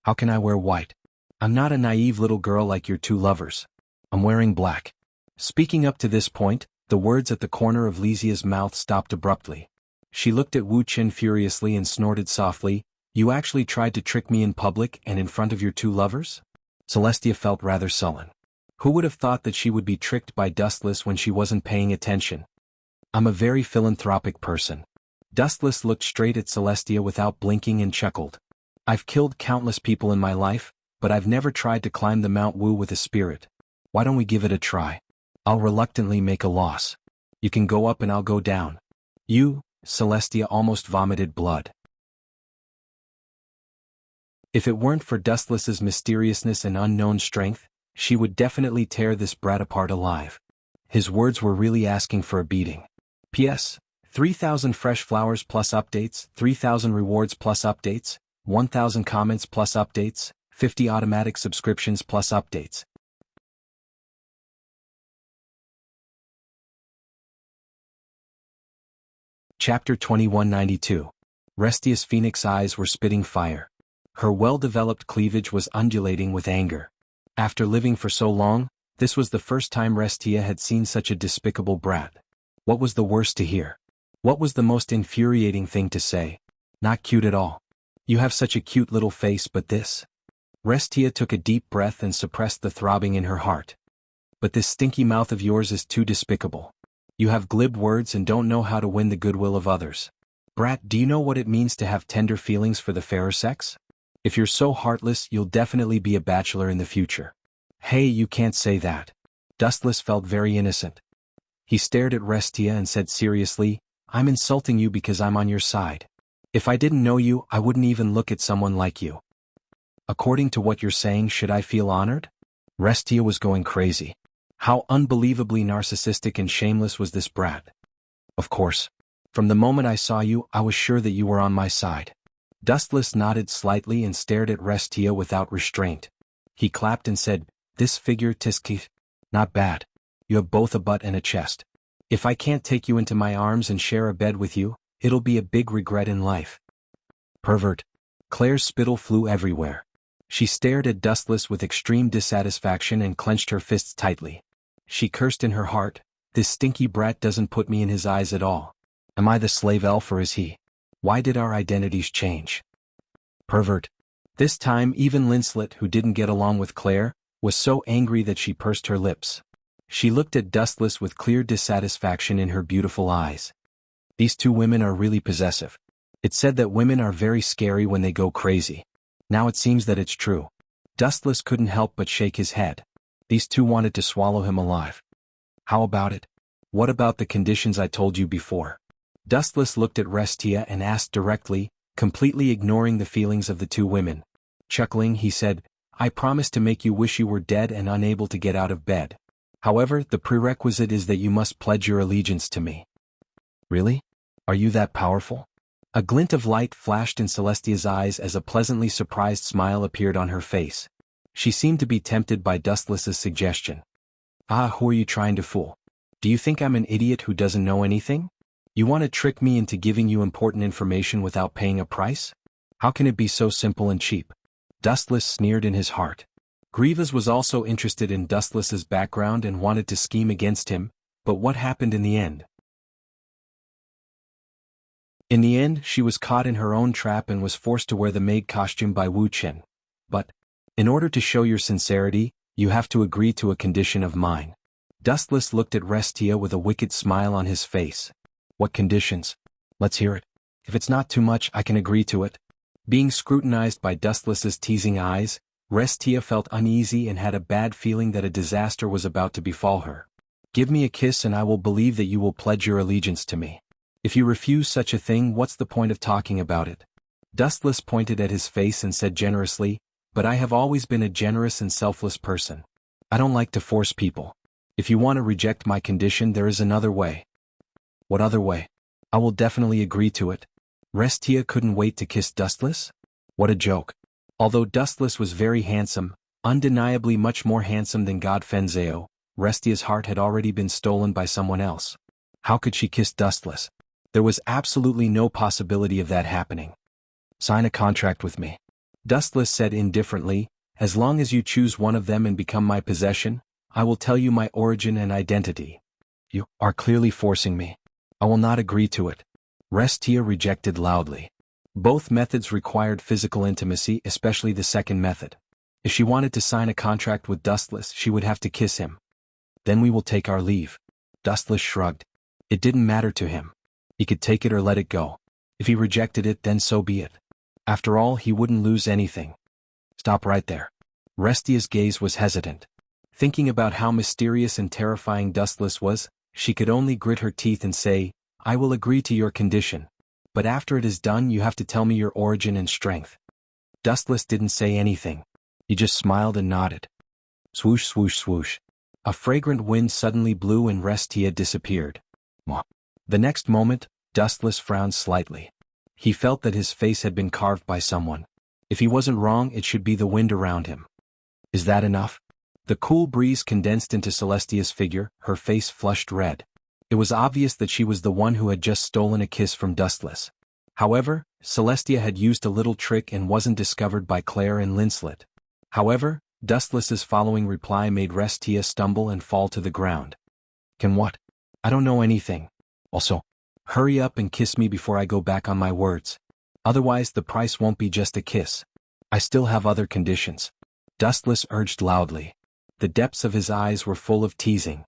"How can I wear white? I'm not a naive little girl like your two lovers. I'm wearing black." Speaking up to this point, the words at the corner of Lysia's mouth stopped abruptly. She looked at Wu Qin furiously and snorted softly, "You actually tried to trick me in public and in front of your two lovers?" Celestia felt rather sullen. Who would have thought that she would be tricked by Dustless when she wasn't paying attention? "I'm a very philanthropic person." Dustless looked straight at Celestia without blinking and chuckled. "I've killed countless people in my life, but I've never tried to climb the Mount Wu with a spirit. Why don't we give it a try?" I'll reluctantly make a loss. You can go up and I'll go down. You, Celestia almost vomited blood. If it weren't for Dustless's mysteriousness and unknown strength, she would definitely tear this brat apart alive. His words were really asking for a beating. P.S. 3,000 fresh flowers plus updates, 3,000 rewards plus updates, 1,000 comments plus updates, 50 automatic subscriptions plus updates. Chapter 2192. Restia's phoenix eyes were spitting fire. Her well-developed cleavage was undulating with anger. After living for so long, this was the first time Restia had seen such a despicable brat. What was the worst to hear? What was the most infuriating thing to say? Not cute at all. You have such a cute little face, but this. Restia took a deep breath and suppressed the throbbing in her heart. But this stinky mouth of yours is too despicable. You have glib words and don't know how to win the goodwill of others. Brat, do you know what it means to have tender feelings for the fairer sex? If you're so heartless, you'll definitely be a bachelor in the future. Hey, you can't say that. Dustless felt very innocent. He stared at Restia and said seriously, I'm insulting you because I'm on your side. If I didn't know you, I wouldn't even look at someone like you. According to what you're saying, should I feel honored? Restia was going crazy. How unbelievably narcissistic and shameless was this brat. Of course. From the moment I saw you, I was sure that you were on my side. Dustless nodded slightly and stared at Restia without restraint. He clapped and said, This figure tiski. Not bad. You have both a butt and a chest. If I can't take you into my arms and share a bed with you, it'll be a big regret in life. Pervert. Claire's spittle flew everywhere. She stared at Dustless with extreme dissatisfaction and clenched her fists tightly. She cursed in her heart, This stinky brat doesn't put me in his eyes at all. Am I the slave elf or is he? Why did our identities change? Pervert. This time even Linslet, who didn't get along with Claire, was so angry that she pursed her lips. She looked at Dustless with clear dissatisfaction in her beautiful eyes. These two women are really possessive. It's said that women are very scary when they go crazy. Now it seems that it's true. Dustless couldn't help but shake his head. These two wanted to swallow him alive. How about it? What about the conditions I told you before? Dustless looked at Restia and asked directly, completely ignoring the feelings of the two women. Chuckling, he said, I promise to make you wish you were dead and unable to get out of bed. However, the prerequisite is that you must pledge your allegiance to me. Really? Are you that powerful? A glint of light flashed in Celestia's eyes as a pleasantly surprised smile appeared on her face. She seemed to be tempted by Dustless's suggestion. Ah, who are you trying to fool? Do you think I'm an idiot who doesn't know anything? You want to trick me into giving you important information without paying a price? How can it be so simple and cheap? Dustless sneered in his heart. Grievous was also interested in Dustless's background and wanted to scheme against him, but what happened in the end? In the end, she was caught in her own trap and was forced to wear the maid costume by Wuxia. But, in order to show your sincerity, you have to agree to a condition of mine. Dustless looked at Restia with a wicked smile on his face. What conditions? Let's hear it. If it's not too much, I can agree to it. Being scrutinized by Dustless's teasing eyes, Restia felt uneasy and had a bad feeling that a disaster was about to befall her. Give me a kiss and I will believe that you will pledge your allegiance to me. If you refuse such a thing, what's the point of talking about it? Dustless pointed at his face and said generously, But I have always been a generous and selfless person. I don't like to force people. If you want to reject my condition, there is another way. What other way? I will definitely agree to it. Restia couldn't wait to kiss Dustless? What a joke. Although Dustless was very handsome, undeniably much more handsome than God Fenzeo, Restia's heart had already been stolen by someone else. How could she kiss Dustless? There was absolutely no possibility of that happening. Sign a contract with me. Dustless said indifferently, As long as you choose one of them and become my possession, I will tell you my origin and identity. You are clearly forcing me. I will not agree to it. Restia rejected loudly. Both methods required physical intimacy, especially the second method. If she wanted to sign a contract with Dustless, she would have to kiss him. Then we will take our leave. Dustless shrugged. It didn't matter to him. He could take it or let it go. If he rejected it, then so be it. After all, he wouldn't lose anything. Stop right there. Restia's gaze was hesitant. Thinking about how mysterious and terrifying Dustless was, she could only grit her teeth and say, I will agree to your condition. But after it is done you have to tell me your origin and strength. Dustless didn't say anything. He just smiled and nodded. Swoosh swoosh swoosh. A fragrant wind suddenly blew and Restia disappeared. The next moment, Dustless frowned slightly. He felt that his face had been carved by someone. If he wasn't wrong, it should be the wind around him. Is that enough? The cool breeze condensed into Celestia's figure, her face flushed red. It was obvious that she was the one who had just stolen a kiss from Dustless. However, Celestia had used a little trick and wasn't discovered by Claire and Linslet. However, Dustless's following reply made Restia stumble and fall to the ground. Can what? I don't know anything. Also, hurry up and kiss me before I go back on my words. Otherwise the price won't be just a kiss. I still have other conditions. Dustless urged loudly. The depths of his eyes were full of teasing.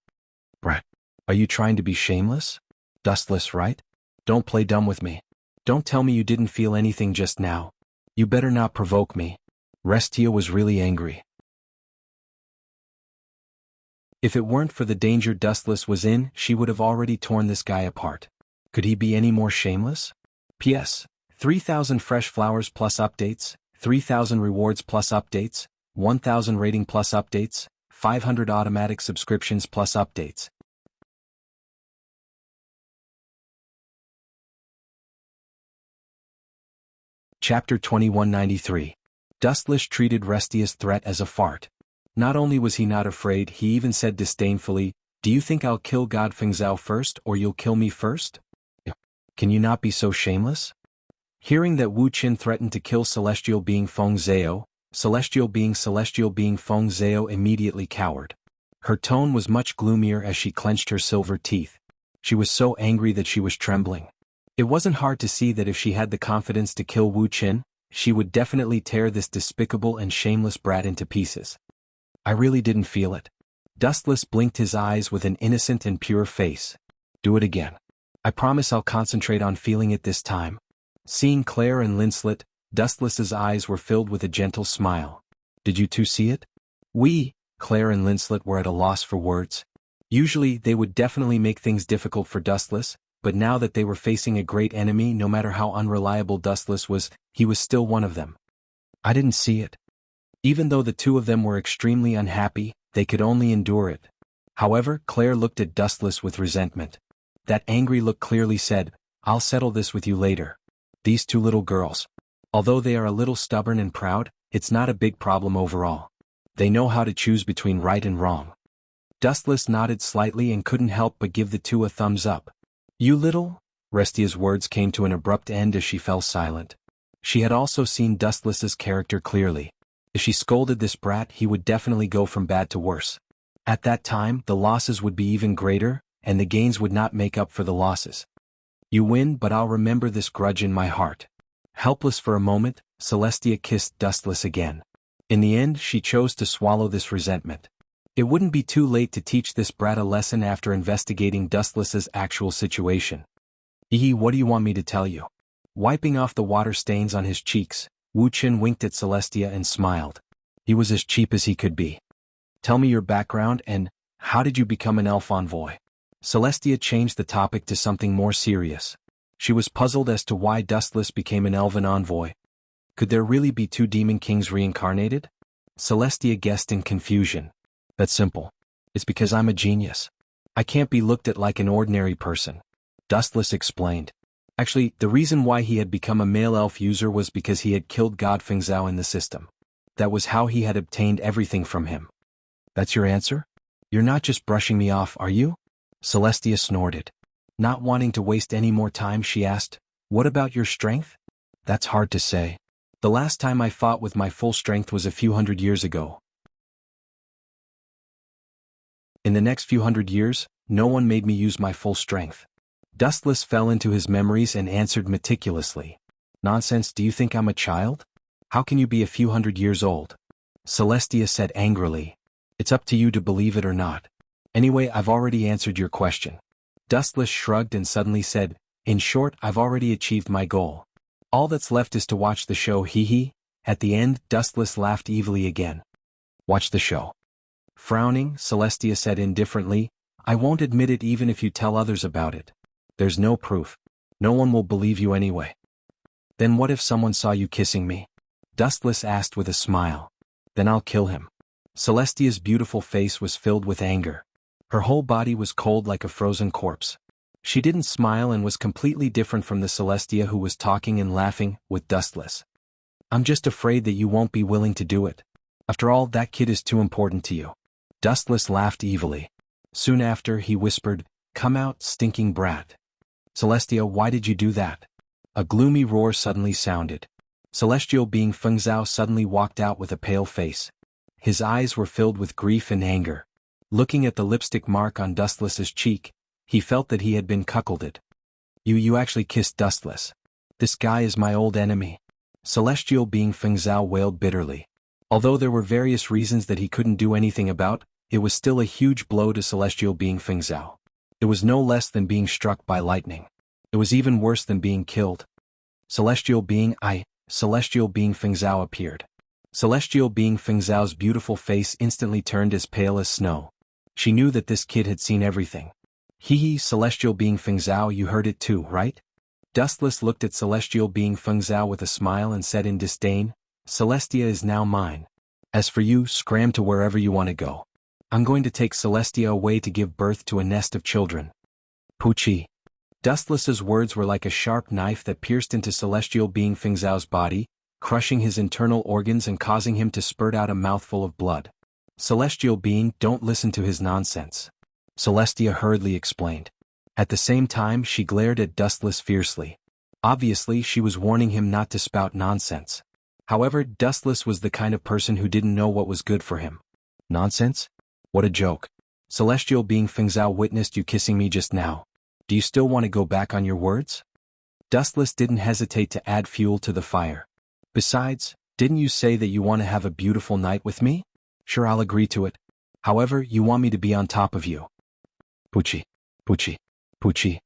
Brat. Are you trying to be shameless? Dustless, right? Don't play dumb with me. Don't tell me you didn't feel anything just now. You better not provoke me. Restia was really angry. If it weren't for the danger Dustless was in, she would have already torn this guy apart. Could he be any more shameless? P.S. 3,000 fresh flowers plus updates, 3,000 rewards plus updates, 1,000 rating plus updates, 500 automatic subscriptions plus updates. Chapter 2193. Dustless treated Restia's threat as a fart. Not only was he not afraid, he even said disdainfully, Do you think I'll kill God Fengzhou first or you'll kill me first? Can you not be so shameless? Hearing that Wu Qin threatened to kill celestial being Feng Zhao, celestial being Feng Zhao immediately cowered. Her tone was much gloomier as she clenched her silver teeth. She was so angry that she was trembling. It wasn't hard to see that if she had the confidence to kill Wu Qin, she would definitely tear this despicable and shameless brat into pieces. I really didn't feel it. Dustless blinked his eyes with an innocent and pure face. Do it again. I promise I'll concentrate on feeling it this time. Seeing Claire and Linslet, Dustless's eyes were filled with a gentle smile. Did you two see it? Claire and Linslet were at a loss for words. Usually they would definitely make things difficult for Dustless, but now that they were facing a great enemy, no matter how unreliable Dustless was, he was still one of them. I didn't see it. Even though the two of them were extremely unhappy, they could only endure it. However, Claire looked at Dustless with resentment. That angry look clearly said, I'll settle this with you later. These two little girls. Although they are a little stubborn and proud, it's not a big problem overall. They know how to choose between right and wrong. Dustless nodded slightly and couldn't help but give the two a thumbs up. You little? Restia's words came to an abrupt end as she fell silent. She had also seen Dustless's character clearly. If she scolded this brat, he would definitely go from bad to worse. At that time, the losses would be even greater, and the gains would not make up for the losses. You win, but I'll remember this grudge in my heart. Helpless for a moment, Celestia kissed Dustless again. In the end, she chose to swallow this resentment. It wouldn't be too late to teach this brat a lesson after investigating Dustless's actual situation. What do you want me to tell you? Wiping off the water stains on his cheeks, Wu Qin winked at Celestia and smiled. He was as cheap as he could be. Tell me your background and, how did you become an elf envoy? Celestia changed the topic to something more serious. She was puzzled as to why Dustless became an elven envoy. Could there really be two demon kings reincarnated? Celestia guessed in confusion. That's simple. It's because I'm a genius. I can't be looked at like an ordinary person. Dustless explained. Actually, the reason why he had become a male elf user was because he had killed God Fengzhou in the system. That was how he had obtained everything from him. That's your answer? You're not just brushing me off, are you? Celestia snorted. Not wanting to waste any more time, she asked, What about your strength? That's hard to say. The last time I fought with my full strength was a few hundred years ago. In the next few hundred years, no one made me use my full strength. Dustless fell into his memories and answered meticulously. Nonsense, do you think I'm a child? How can you be a few hundred years old? Celestia said angrily. It's up to you to believe it or not. Anyway, I've already answered your question. Dustless shrugged and suddenly said, In short, I've already achieved my goal. All that's left is to watch the show, hee hee. At the end, Dustless laughed evilly again. Watch the show. Frowning, Celestia said indifferently, I won't admit it even if you tell others about it. There's no proof. No one will believe you anyway. Then what if someone saw you kissing me? Dustless asked with a smile. Then I'll kill him. Celestia's beautiful face was filled with anger. Her whole body was cold like a frozen corpse. She didn't smile and was completely different from the Celestia who was talking and laughing with Dustless. I'm just afraid that you won't be willing to do it. After all, that kid is too important to you. Dustless laughed evilly. Soon after, he whispered, Come out, stinking brat. Celestia, why did you do that? A gloomy roar suddenly sounded. Celestial being Feng Zhao suddenly walked out with a pale face. His eyes were filled with grief and anger. Looking at the lipstick mark on Dustless's cheek, he felt that he had been cuckolded. You actually kissed Dustless. This guy is my old enemy. Celestial being Feng Zhao wailed bitterly. Although there were various reasons that he couldn't do anything about, it was still a huge blow to Celestial being Feng Zhao. It was no less than being struck by lightning. It was even worse than being killed. Celestial being Feng Zhao appeared. Celestial being Feng Zhao's beautiful face instantly turned as pale as snow. She knew that this kid had seen everything. Hee, Celestial being Feng Zhao, you heard it too, right? Dustless looked at Celestial being Feng Zhao with a smile and said in disdain, Celestia is now mine. As for you, scram to wherever you want to go. I'm going to take Celestia away to give birth to a nest of children. Poochie. Dustless's words were like a sharp knife that pierced into Celestial being Feng Zhao's body, crushing his internal organs and causing him to spurt out a mouthful of blood. Celestial being, don't listen to his nonsense. Celestia hurriedly explained. At the same time, she glared at Dustless fiercely. Obviously, she was warning him not to spout nonsense. However, Dustless was the kind of person who didn't know what was good for him. Nonsense? What a joke. Celestial being Feng Zhao witnessed you kissing me just now. Do you still want to go back on your words? Dustless didn't hesitate to add fuel to the fire. Besides, didn't you say that you want to have a beautiful night with me? Sure, I'll agree to it. However, you want me to be on top of you. Poochie. Poochie. Poochie.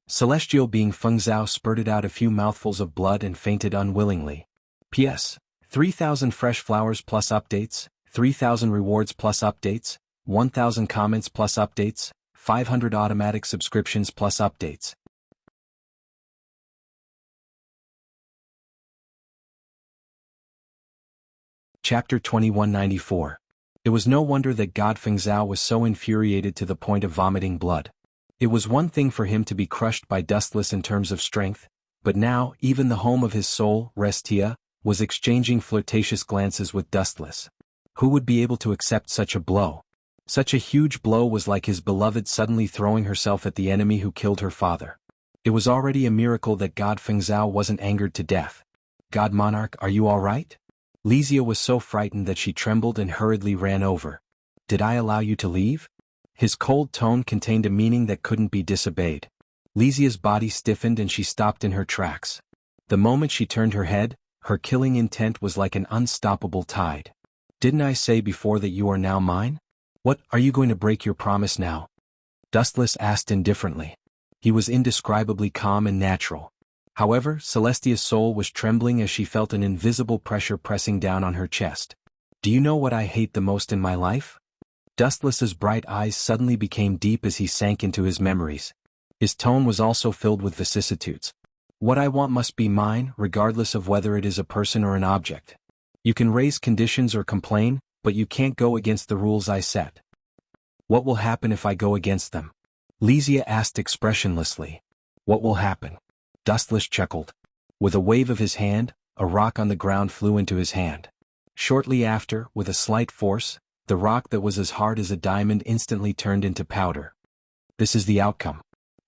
Celestial being Feng Zhao spurted out a few mouthfuls of blood and fainted unwillingly. P.S. 3,000 fresh flowers plus updates, 3,000 rewards plus updates, 1,000 comments plus updates, 500 automatic subscriptions plus updates. Chapter 2194. It was no wonder that God Feng Zhao was so infuriated to the point of vomiting blood. It was one thing for him to be crushed by Dustless in terms of strength, but now, even the home of his soul, Restia, was exchanging flirtatious glances with Dustless. Who would be able to accept such a blow? Such a huge blow was like his beloved suddenly throwing herself at the enemy who killed her father. It was already a miracle that God Feng Zhao wasn't angered to death. God Monarch, are you all right? Lizia was so frightened that she trembled and hurriedly ran over. Did I allow you to leave? His cold tone contained a meaning that couldn't be disobeyed. Lizia's body stiffened and she stopped in her tracks. The moment she turned her head, her killing intent was like an unstoppable tide. Didn't I say before that you are now mine? What, are you going to break your promise now? Dustless asked indifferently. He was indescribably calm and natural. However, Celestia's soul was trembling as she felt an invisible pressure pressing down on her chest. Do you know what I hate the most in my life? Dustless's bright eyes suddenly became deep as he sank into his memories. His tone was also filled with vicissitudes. What I want must be mine, regardless of whether it is a person or an object. You can raise conditions or complain, but you can't go against the rules I set. What will happen if I go against them? Lizia asked expressionlessly. What will happen? Dustless chuckled. With a wave of his hand, a rock on the ground flew into his hand. Shortly after, with a slight force, the rock that was as hard as a diamond instantly turned into powder. This is the outcome.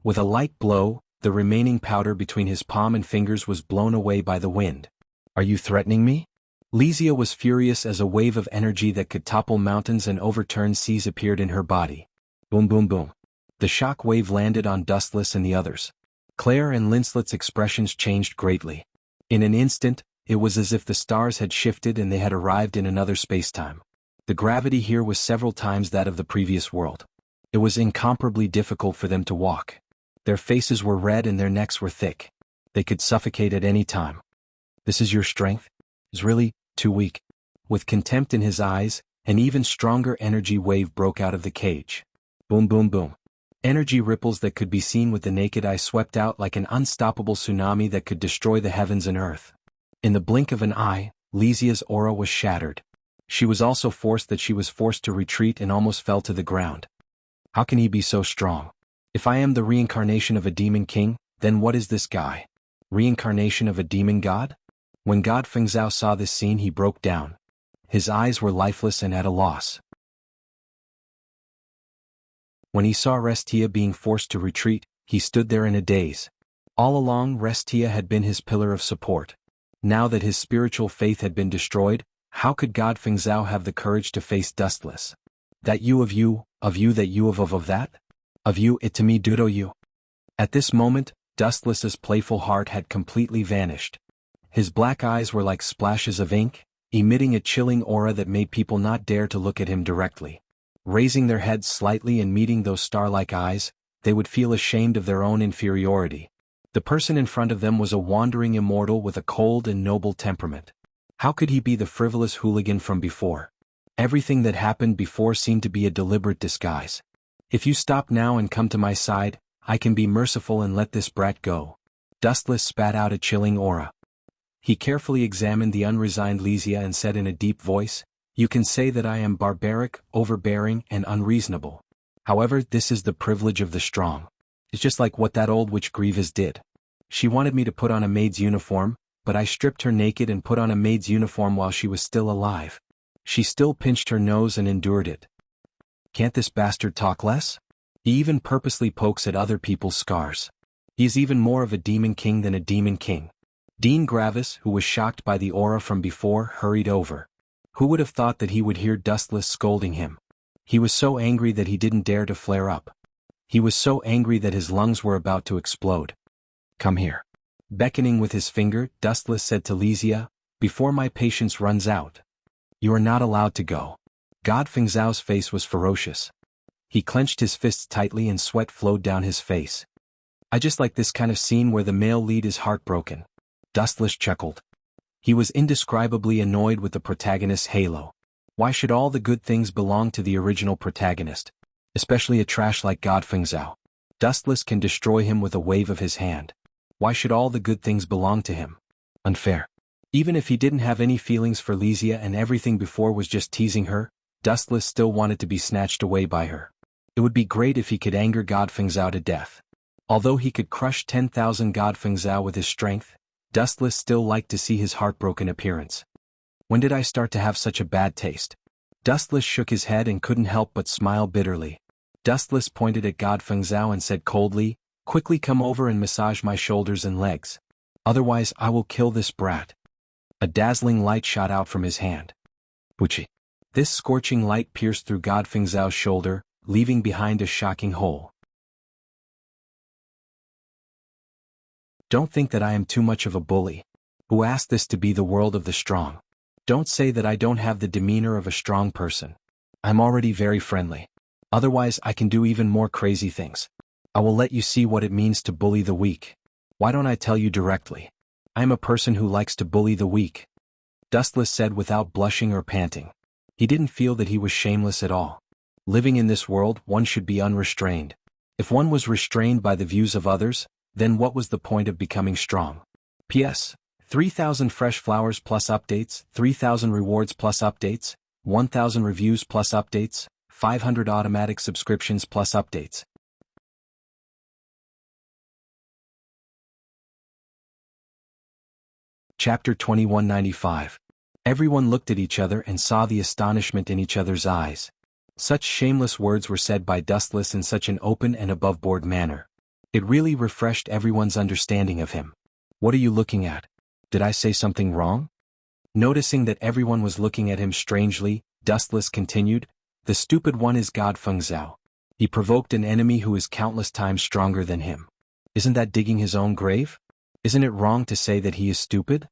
With a light blow, the remaining powder between his palm and fingers was blown away by the wind. Are you threatening me? Lizia was furious as a wave of energy that could topple mountains and overturn seas appeared in her body. Boom boom boom. The shock wave landed on Dustless and the others. Claire and Linslet's expressions changed greatly. In an instant, it was as if the stars had shifted and they had arrived in another spacetime. The gravity here was several times that of the previous world. It was incomparably difficult for them to walk. Their faces were red and their necks were thick. They could suffocate at any time. This is your strength? Is really too weak. With contempt in his eyes, an even stronger energy wave broke out of the cage. Boom boom boom. Energy ripples that could be seen with the naked eye swept out like an unstoppable tsunami that could destroy the heavens and earth. In the blink of an eye, Lysia's aura was shattered. She was also forced to retreat and almost fell to the ground. How can he be so strong? If I am the reincarnation of a demon king, then what is this guy? Reincarnation of a demon god? When God Fengzhou saw this scene, he broke down. His eyes were lifeless and at a loss. When he saw Restia being forced to retreat, he stood there in a daze. All along, Restia had been his pillar of support. Now that his spiritual faith had been destroyed, how could God Fengzhou have the courage to face Dustless? That you of you that you of that? Of you it to me dudo you. At this moment, Dustless's playful heart had completely vanished. His black eyes were like splashes of ink, emitting a chilling aura that made people not dare to look at him directly. Raising their heads slightly and meeting those star-like eyes, they would feel ashamed of their own inferiority. The person in front of them was a wandering immortal with a cold and noble temperament. How could he be the frivolous hooligan from before? Everything that happened before seemed to be a deliberate disguise. If you stop now and come to my side, I can be merciful and let this brat go. Dustless spat out a chilling aura. He carefully examined the unresigned Lysia and said in a deep voice, "You can say that I am barbaric, overbearing, and unreasonable. However, this is the privilege of the strong. It's just like what that old witch Grievous did. She wanted me to put on a maid's uniform, but I stripped her naked and put on a maid's uniform while she was still alive. She still pinched her nose and endured it. Can't this bastard talk less? He even purposely pokes at other people's scars. He is even more of a demon king than a demon king." Dean Gravis, who was shocked by the aura from before, hurried over. Who would have thought that he would hear Dustless scolding him? He was so angry that he didn't dare to flare up. He was so angry that his lungs were about to explode. "Come here." Beckoning with his finger, Dustless said to Lysia, "Before my patience runs out. You are not allowed to go." God Fengzhao's face was ferocious. He clenched his fists tightly and sweat flowed down his face. "I just like this kind of scene where the male lead is heartbroken." Dustless chuckled. He was indescribably annoyed with the protagonist's halo. Why should all the good things belong to the original protagonist? Especially a trash like God Fengzhou. Dustless can destroy him with a wave of his hand. Why should all the good things belong to him? Unfair. Even if he didn't have any feelings for Lysia and everything before was just teasing her, Dustless still wanted to be snatched away by her. It would be great if he could anger God Fengzhou to death. Although he could crush 10,000 God Fengzhou with his strength, Dustless still liked to see his heartbroken appearance. When did I start to have such a bad taste? Dustless shook his head and couldn't help but smile bitterly. Dustless pointed at God Fengzhou and said coldly, "Quickly come over and massage my shoulders and legs. Otherwise I will kill this brat." A dazzling light shot out from his hand. Wuxia. This scorching light pierced through God Fengzhao's shoulder, leaving behind a shocking hole. Don't think that I am too much of a bully. Who asked this to be the world of the strong? Don't say that I don't have the demeanor of a strong person. I'm already very friendly. Otherwise I can do even more crazy things. I will let you see what it means to bully the weak. Why don't I tell you directly? I am a person who likes to bully the weak. Dustless said without blushing or panting. He didn't feel that he was shameless at all. Living in this world, one should be unrestrained. If one was restrained by the views of others, then what was the point of becoming strong? P.S. 3,000 fresh flowers plus updates, 3,000 rewards plus updates, 1,000 reviews plus updates, 500 automatic subscriptions plus updates. Chapter 2195. Everyone looked at each other and saw the astonishment in each other's eyes. Such shameless words were said by Dustless in such an open and above-board manner. It really refreshed everyone's understanding of him. What are you looking at? Did I say something wrong? Noticing that everyone was looking at him strangely, Dustless continued, "The stupid one is God Fengzhou. He provoked an enemy who is countless times stronger than him. Isn't that digging his own grave? Isn't it wrong to say that he is stupid?"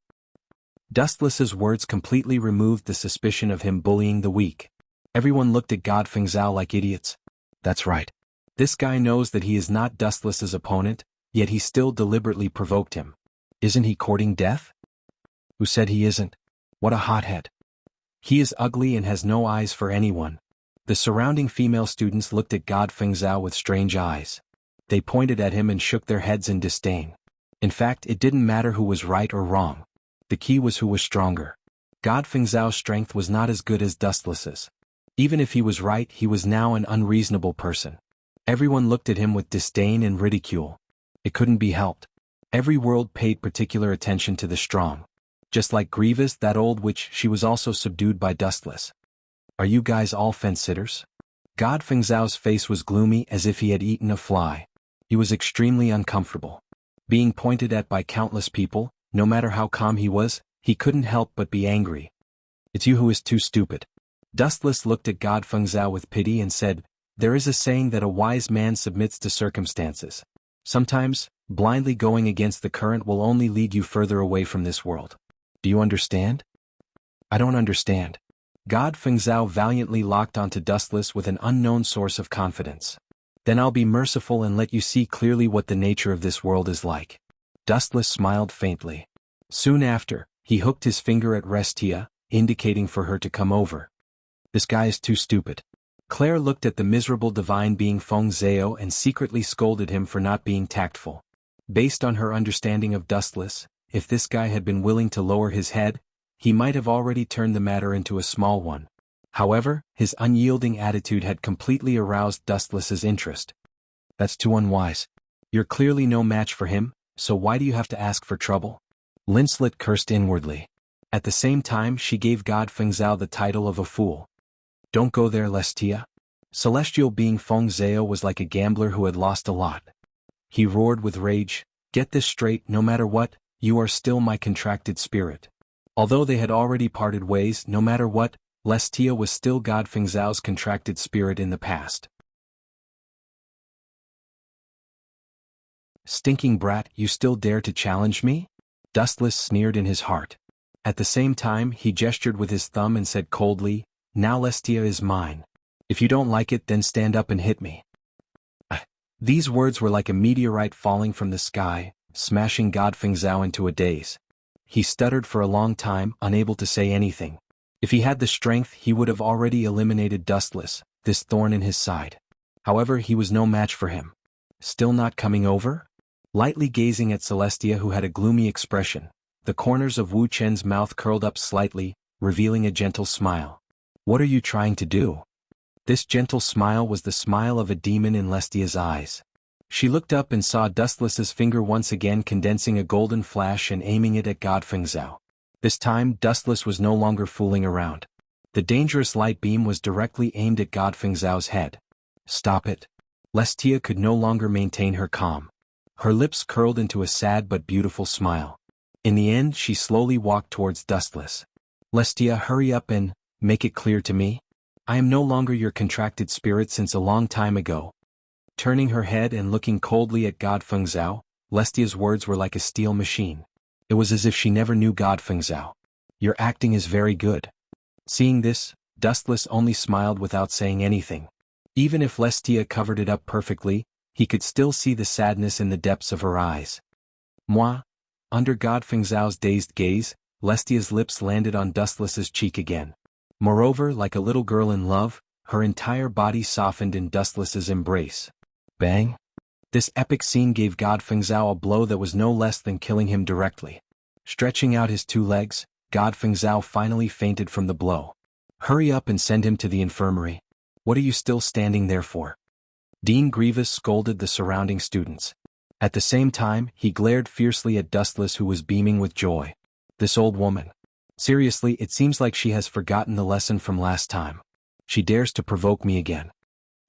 Dustless's words completely removed the suspicion of him bullying the weak. Everyone looked at God Fengzhou like idiots. That's right. This guy knows that he is not Dustless's opponent, yet he still deliberately provoked him. Isn't he courting death? Who said he isn't? What a hothead. He is ugly and has no eyes for anyone. The surrounding female students looked at God Fengzhao with strange eyes. They pointed at him and shook their heads in disdain. In fact, it didn't matter who was right or wrong. The key was who was stronger. God Fengzhao's strength was not as good as Dustless's. Even if he was right, he was now an unreasonable person. Everyone looked at him with disdain and ridicule. It couldn't be helped. Every world paid particular attention to the strong. Just like Grievous, that old witch, she was also subdued by Dustless. Are you guys all fence-sitters? God Fengzhao's face was gloomy as if he had eaten a fly. He was extremely uncomfortable. Being pointed at by countless people, no matter how calm he was, he couldn't help but be angry. It's you who is too stupid. Dustless looked at God Fengzhao with pity and said, there is a saying that a wise man submits to circumstances. Sometimes, blindly going against the current will only lead you further away from this world. Do you understand? I don't understand. God Fengzhao valiantly locked onto Dustless with an unknown source of confidence. Then I'll be merciful and let you see clearly what the nature of this world is like. Dustless smiled faintly. Soon after, he hooked his finger at Restia, indicating for her to come over. This guy is too stupid. Claire looked at the miserable divine being Feng Zhao and secretly scolded him for not being tactful. Based on her understanding of Dustless, if this guy had been willing to lower his head, he might have already turned the matter into a small one. However, his unyielding attitude had completely aroused Dustless's interest. That's too unwise. You're clearly no match for him, so why do you have to ask for trouble? Linslet cursed inwardly. At the same time, she gave God Fengzhao the title of a fool. Don't go there, Lestia. Celestial being Feng Zhao was like a gambler who had lost a lot. He roared with rage, get this straight, no matter what, you are still my contracted spirit. Although they had already parted ways, no matter what, Lestia was still God Fengzhao's contracted spirit in the past. Stinking brat, you still dare to challenge me? Dustless sneered in his heart. At the same time, he gestured with his thumb and said coldly, now Lestia is mine. If you don't like it, then stand up and hit me. These words were like a meteorite falling from the sky, smashing God Fengzhao into a daze. He stuttered for a long time, unable to say anything. If he had the strength, he would have already eliminated Dustless, this thorn in his side. However, he was no match for him. Still not coming over? Lightly gazing at Celestia, who had a gloomy expression, the corners of Wu Chen's mouth curled up slightly, revealing a gentle smile. What are you trying to do? This gentle smile was the smile of a demon in Lestia's eyes. She looked up and saw Dustless's finger once again condensing a golden flash and aiming it at God Fengzhao. This time, Dustless was no longer fooling around. The dangerous light beam was directly aimed at God Fengzhao's head. Stop it. Lestia could no longer maintain her calm. Her lips curled into a sad but beautiful smile. In the end, she slowly walked towards Dustless. Lestia, hurry up and make it clear to me. I am no longer your contracted spirit since a long time ago. Turning her head and looking coldly at God Fengzhao, Lestia's words were like a steel machine. It was as if she never knew God Fengzhao. Your acting is very good. Seeing this, Dustless only smiled without saying anything. Even if Lestia covered it up perfectly, he could still see the sadness in the depths of her eyes. Moi? Under God Fengzhao's dazed gaze, Lestia's lips landed on Dustless's cheek again. Moreover, like a little girl in love, her entire body softened in Dustless's embrace. Bang! This epic scene gave God Fengzhao a blow that was no less than killing him directly. Stretching out his two legs, God Fengzhao finally fainted from the blow. Hurry up and send him to the infirmary. What are you still standing there for? Dean Grievous scolded the surrounding students. At the same time, he glared fiercely at Dustless, who was beaming with joy. This old woman. Seriously, it seems like she has forgotten the lesson from last time. She dares to provoke me again.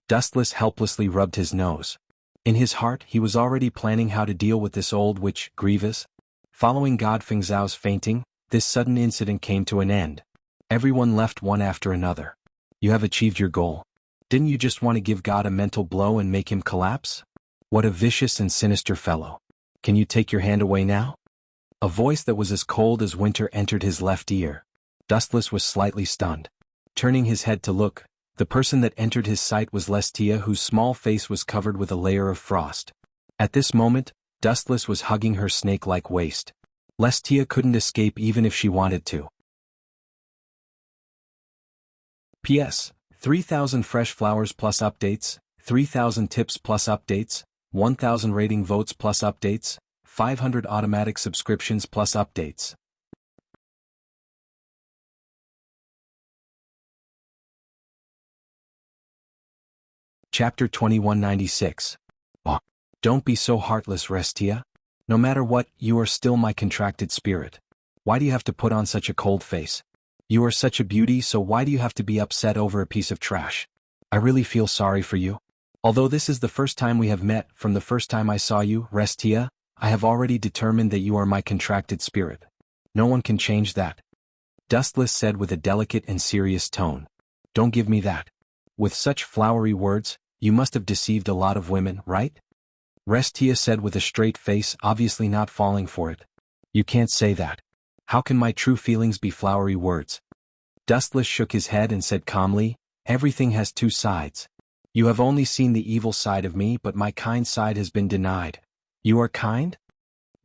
Dustless helplessly rubbed his nose. In his heart, he was already planning how to deal with this old witch, Grievous. Following God Fengzhao's fainting, this sudden incident came to an end. Everyone left one after another. You have achieved your goal. Didn't you just want to give God a mental blow and make him collapse? What a vicious and sinister fellow. Can you take your hand away now? A voice that was as cold as winter entered his left ear. Dustless was slightly stunned. Turning his head to look, the person that entered his sight was Lestia, whose small face was covered with a layer of frost. At this moment, Dustless was hugging her snake-like waist. Lestia couldn't escape even if she wanted to. P.S. 3,000 fresh flowers plus updates, 3,000 tips plus updates, 1,000 rating votes plus updates, 500 automatic subscriptions plus updates. Chapter 2196. Oh, don't be so heartless, Restia. No matter what, you are still my contracted spirit. Why do you have to put on such a cold face? You are such a beauty, so why do you have to be upset over a piece of trash? I really feel sorry for you. Although this is the first time we have met, from the first time I saw you, Restia, I have already determined that you are my contracted spirit. No one can change that. Dustless said with a delicate and serious tone. Don't give me that. With such flowery words, you must have deceived a lot of women, right? Restia said with a straight face, obviously not falling for it. You can't say that. How can my true feelings be flowery words? Dustless shook his head and said calmly, everything has two sides. You have only seen the evil side of me, but my kind side has been denied. You are kind?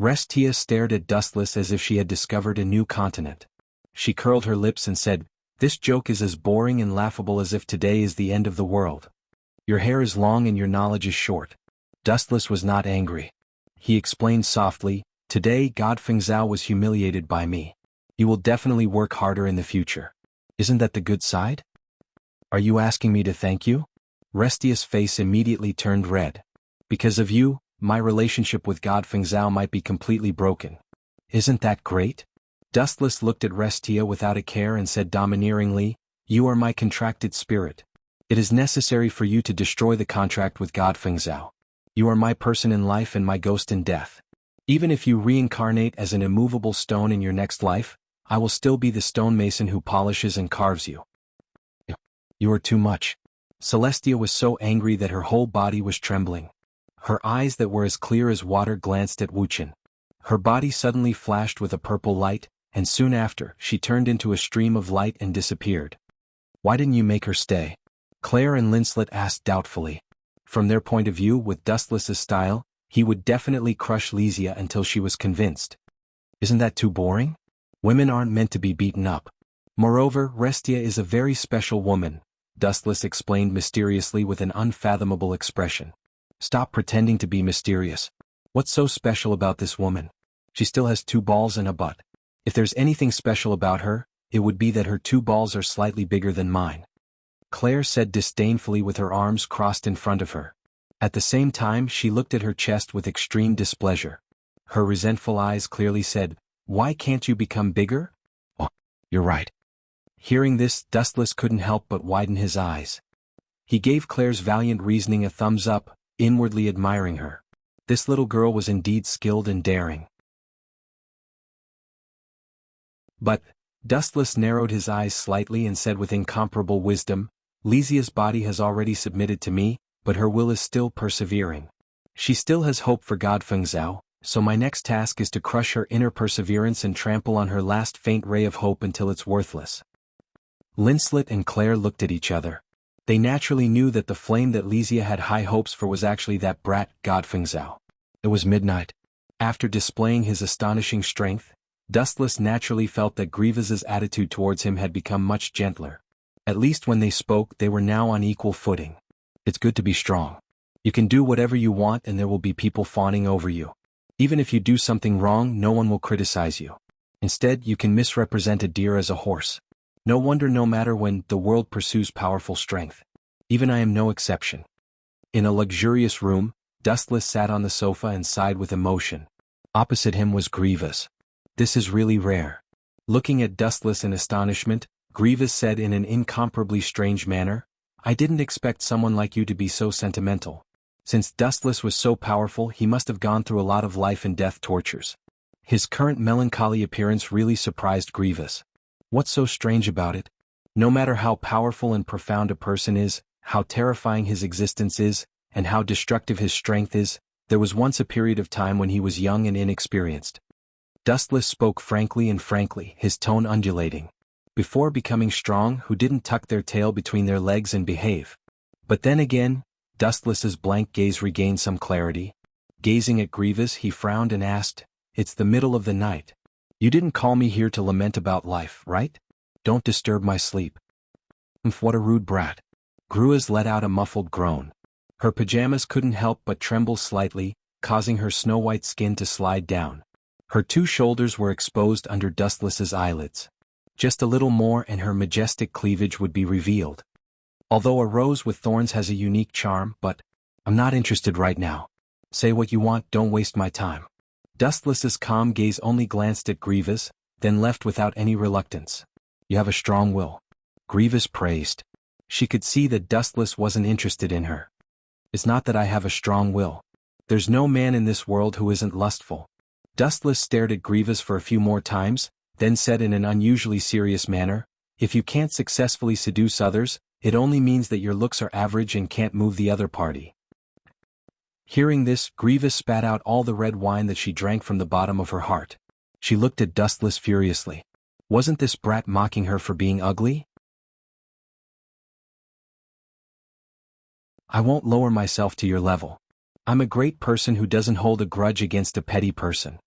Restia stared at Dustless as if she had discovered a new continent. She curled her lips and said, this joke is as boring and laughable as if today is the end of the world. Your hair is long and your knowledge is short. Dustless was not angry. He explained softly, today God Feng Zhao was humiliated by me. You will definitely work harder in the future. Isn't that the good side? Are you asking me to thank you? Restia's face immediately turned red. Because of you, my relationship with God Feng Zhao might be completely broken. Isn't that great? Dustless looked at Restia without a care and said domineeringly, you are my contracted spirit. It is necessary for you to destroy the contract with God Feng Zhao. You are my person in life and my ghost in death. Even if you reincarnate as an immovable stone in your next life, I will still be the stonemason who polishes and carves you. You are too much. Celestia was so angry that her whole body was trembling. Her eyes that were as clear as water glanced at Wuxia. Her body suddenly flashed with a purple light, and soon after, she turned into a stream of light and disappeared. Why didn't you make her stay? Claire and Linslet asked doubtfully. From their point of view, with Dustless's style, he would definitely crush Lysia until she was convinced. Isn't that too boring? Women aren't meant to be beaten up. Moreover, Restia is a very special woman, Dustless explained mysteriously with an unfathomable expression. Stop pretending to be mysterious. What's so special about this woman? She still has 2 balls and a butt. If there's anything special about her, it would be that her 2 balls are slightly bigger than mine. Claire said disdainfully with her arms crossed in front of her. At the same time she looked at her chest with extreme displeasure. Her resentful eyes clearly said, why can't you become bigger? Oh, you're right. Hearing this, Dustless couldn't help but widen his eyes. He gave Claire's valiant reasoning a thumbs up, inwardly admiring her. This little girl was indeed skilled and daring. But, Dustless narrowed his eyes slightly and said with incomparable wisdom, Lysia's body has already submitted to me, but her will is still persevering. She still has hope for God Feng Zhao, so my next task is to crush her inner perseverance and trample on her last faint ray of hope until it's worthless. Linslet and Claire looked at each other. They naturally knew that the flame that Lysia had high hopes for was actually that brat, God Feng Zhao. It was midnight. After displaying his astonishing strength, Dustless naturally felt that Grievous's attitude towards him had become much gentler. At least when they spoke, they were now on equal footing. It's good to be strong. You can do whatever you want and there will be people fawning over you. Even if you do something wrong, no one will criticize you. Instead, you can misrepresent a deer as a horse. No wonder no matter when the world pursues powerful strength. Even I am no exception. In a luxurious room, Dustless sat on the sofa and sighed with emotion. Opposite him was Grievous. This is really rare. Looking at Dustless in astonishment, Grievous said in an incomparably strange manner, I didn't expect someone like you to be so sentimental. Since Dustless was so powerful, he must have gone through a lot of life and death tortures. His current melancholy appearance really surprised Grievous. What's so strange about it? No matter how powerful and profound a person is, how terrifying his existence is, and how destructive his strength is, there was once a period of time when he was young and inexperienced. Dustless spoke frankly, his tone undulating. Before becoming strong, who didn't tuck their tail between their legs and behave? But then again, Dustless's blank gaze regained some clarity. Gazing at Grievous, he frowned and asked, It's the middle of the night. You didn't call me here to lament about life, right? Don't disturb my sleep. What a rude brat. Gruaz let out a muffled groan. Her pajamas couldn't help but tremble slightly, causing her snow-white skin to slide down. Her two shoulders were exposed under Dustless's eyelids. Just a little more and her majestic cleavage would be revealed. Although a rose with thorns has a unique charm, but I'm not interested right now. Say what you want, don't waste my time. Dustless's calm gaze only glanced at Grievous, then left without any reluctance. You have a strong will. Grievous praised. She could see that Dustless wasn't interested in her. It's not that I have a strong will. There's no man in this world who isn't lustful. Dustless stared at Grievous for a few more times, then said in an unusually serious manner, if you can't successfully seduce others, it only means that your looks are average and can't move the other party. Hearing this, Grievous spat out all the red wine that she drank from the bottom of her heart. She looked at Dustless furiously. Wasn't this brat mocking her for being ugly? I won't lower myself to your level. I'm a great person who doesn't hold a grudge against a petty person.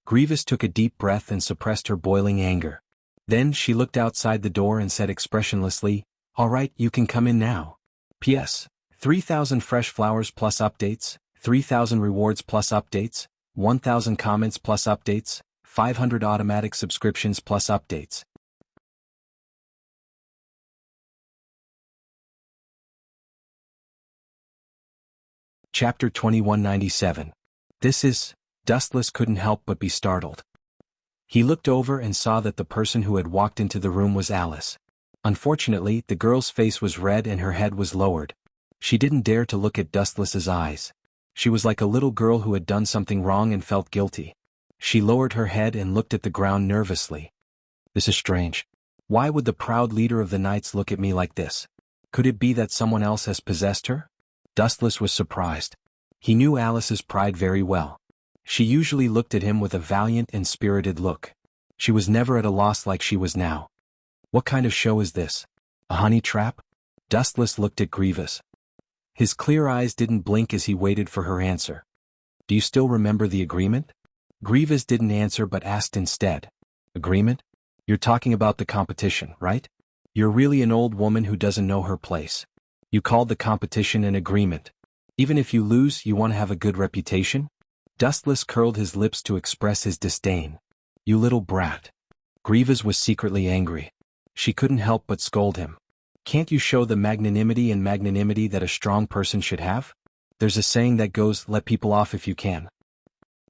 Grievous took a deep breath and suppressed her boiling anger. Then she looked outside the door and said expressionlessly, all right, you can come in now. P.S. 3,000 fresh flowers plus updates, 3,000 rewards plus updates, 1,000 comments plus updates, 500 automatic subscriptions plus updates. Chapter 2197. This is... Dustless couldn't help but be startled. He looked over and saw that the person who had walked into the room was Alice. Unfortunately, the girl's face was red and her head was lowered. She didn't dare to look at Dustless's eyes. She was like a little girl who had done something wrong and felt guilty. She lowered her head and looked at the ground nervously. This is strange. Why would the proud leader of the Knights look at me like this? Could it be that someone else has possessed her? Dustless was surprised. He knew Alice's pride very well. She usually looked at him with a valiant and spirited look. She was never at a loss like she was now. What kind of show is this? A honey trap? Dustless looked at Grievous. His clear eyes didn't blink as he waited for her answer. Do you still remember the agreement? Grievous didn't answer but asked instead. Agreement? You're talking about the competition, right? You're really an old woman who doesn't know her place. You called the competition an agreement. Even if you lose, you want to have a good reputation? Dustless curled his lips to express his disdain. You little brat. Grievous was secretly angry. She couldn't help but scold him. Can't you show the magnanimity that a strong person should have? There's a saying that goes, let people off if you can.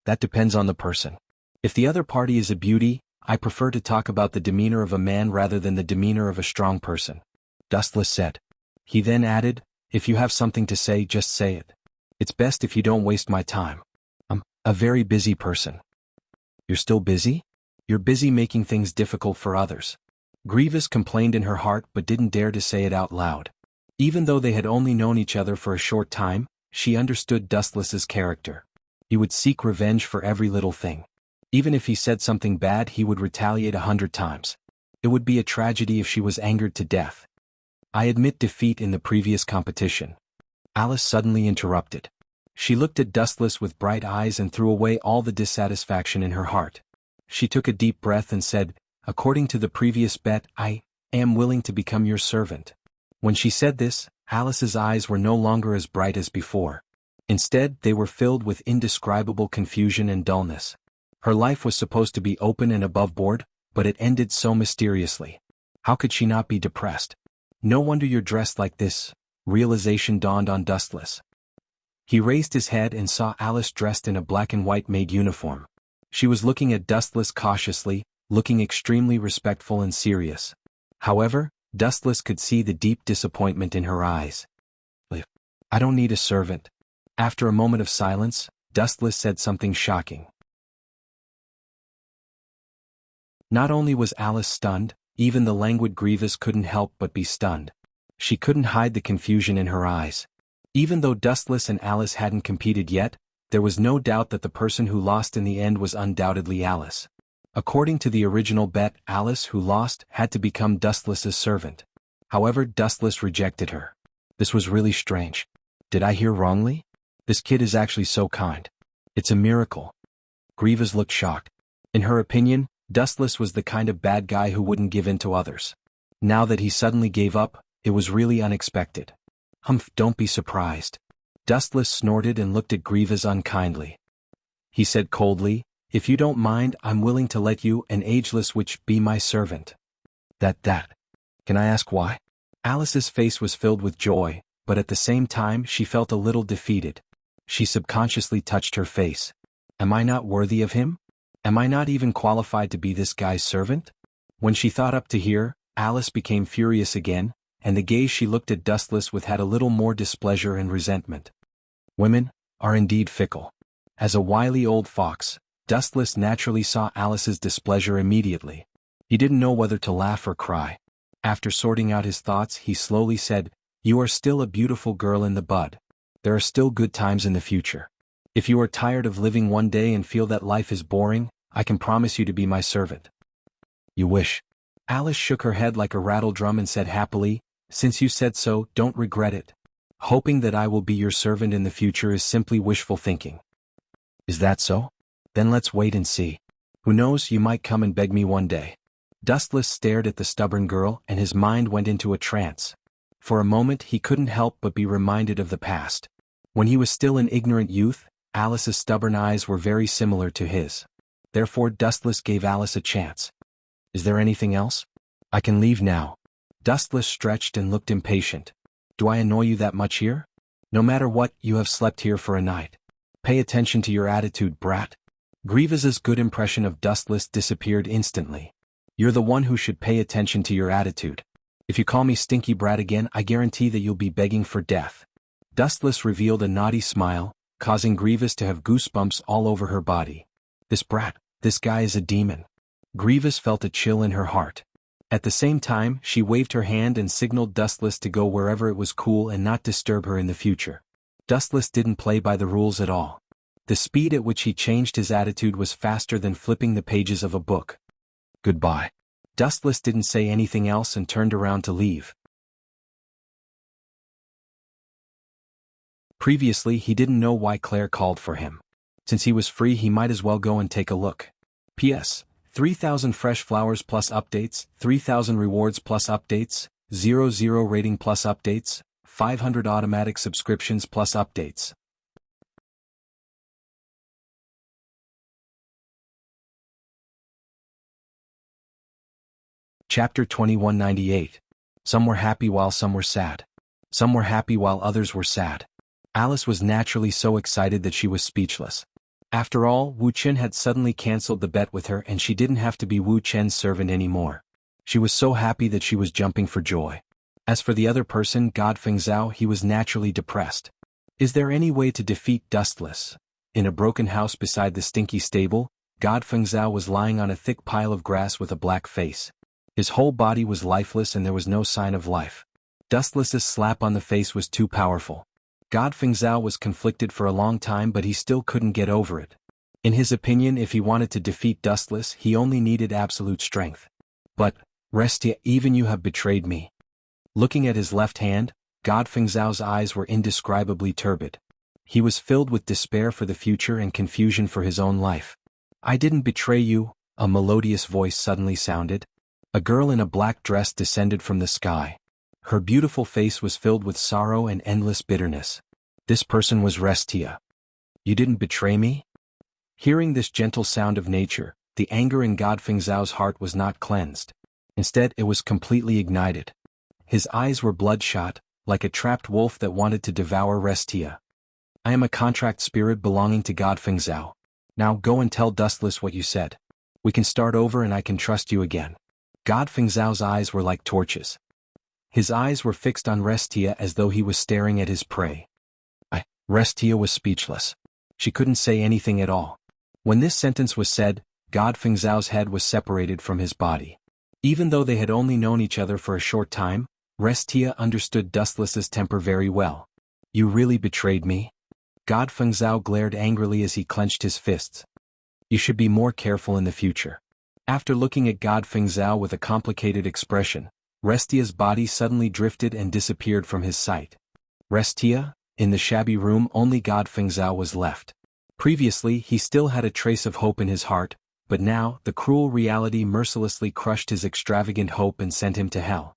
That depends on the person. If the other party is a beauty, I prefer to talk about the demeanor of a man rather than the demeanor of a strong person. Dustless said. He then added, if you have something to say, just say it. It's best if you don't waste my time. I'm a very busy person. You're still busy? You're busy making things difficult for others. Grievous complained in her heart but didn't dare to say it out loud. Even though they had only known each other for a short time, she understood Dustless's character. He would seek revenge for every little thing. Even if he said something bad, he would retaliate 100 times. It would be a tragedy if she was angered to death. I admit defeat in the previous competition. Alice suddenly interrupted. She looked at Dustless with bright eyes and threw away all the dissatisfaction in her heart. She took a deep breath and said, according to the previous bet, I am willing to become your servant. When she said this, Alice's eyes were no longer as bright as before. Instead, they were filled with indescribable confusion and dullness. Her life was supposed to be open and above board, but it ended so mysteriously. How could she not be depressed? No wonder you're dressed like this. Realization dawned on Dustless. He raised his head and saw Alice dressed in a black and white maid uniform. She was looking at Dustless cautiously, looking extremely respectful and serious. However, Dustless could see the deep disappointment in her eyes. I don't need a servant. After a moment of silence, Dustless said something shocking. Not only was Alice stunned, even the languid Grievous couldn't help but be stunned. She couldn't hide the confusion in her eyes. Even though Dustless and Alice hadn't competed yet, there was no doubt that the person who lost in the end was undoubtedly Alice. According to the original bet, Alice, who lost, had to become Dustless's servant. However, Dustless rejected her. This was really strange. Did I hear wrongly? This kid is actually so kind. It's a miracle. Grievous looked shocked. In her opinion, Dustless was the kind of bad guy who wouldn't give in to others. Now that he suddenly gave up, it was really unexpected. Humph, don't be surprised. Dustless snorted and looked at Grievous unkindly. He said coldly, if you don't mind, I'm willing to let you, an ageless witch, be my servant. That. Can I ask why? Alice's face was filled with joy, but at the same time she felt a little defeated. She subconsciously touched her face. Am I not worthy of him? Am I not even qualified to be this guy's servant? When she thought up to here, Alice became furious again, and the gaze she looked at Dustless with had a little more displeasure and resentment. Women are indeed fickle. As a wily old fox, Dustless naturally saw Alice's displeasure immediately. He didn't know whether to laugh or cry. After sorting out his thoughts, he slowly said, You are still a beautiful girl in the bud. There are still good times in the future. If you are tired of living one day and feel that life is boring, I can promise you to be my servant. You wish. Alice shook her head like a rattledrum and said happily, Since you said so, don't regret it. Hoping that I will be your servant in the future is simply wishful thinking. Is that so? Then let's wait and see. Who knows, you might come and beg me one day. Dustless stared at the stubborn girl and his mind went into a trance. For a moment he couldn't help but be reminded of the past. When he was still an ignorant youth, Alice's stubborn eyes were very similar to his. Therefore Dustless gave Alice a chance. Is there anything else? I can leave now. Dustless stretched and looked impatient. Do I annoy you that much here? No matter what, you have slept here for a night. Pay attention to your attitude, brat. Grievous's good impression of Dustless disappeared instantly. You're the one who should pay attention to your attitude. If you call me stinky brat again, I guarantee that you'll be begging for death. Dustless revealed a naughty smile, causing Grievous to have goosebumps all over her body. This brat, this guy is a demon. Grievous felt a chill in her heart. At the same time, she waved her hand and signaled Dustless to go wherever it was cool and not disturb her in the future. Dustless didn't play by the rules at all. The speed at which he changed his attitude was faster than flipping the pages of a book. Goodbye. Dustless didn't say anything else and turned around to leave. Previously he didn't know why Claire called for him. Since he was free he might as well go and take a look. P.S. 3,000 fresh flowers plus updates, 3,000 rewards plus updates, 00 rating plus updates, 500 automatic subscriptions plus updates. Chapter 2198. Some were happy while some were sad. Some were happy while others were sad. Alice was naturally so excited that she was speechless. After all, Wu Chen had suddenly cancelled the bet with her and she didn't have to be Wu Chen's servant anymore. She was so happy that she was jumping for joy. As for the other person, God Fengzhao, he was naturally depressed. Is there any way to defeat Dustless? In a broken house beside the stinky stable, God Fengzhao was lying on a thick pile of grass with a black face. His whole body was lifeless and there was no sign of life. Dustless's slap on the face was too powerful. God Fengzhao was conflicted for a long time but he still couldn't get over it. In his opinion, if he wanted to defeat Dustless, he only needed absolute strength. But, Restia, even you have betrayed me. Looking at his left hand, God Fengzhao's eyes were indescribably turbid. He was filled with despair for the future and confusion for his own life. I didn't betray you, a melodious voice suddenly sounded. A girl in a black dress descended from the sky. Her beautiful face was filled with sorrow and endless bitterness. This person was Restia. You didn't betray me? Hearing this gentle sound of nature, the anger in God Fengzhao's heart was not cleansed. Instead, it was completely ignited. His eyes were bloodshot, like a trapped wolf that wanted to devour Restia. I am a contract spirit belonging to God Fengzhao. Now go and tell Dustless what you said. We can start over and I can trust you again. God Fengzhao's eyes were like torches. His eyes were fixed on Restia as though he was staring at his prey. Restia was speechless. She couldn't say anything at all. When this sentence was said, God Fengzhao's head was separated from his body. Even though they had only known each other for a short time, Restia understood Dustless's temper very well. You really betrayed me? God Fengzhao glared angrily as he clenched his fists. You should be more careful in the future. After looking at God Fengzhao with a complicated expression, Restia's body suddenly drifted and disappeared from his sight. Restia? In the shabby room only God Fengzhao was left. Previously he still had a trace of hope in his heart, but now, the cruel reality mercilessly crushed his extravagant hope and sent him to hell.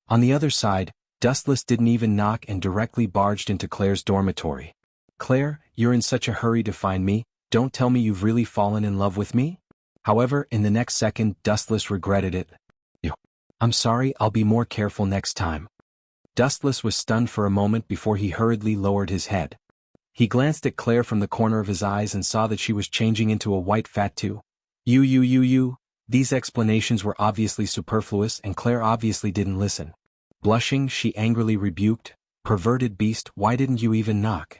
On the other side, Dustless didn't even knock and directly barged into Claire's dormitory. "Claire, you're in such a hurry to find me, don't tell me you've really fallen in love with me?" However, in the next second, Dustless regretted it. "I'm sorry, I'll be more careful next time." Dustless was stunned for a moment before he hurriedly lowered his head. He glanced at Claire from the corner of his eyes and saw that she was changing into a white fat too. You. These explanations were obviously superfluous and Claire obviously didn't listen. Blushing, she angrily rebuked, "Perverted beast, why didn't you even knock?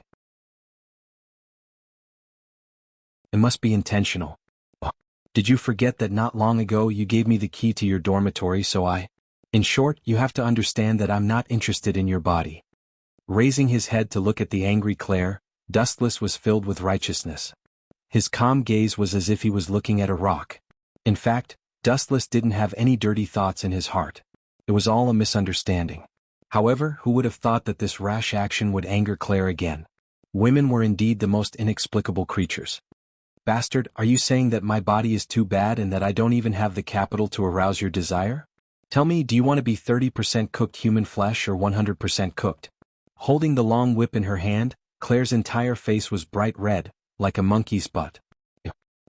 It must be intentional. Did you forget that not long ago you gave me the key to your dormitory so I... In short, you have to understand that I'm not interested in your body." Raising his head to look at the angry Claire, Dustless was filled with righteousness. His calm gaze was as if he was looking at a rock. In fact, Dustless didn't have any dirty thoughts in his heart. It was all a misunderstanding. However, who would have thought that this rash action would anger Claire again? Women were indeed the most inexplicable creatures. "Bastard, are you saying that my body is too bad and that I don't even have the capital to arouse your desire? Tell me, do you want to be 30% cooked human flesh or 100% cooked?" Holding the long whip in her hand, Claire's entire face was bright red, like a monkey's butt.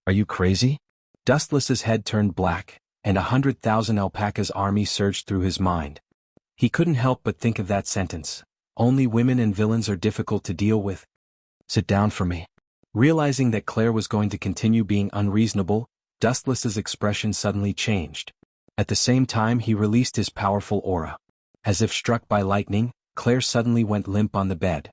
"Are you crazy?" Dustless's head turned black, and 100,000 alpacas' army surged through his mind. He couldn't help but think of that sentence. Only women and villains are difficult to deal with. "Sit down for me." Realizing that Claire was going to continue being unreasonable, Dustless's expression suddenly changed. At the same time he released his powerful aura. As if struck by lightning, Claire suddenly went limp on the bed.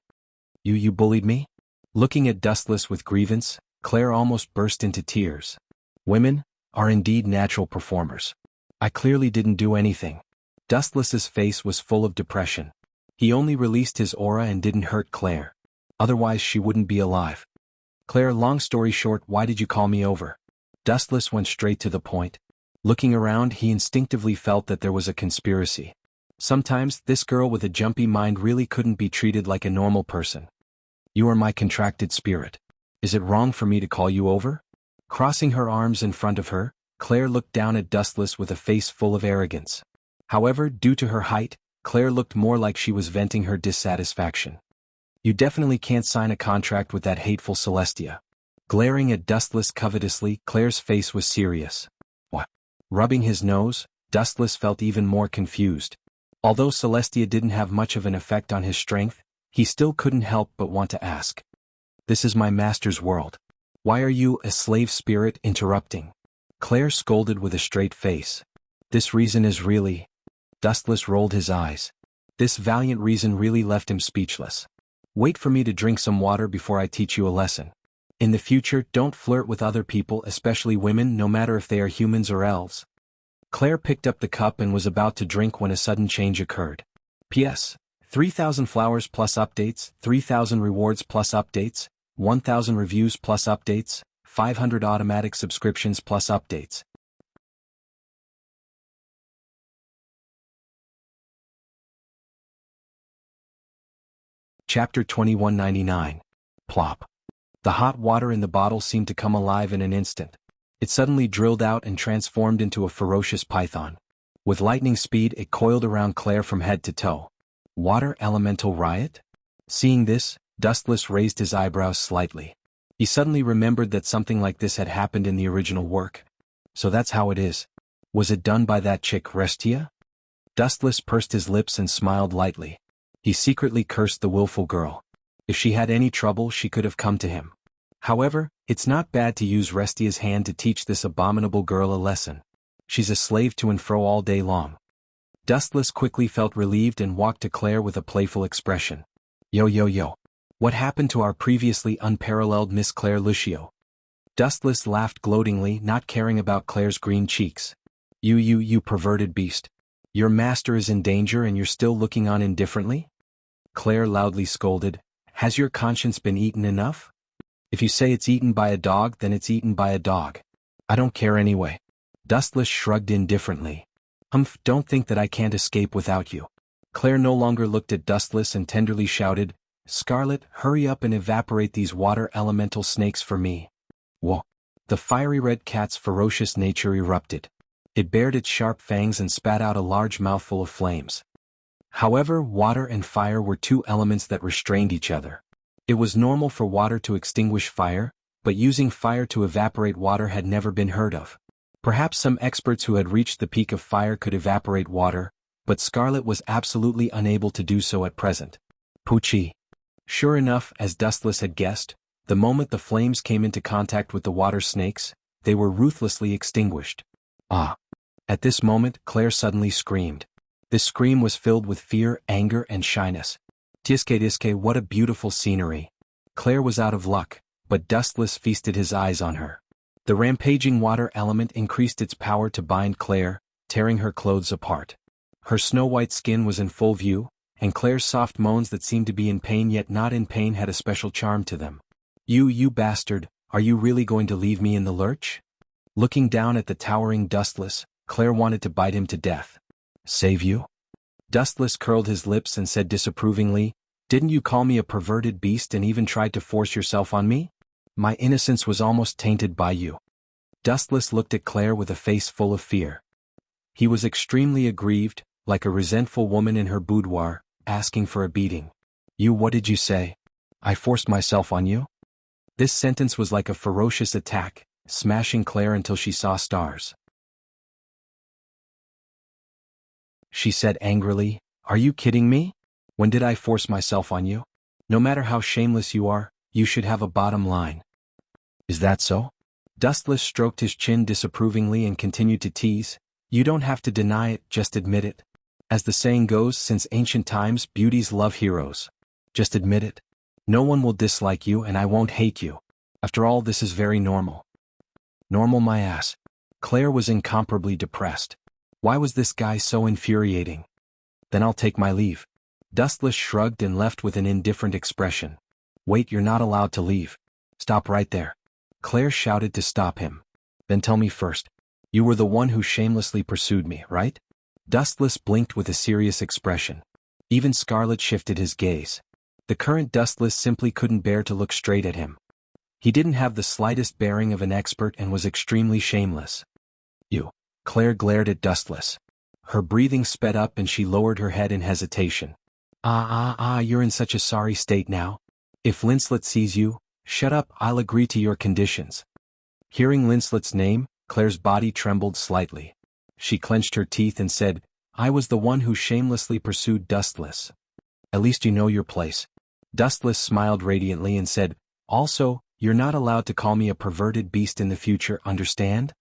You bullied me?" Looking at Dustless with grievance, Claire almost burst into tears. Women are indeed natural performers. "I clearly didn't do anything." Dustless's face was full of depression. He only released his aura and didn't hurt Claire. Otherwise she wouldn't be alive. "Claire, long story short, why did you call me over?" Dustless went straight to the point. Looking around, he instinctively felt that there was a conspiracy. Sometimes, this girl with a jumpy mind really couldn't be treated like a normal person. "You are my contracted spirit. Is it wrong for me to call you over?" Crossing her arms in front of her, Claire looked down at Dustless with a face full of arrogance. However, due to her height, Claire looked more like she was venting her dissatisfaction. "You definitely can't sign a contract with that hateful Celestia." Glaring at Dustless covetously, Claire's face was serious. "What?" Rubbing his nose, Dustless felt even more confused. Although Celestia didn't have much of an effect on his strength, he still couldn't help but want to ask. "This is my master's world. Why are you, a slave spirit, interrupting?" Claire scolded with a straight face. "This reason is really..." Dustless rolled his eyes. This valiant reason really left him speechless. "Wait for me to drink some water before I teach you a lesson. In the future, don't flirt with other people, especially women, no matter if they are humans or elves." Claire picked up the cup and was about to drink when a sudden change occurred. "P.S. 3,000 flowers plus updates, 3,000 rewards plus updates, 1,000 reviews plus updates, 500 automatic subscriptions plus updates." Chapter 2199. Plop. The hot water in the bottle seemed to come alive in an instant. It suddenly drilled out and transformed into a ferocious python. With lightning speed, it coiled around Claire from head to toe. Water elemental riot? Seeing this, Dustless raised his eyebrows slightly. He suddenly remembered that something like this had happened in the original work. So that's how it is. Was it done by that chick Restia? Dustless pursed his lips and smiled lightly. He secretly cursed the willful girl. If she had any trouble, she could have come to him. However, it's not bad to use Restia's hand to teach this abominable girl a lesson. She's a slave to and fro all day long. Dustless quickly felt relieved and walked to Claire with a playful expression. Yo. What happened to our previously unparalleled Miss Claire Lucio?" Dustless laughed gloatingly, not caring about Claire's green cheeks. You perverted beast. Your master is in danger and you're still looking on indifferently?" Claire loudly scolded. "Has your conscience been eaten enough? If you say it's eaten by a dog, then it's eaten by a dog. I don't care anyway." Dustless shrugged indifferently. Don't think that I can't escape without you." Claire no longer looked at Dustless and tenderly shouted, "Scarlet, hurry up and evaporate these water elemental snakes for me." Whoa. The fiery red cat's ferocious nature erupted. It bared its sharp fangs and spat out a large mouthful of flames. However, water and fire were two elements that restrained each other. It was normal for water to extinguish fire, but using fire to evaporate water had never been heard of. Perhaps some experts who had reached the peak of fire could evaporate water, but Scarlet was absolutely unable to do so at present. Poochie. Sure enough, as Dustless had guessed, the moment the flames came into contact with the water snakes, they were ruthlessly extinguished. Ah! At this moment, Claire suddenly screamed. This scream was filled with fear, anger, and shyness. Tiske, what a beautiful scenery. Claire was out of luck, but Dustless feasted his eyes on her. The rampaging water element increased its power to bind Claire, tearing her clothes apart. Her snow-white skin was in full view, and Claire's soft moans that seemed to be in pain yet not in pain had a special charm to them. You bastard, are you really going to leave me in the lurch? Looking down at the towering Dustless, Claire wanted to bite him to death. Save you? Dustless curled his lips and said disapprovingly, Didn't you call me a perverted beast and even tried to force yourself on me? My innocence was almost tainted by you. Dustless looked at Claire with a face full of fear. He was extremely aggrieved, like a resentful woman in her boudoir, asking for a beating. What did you say? I forced myself on you? This sentence was like a ferocious attack, smashing Claire until she saw stars. She said angrily, Are you kidding me? When did I force myself on you? No matter how shameless you are, you should have a bottom line. Is that so? Dustless stroked his chin disapprovingly and continued to tease, You don't have to deny it, just admit it. As the saying goes, since ancient times, beauties love heroes. Just admit it. No one will dislike you and I won't hate you. After all, this is very normal. Normal my ass. Claire was incomparably depressed. Why was this guy so infuriating? Then I'll take my leave. Dustless shrugged and left with an indifferent expression. Wait, you're not allowed to leave. Stop right there. Claire shouted to stop him. Then tell me first. You were the one who shamelessly pursued me, right? Dustless blinked with a serious expression. Even Scarlet shifted his gaze. The current Dustless simply couldn't bear to look straight at him. He didn't have the slightest bearing of an expert and was extremely shameless. You. Claire glared at Dustless. Her breathing sped up and she lowered her head in hesitation. You're in such a sorry state now. If Linslet sees you, shut up, I'll agree to your conditions. Hearing Linslet's name, Claire's body trembled slightly. She clenched her teeth and said, I was the one who shamelessly pursued Dustless. At least you know your place. Dustless smiled radiantly and said, Also, you're not allowed to call me a perverted beast in the future, understand?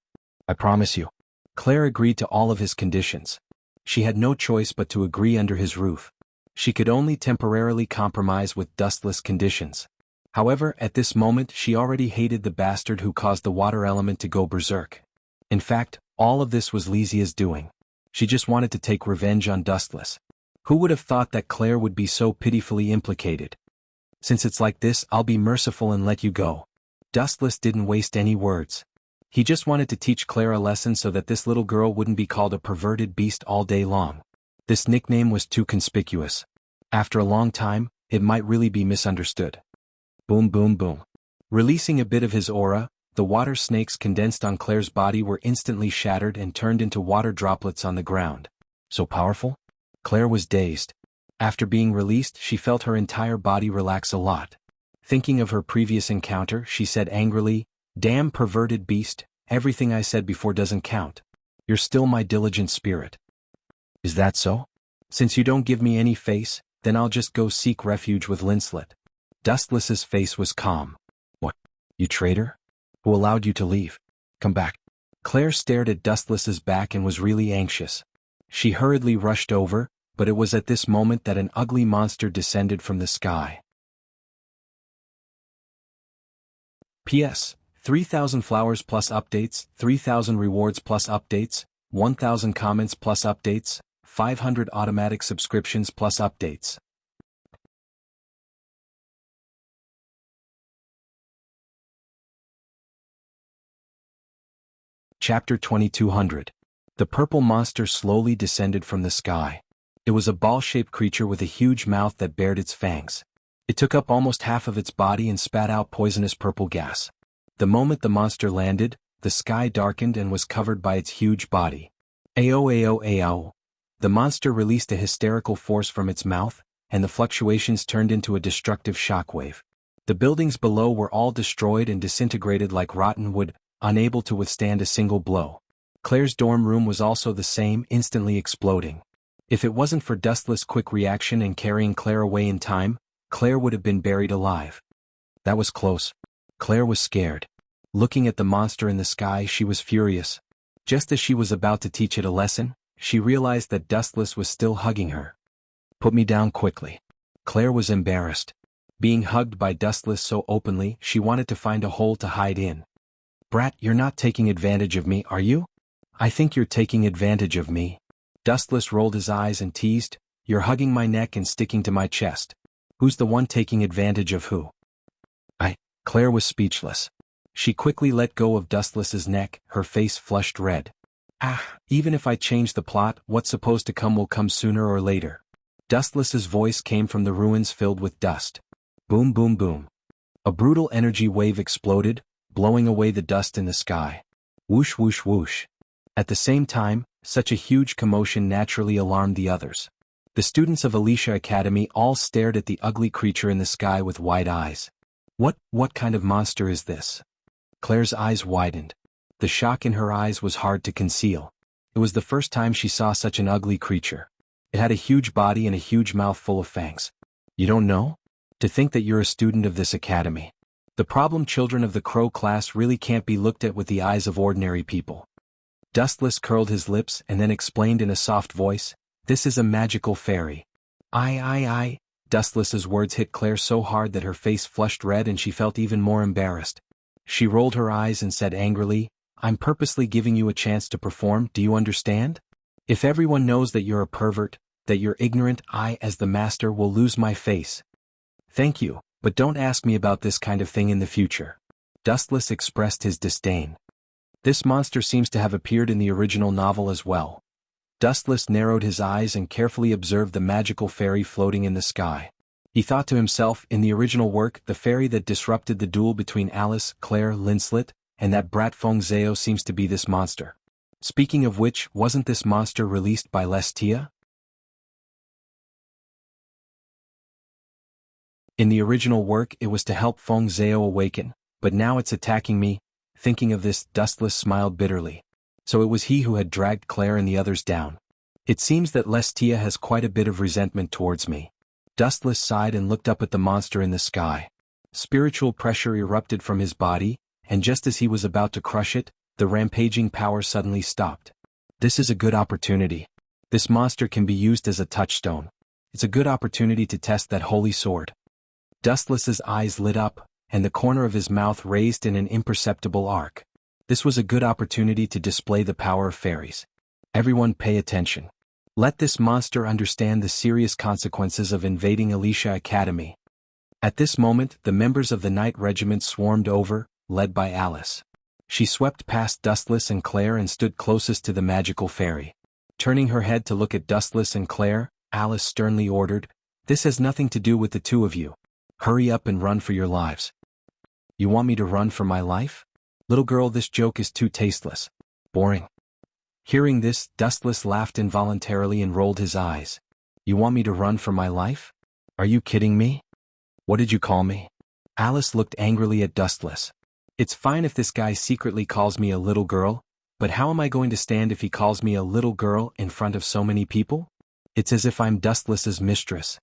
I promise you. Claire agreed to all of his conditions. She had no choice but to agree under his roof. She could only temporarily compromise with Dustless conditions. However, at this moment she already hated the bastard who caused the water element to go berserk. In fact, all of this was Lysia's doing. She just wanted to take revenge on Dustless. Who would have thought that Claire would be so pitifully implicated? Since it's like this, I'll be merciful and let you go. Dustless didn't waste any words. He just wanted to teach Claire a lesson so that this little girl wouldn't be called a perverted beast all day long. This nickname was too conspicuous. After a long time, it might really be misunderstood. Boom boom boom. Releasing a bit of his aura, the water snakes condensed on Claire's body were instantly shattered and turned into water droplets on the ground. So powerful? Claire was dazed. After being released, she felt her entire body relax a lot. Thinking of her previous encounter, she said angrily, Damn perverted beast, everything I said before doesn't count. You're still my diligent spirit. Is that so? Since you don't give me any face, then I'll just go seek refuge with Linslet. Dustless's face was calm. What? You traitor? Who allowed you to leave? Come back. Claire stared at Dustless's back and was really anxious. She hurriedly rushed over, but it was at this moment that an ugly monster descended from the sky. P.S. 3,000 flowers plus updates, 3,000 rewards plus updates, 1,000 comments plus updates, 500 automatic subscriptions plus updates. Chapter 2200. The purple monster slowly descended from the sky. It was a ball-shaped creature with a huge mouth that bared its fangs. It took up almost half of its body and spat out poisonous purple gas. The moment the monster landed, the sky darkened and was covered by its huge body. Ao ao ao. The monster released a hysterical force from its mouth, and the fluctuations turned into a destructive shockwave. The buildings below were all destroyed and disintegrated like rotten wood, unable to withstand a single blow. Claire's dorm room was also the same, instantly exploding. If it wasn't for Dustless' quick reaction and carrying Claire away in time, Claire would have been buried alive. That was close. Claire was scared. Looking at the monster in the sky, she was furious. Just as she was about to teach it a lesson, she realized that Dustless was still hugging her. Put me down quickly. Claire was embarrassed. Being hugged by Dustless so openly, she wanted to find a hole to hide in. Brat, you're not taking advantage of me, are you? I think you're taking advantage of me. Dustless rolled his eyes and teased, you're hugging my neck and sticking to my chest. Who's the one taking advantage of who? Claire was speechless. She quickly let go of Dustless's neck, her face flushed red. Even if I change the plot, what's supposed to come will come sooner or later. Dustless's voice came from the ruins filled with dust. Boom boom boom. A brutal energy wave exploded, blowing away the dust in the sky. Whoosh whoosh whoosh. At the same time, such a huge commotion naturally alarmed the others. The students of Alicia Academy all stared at the ugly creature in the sky with wide eyes. What kind of monster is this? Claire's eyes widened. The shock in her eyes was hard to conceal. It was the first time she saw such an ugly creature. It had a huge body and a huge mouth full of fangs. You don't know? To think that you're a student of this academy. The problem children of the Crow class really can't be looked at with the eyes of ordinary people. Dustless curled his lips and then explained in a soft voice, this is a magical fairy. I. Dustless's words hit Claire so hard that her face flushed red and she felt even more embarrassed. She rolled her eyes and said angrily, I'm purposely giving you a chance to perform, do you understand? If everyone knows that you're a pervert, that you're ignorant, I, as the master, will lose my face. Thank you, but don't ask me about this kind of thing in the future. Dustless expressed his disdain. This monster seems to have appeared in the original novel as well. Dustless narrowed his eyes and carefully observed the magical fairy floating in the sky. He thought to himself, in the original work, the fairy that disrupted the duel between Alice, Claire, Linslet, and that brat Feng Zhao seems to be this monster. Speaking of which, wasn't this monster released by Lestia? In the original work, it was to help Feng Zhao awaken, but now it's attacking me. Thinking of this, Dustless smiled bitterly. So it was he who had dragged Claire and the others down. It seems that Lestia has quite a bit of resentment towards me. Dustless sighed and looked up at the monster in the sky. Spiritual pressure erupted from his body, and just as he was about to crush it, the rampaging power suddenly stopped. This is a good opportunity. This monster can be used as a touchstone. It's a good opportunity to test that holy sword. Dustless's eyes lit up, and the corner of his mouth raised in an imperceptible arc. This was a good opportunity to display the power of fairies. Everyone pay attention. Let this monster understand the serious consequences of invading Alicia Academy. At this moment, the members of the Knight Regiment swarmed over, led by Alice. She swept past Dustless and Claire and stood closest to the magical fairy. Turning her head to look at Dustless and Claire, Alice sternly ordered, "This has nothing to do with the two of you. Hurry up and run for your lives." "You want me to run for my life? Little girl, this joke is too tasteless. Boring." Hearing this, Dustless laughed involuntarily and rolled his eyes. "You want me to run for my life? Are you kidding me? What did you call me?" Alice looked angrily at Dustless. "It's fine if this guy secretly calls me a little girl, but how am I going to stand if he calls me a little girl in front of so many people? It's as if I'm Dustless's mistress."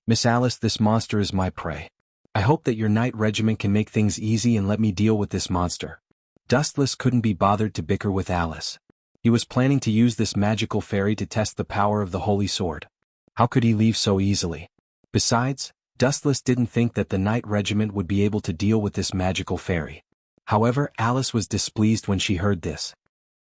"Miss Alice, this monster is my prey. I hope that your Knight Regiment can make things easy and let me deal with this monster." Dustless couldn't be bothered to bicker with Alice. He was planning to use this magical fairy to test the power of the holy sword. How could he leave so easily? Besides, Dustless didn't think that the Knight Regiment would be able to deal with this magical fairy. However, Alice was displeased when she heard this.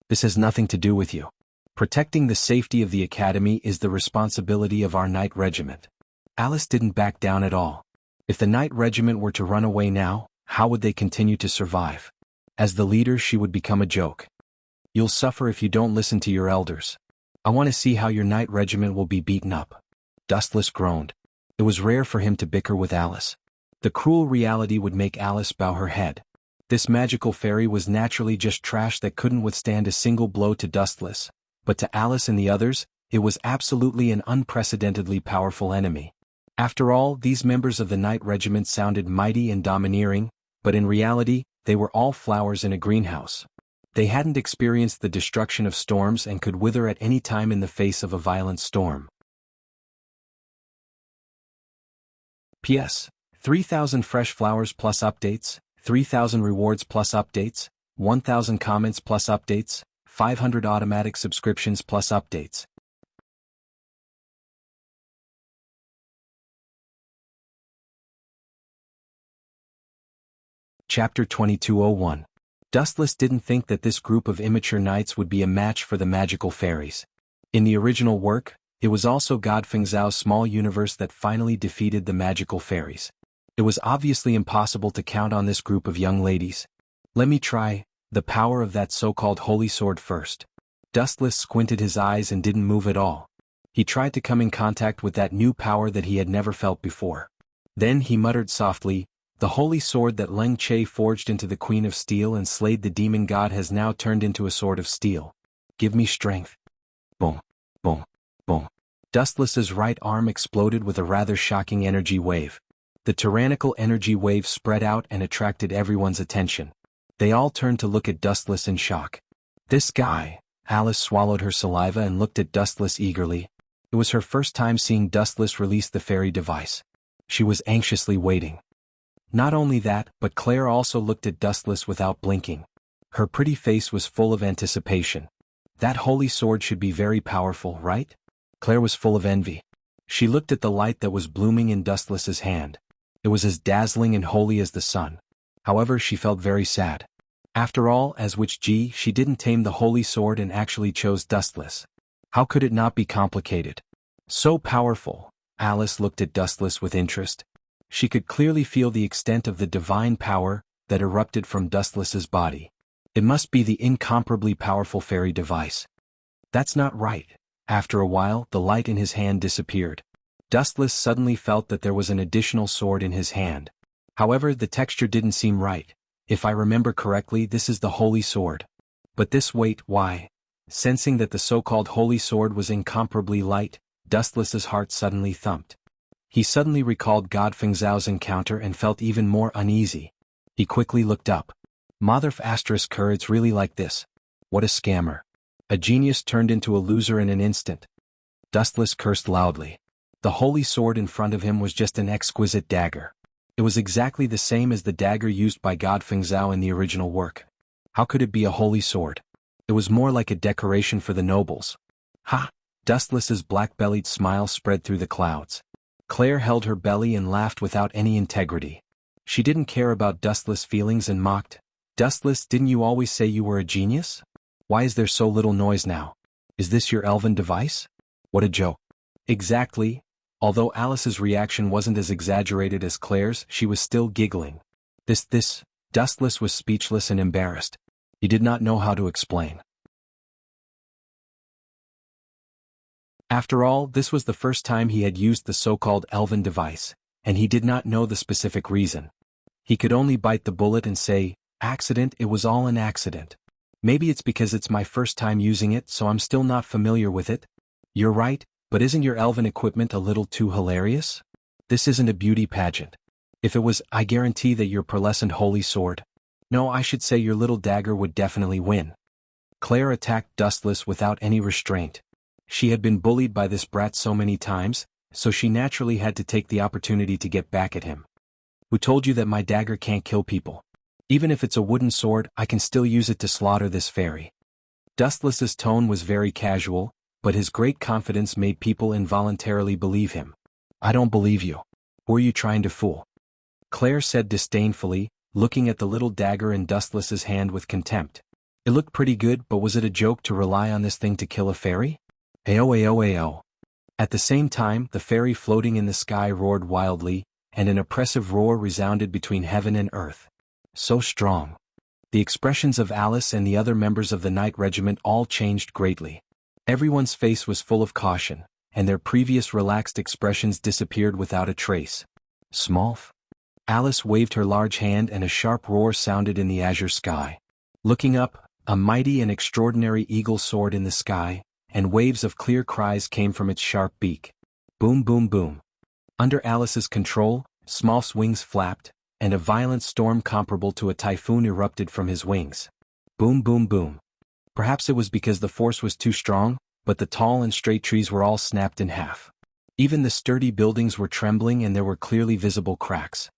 "This has nothing to do with you. Protecting the safety of the academy is the responsibility of our Knight Regiment." Alice didn't back down at all. If the Knight Regiment were to run away now, how would they continue to survive? As the leader, she would become a joke. "You'll suffer if you don't listen to your elders. I want to see how your Knight Regiment will be beaten up." Dustless groaned. It was rare for him to bicker with Alice. The cruel reality would make Alice bow her head. This magical fairy was naturally just trash that couldn't withstand a single blow to Dustless, but to Alice and the others, it was absolutely an unprecedentedly powerful enemy. After all, these members of the Knight Regiment sounded mighty and domineering, but in reality, they were all flowers in a greenhouse. They hadn't experienced the destruction of storms and could wither at any time in the face of a violent storm. P.S. 3,000 fresh flowers plus updates, 3,000 rewards plus updates, 1,000 comments plus updates, 500 automatic subscriptions plus updates. Chapter 2201. Dustless didn't think that this group of immature knights would be a match for the magical fairies. In the original work, it was also God Fengzhao's small universe that finally defeated the magical fairies. It was obviously impossible to count on this group of young ladies. Let me try the power of that so-called holy sword first. Dustless squinted his eyes and didn't move at all. He tried to come in contact with that new power that he had never felt before. Then he muttered softly, "The holy sword that Leng Che forged into the Queen of Steel and slayed the demon god has now turned into a sword of steel. Give me strength." Boom, boom, boom. Dustless's right arm exploded with a rather shocking energy wave. The tyrannical energy wave spread out and attracted everyone's attention. They all turned to look at Dustless in shock. This guy. Alice swallowed her saliva and looked at Dustless eagerly. It was her first time seeing Dustless release the fairy device. She was anxiously waiting. Not only that, but Claire also looked at Dustless without blinking. Her pretty face was full of anticipation. That holy sword should be very powerful, right? Claire was full of envy. She looked at the light that was blooming in Dustless's hand. It was as dazzling and holy as the sun. However, she felt very sad. After all, as Witch Ji, she didn't tame the holy sword and actually chose Dustless. How could it not be complicated? So powerful. Alice looked at Dustless with interest. She could clearly feel the extent of the divine power that erupted from Dustless's body. It must be the incomparably powerful fairy device. That's not right. After a while, the light in his hand disappeared. Dustless suddenly felt that there was an additional sword in his hand. However, the texture didn't seem right. If I remember correctly, this is the holy sword. But this weight, why? Sensing that the so-called holy sword was incomparably light, Dustless's heart suddenly thumped. He suddenly recalled God Fengzhao's encounter and felt even more uneasy. He quickly looked up. Motherf ***, it's really like this. What a scammer. A genius turned into a loser in an instant. Dustless cursed loudly. The holy sword in front of him was just an exquisite dagger. It was exactly the same as the dagger used by God Fengzhao in the original work. How could it be a holy sword? It was more like a decoration for the nobles. Ha! Dustless's black-bellied smile spread through the clouds. Claire held her belly and laughed without any integrity. She didn't care about Dustless' feelings and mocked. "Dustless, didn't you always say you were a genius? Why is there so little noise now? Is this your elven device? What a joke." Exactly. Although Alice's reaction wasn't as exaggerated as Claire's, she was still giggling. Dustless was speechless and embarrassed. He did not know how to explain. After all, this was the first time he had used the so-called elven device, and he did not know the specific reason. He could only bite the bullet and say, "Accident, it was all an accident. Maybe it's because it's my first time using it, so I'm still not familiar with it." "You're right, but isn't your elven equipment a little too hilarious? This isn't a beauty pageant. If it was, I guarantee that your pearlescent holy sword. No, I should say your little dagger would definitely win." Claire attacked Dustless without any restraint. She had been bullied by this brat so many times, so she naturally had to take the opportunity to get back at him. "Who told you that my dagger can't kill people? Even if it's a wooden sword, I can still use it to slaughter this fairy." Dustless's tone was very casual, but his great confidence made people involuntarily believe him. "I don't believe you. Who are you trying to fool?" Claire said disdainfully, looking at the little dagger in Dustless's hand with contempt. "It looked pretty good, but was it a joke to rely on this thing to kill a fairy? Ayo ayo ayo." At the same time, the fairy floating in the sky roared wildly, and an oppressive roar resounded between heaven and earth. So strong. The expressions of Alice and the other members of the Knight Regiment all changed greatly. Everyone's face was full of caution, and their previous relaxed expressions disappeared without a trace. "Smolf? Alice waved her large hand and a sharp roar sounded in the azure sky. Looking up, a mighty and extraordinary eagle soared in the sky, and waves of clear cries came from its sharp beak. Boom boom boom. Under Alice's control, small wings flapped, and a violent storm comparable to a typhoon erupted from his wings. Boom boom boom. Perhaps it was because the force was too strong, but the tall and straight trees were all snapped in half. Even the sturdy buildings were trembling and there were clearly visible cracks.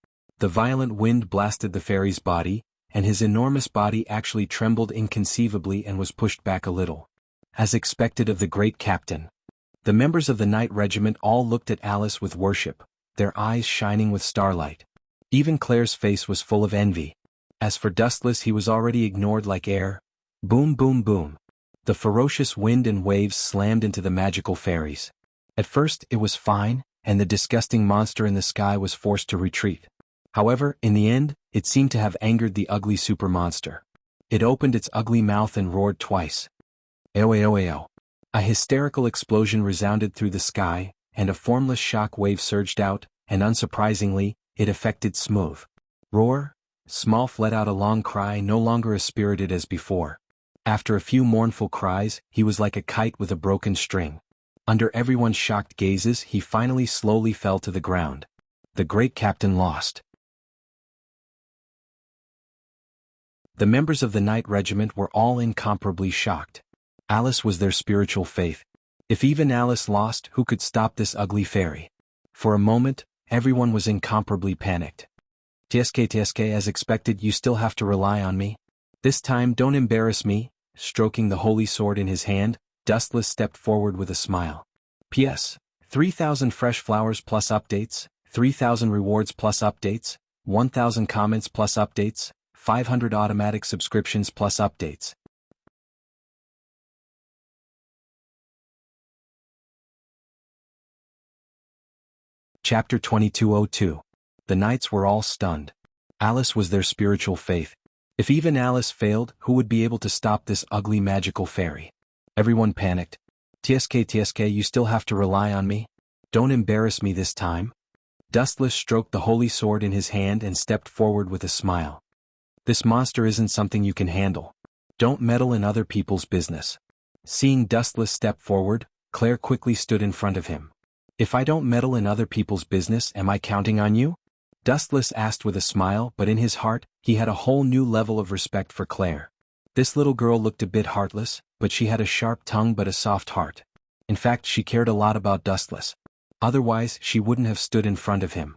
The violent wind blasted the fairy's body, and his enormous body actually trembled inconceivably and was pushed back a little. As expected of the great captain. The members of the Knight Regiment all looked at Alice with worship, their eyes shining with starlight. Even Claire's face was full of envy. As for Dustless, he was already ignored like air. Boom boom boom. The ferocious wind and waves slammed into the magical fairies. At first it was fine, and the disgusting monster in the sky was forced to retreat. However, in the end, it seemed to have angered the ugly super monster. It opened its ugly mouth and roared twice. Ao. A hysterical explosion resounded through the sky, and a formless shock wave surged out, and unsurprisingly, it affected Smooth. Roar. Small let out a long cry, no longer as spirited as before. After a few mournful cries, he was like a kite with a broken string. Under everyone's shocked gazes, he finally slowly fell to the ground. The great captain lost. The members of the Knight Regiment were all incomparably shocked. Alice was their spiritual faith. If even Alice lost, who could stop this ugly fairy? For a moment, everyone was incomparably panicked. TSK, as expected, you still have to rely on me. This time don't embarrass me. Stroking the holy sword in his hand, Dustless stepped forward with a smile. P.S. 3,000 fresh flowers plus updates, 3,000 rewards plus updates, 1,000 comments plus updates, 500 automatic subscriptions plus updates. Chapter 2202. The knights were all stunned. Alice was their spiritual faith. If even Alice failed, who would be able to stop this ugly magical fairy? Everyone panicked. TSK, you still have to rely on me. Don't embarrass me this time. Dustless stroked the holy sword in his hand and stepped forward with a smile. This monster isn't something you can handle. Don't meddle in other people's business. Seeing Dustless step forward, Claire quickly stood in front of him. If I don't meddle in other people's business, am I counting on you? Dustless asked with a smile, but in his heart, he had a whole new level of respect for Claire. This little girl looked a bit heartless, but she had a sharp tongue but a soft heart. In fact, she cared a lot about Dustless. Otherwise, she wouldn't have stood in front of him.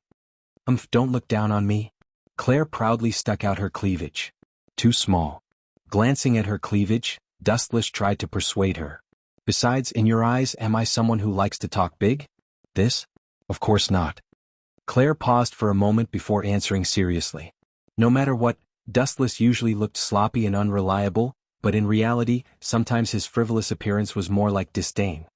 Don't look down on me. Claire proudly stuck out her cleavage. Too small. Glancing at her cleavage, Dustless tried to persuade her. Besides, in your eyes, am I someone who likes to talk big? This? Of course not. Claire paused for a moment before answering seriously. No matter what, Dustless usually looked sloppy and unreliable, but in reality, sometimes his frivolous appearance was more like disdain.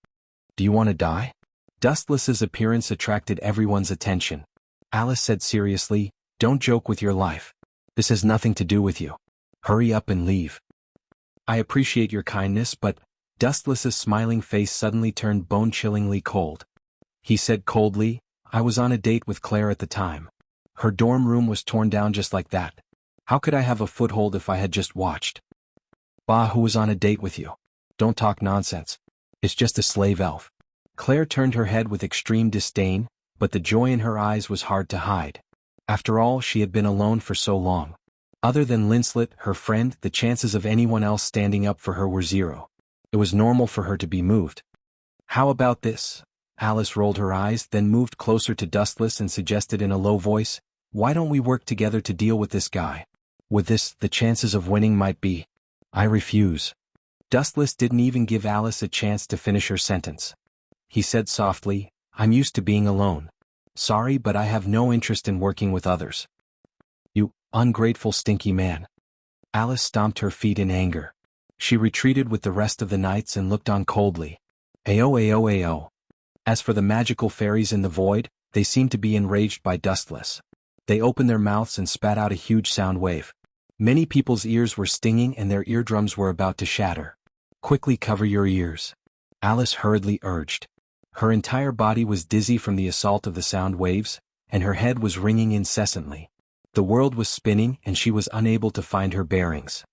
Do you want to die? Dustless's appearance attracted everyone's attention. Alice said seriously, don't joke with your life. This has nothing to do with you. Hurry up and leave. I appreciate your kindness, but Dustless's smiling face suddenly turned bone-chillingly cold. He said coldly, I was on a date with Claire at the time. Her dorm room was torn down just like that. How could I have a foothold if I had just watched? Bah, who was on a date with you? Don't talk nonsense. It's just a slave elf. Claire turned her head with extreme disdain, but the joy in her eyes was hard to hide. After all, she had been alone for so long. Other than Linslet, her friend, the chances of anyone else standing up for her were zero. It was normal for her to be moved. How about this? Alice rolled her eyes, then moved closer to Dustless and suggested in a low voice, why don't we work together to deal with this guy? With this, the chances of winning might be. I refuse. Dustless didn't even give Alice a chance to finish her sentence. He said softly, I'm used to being alone. Sorry, but I have no interest in working with others. You ungrateful stinky man. Alice stomped her feet in anger. She retreated with the rest of the knights and looked on coldly. Ao. As for the magical fairies in the void, they seemed to be enraged by Dustless. They opened their mouths and spat out a huge sound wave. Many people's ears were stinging and their eardrums were about to shatter. Quickly cover your ears. Alice hurriedly urged. Her entire body was dizzy from the assault of the sound waves, and her head was ringing incessantly. The world was spinning and she was unable to find her bearings.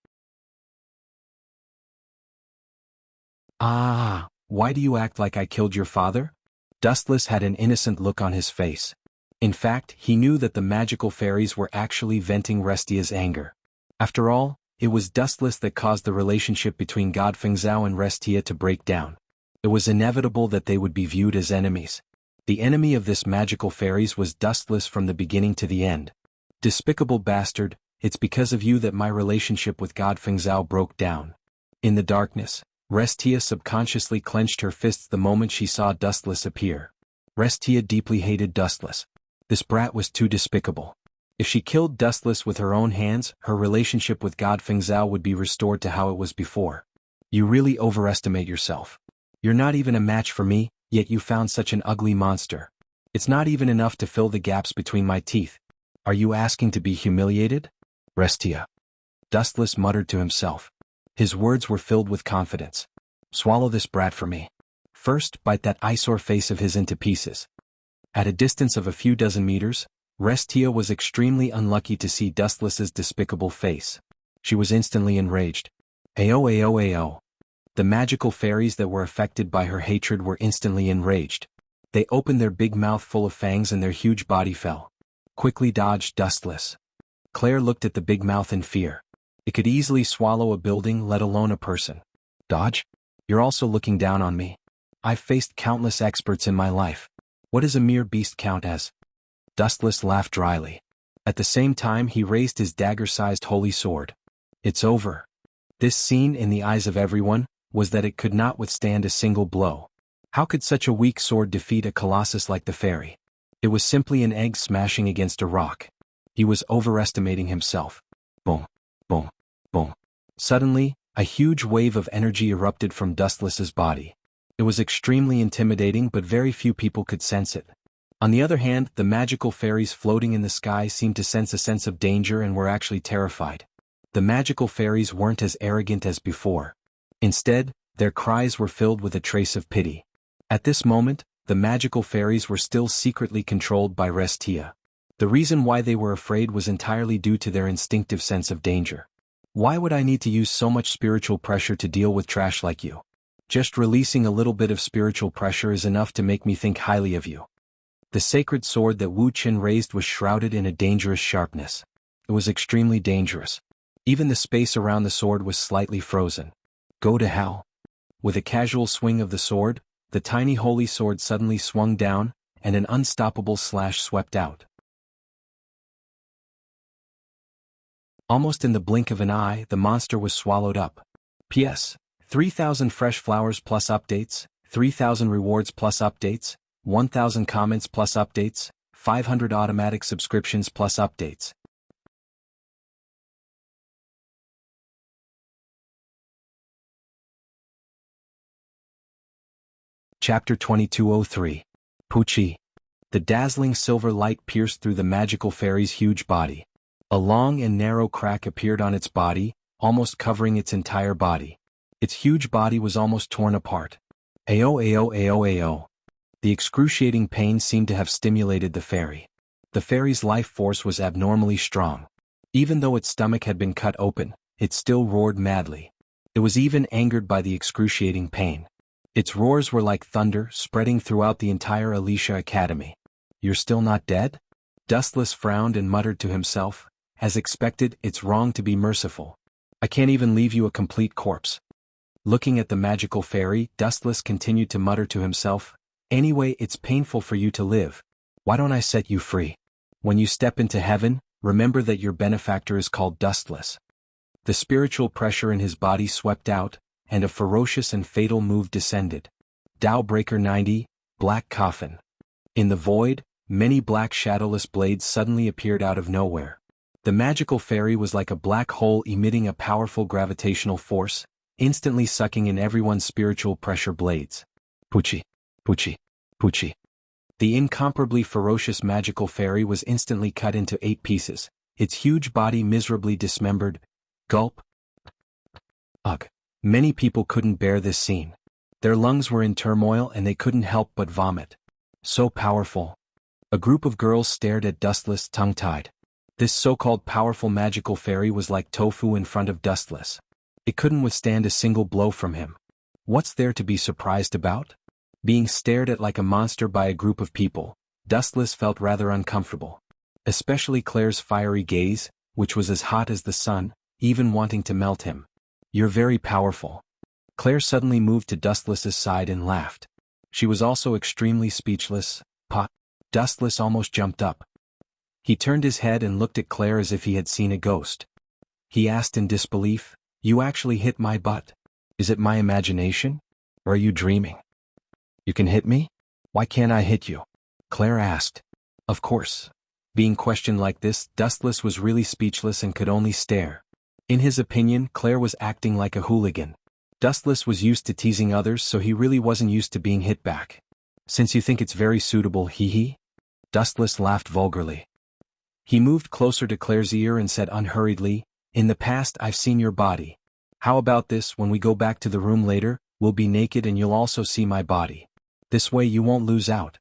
"Ah, why do you act like I killed your father?" Dustless had an innocent look on his face. In fact, he knew that the magical fairies were actually venting Restia's anger. After all, it was Dustless that caused the relationship between God Fengzhou and Restia to break down. It was inevitable that they would be viewed as enemies. The enemy of this magical fairies was Dustless from the beginning to the end. "Despicable bastard, it's because of you that my relationship with God Fengzhou broke down." In the darkness, Restia subconsciously clenched her fists the moment she saw Dustless appear. Restia deeply hated Dustless. This brat was too despicable. If she killed Dustless with her own hands, her relationship with God Fengzhou would be restored to how it was before. "You really overestimate yourself. You're not even a match for me, yet you found such an ugly monster. It's not even enough to fill the gaps between my teeth. Are you asking to be humiliated?" "Restia," Dustless muttered to himself. His words were filled with confidence. "Swallow this brat for me. First, bite that eyesore face of his into pieces." At a distance of a few dozen meters, Restia was extremely unlucky to see Dustless's despicable face. She was instantly enraged. "Ao ao ao." The magical fairies that were affected by her hatred were instantly enraged. They opened their big mouth full of fangs and their huge body fell. Quickly dodged Dustless. Claire looked at the big mouth in fear. It could easily swallow a building, let alone a person. "Dodge? You're also looking down on me. I've faced countless experts in my life. What does a mere beast count as?" Dustless laughed dryly. At the same time he raised his dagger-sized holy sword. "It's over." This scene, in the eyes of everyone, was that it could not withstand a single blow. How could such a weak sword defeat a colossus like the fairy? It was simply an egg smashing against a rock. He was overestimating himself. Boom, boom, boom. Suddenly, a huge wave of energy erupted from Dustless's body. It was extremely intimidating, but very few people could sense it. On the other hand, the magical fairies floating in the sky seemed to sense a sense of danger and were actually terrified. The magical fairies weren't as arrogant as before. Instead, their cries were filled with a trace of pity. At this moment, the magical fairies were still secretly controlled by Restia. The reason why they were afraid was entirely due to their instinctive sense of danger. "Why would I need to use so much spiritual pressure to deal with trash like you? Just releasing a little bit of spiritual pressure is enough to make me think highly of you." The sacred sword that Wu Qin raised was shrouded in a dangerous sharpness. It was extremely dangerous. Even the space around the sword was slightly frozen. "Go to hell." With a casual swing of the sword, the tiny holy sword suddenly swung down, and an unstoppable slash swept out. Almost in the blink of an eye, the monster was swallowed up. P.S. 3,000 fresh flowers plus updates, 3,000 rewards plus updates, 1,000 comments plus updates, 500 automatic subscriptions plus updates. Chapter 2203. Puchi. The dazzling silver light pierced through the magical fairy's huge body. A long and narrow crack appeared on its body, almost covering its entire body. Its huge body was almost torn apart. Ao ao ao ao. The excruciating pain seemed to have stimulated the fairy. The fairy's life force was abnormally strong. Even though its stomach had been cut open, it still roared madly. It was even angered by the excruciating pain. Its roars were like thunder, spreading throughout the entire Alicia Academy. "You're still not dead?" Dustless frowned and muttered to himself. "As expected, it's wrong to be merciful. I can't even leave you a complete corpse." Looking at the magical fairy, Dustless continued to mutter to himself, "Anyway, it's painful for you to live. Why don't I set you free? When you step into heaven, remember that your benefactor is called Dustless." The spiritual pressure in his body swept out, and a ferocious and fatal move descended. Tao Breaker 90, Black Coffin. In the void, many black shadowless blades suddenly appeared out of nowhere. The magical fairy was like a black hole emitting a powerful gravitational force, instantly sucking in everyone's spiritual pressure blades. Puchi, Puchi, Puchi. The incomparably ferocious magical fairy was instantly cut into 8 pieces, its huge body miserably dismembered. Gulp. Ugh. Many people couldn't bear this scene. Their lungs were in turmoil and they couldn't help but vomit. So powerful. A group of girls stared at Dustless, tongue-tied. This so-called powerful magical fairy was like tofu in front of Dustless. It couldn't withstand a single blow from him. What's there to be surprised about? Being stared at like a monster by a group of people, Dustless felt rather uncomfortable. Especially Claire's fiery gaze, which was as hot as the sun, even wanting to melt him. You're very powerful. Claire suddenly moved to Dustless's side and laughed. She was also extremely speechless. Dustless almost jumped up. He turned his head and looked at Claire as if he had seen a ghost. He asked in disbelief, "You actually hit my butt? Is it my imagination? Or are you dreaming? You can hit me? Why can't I hit you?" Claire asked. Of course. Being questioned like this, Dustless was really speechless and could only stare. In his opinion, Claire was acting like a hooligan. Dustless was used to teasing others, so he really wasn't used to being hit back. "Since you think it's very suitable, hee-hee?" Dustless laughed vulgarly. He moved closer to Claire's ear and said unhurriedly, "In the past I've seen your body. How about this, when we go back to the room later, we'll be naked and you'll also see my body. This way you won't lose out."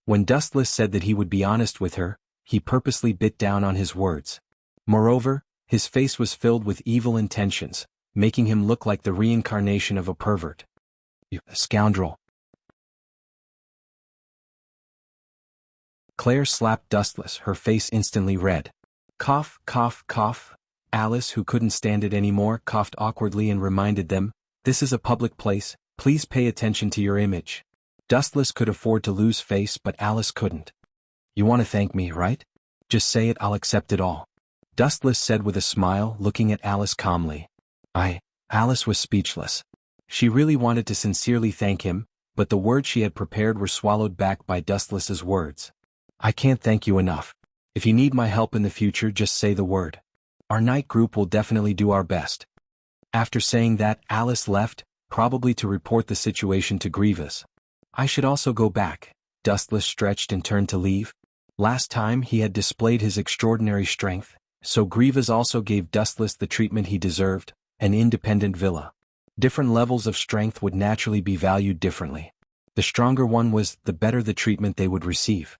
When Dustless said that he would be honest with her, he purposely bit down on his words. Moreover, his face was filled with evil intentions, making him look like the reincarnation of a pervert. "You scoundrel." Claire slapped Dustless, her face instantly red. Cough, cough, cough. Alice, who couldn't stand it anymore, coughed awkwardly and reminded them, "This is a public place, please pay attention to your image." Dustless could afford to lose face, but Alice couldn't. "You want to thank me, right? Just say it, I'll accept it all." Dustless said with a smile, looking at Alice calmly. Alice was speechless. She really wanted to sincerely thank him, but the words she had prepared were swallowed back by Dustless's words. "I can't thank you enough. If you need my help in the future, just say the word. Our night group will definitely do our best." After saying that, Alice left, probably to report the situation to Grievous. "I should also go back." Dustless stretched and turned to leave. Last time he had displayed his extraordinary strength, so Grievous also gave Dustless the treatment he deserved, an independent villa. Different levels of strength would naturally be valued differently. The stronger one was, the better the treatment they would receive.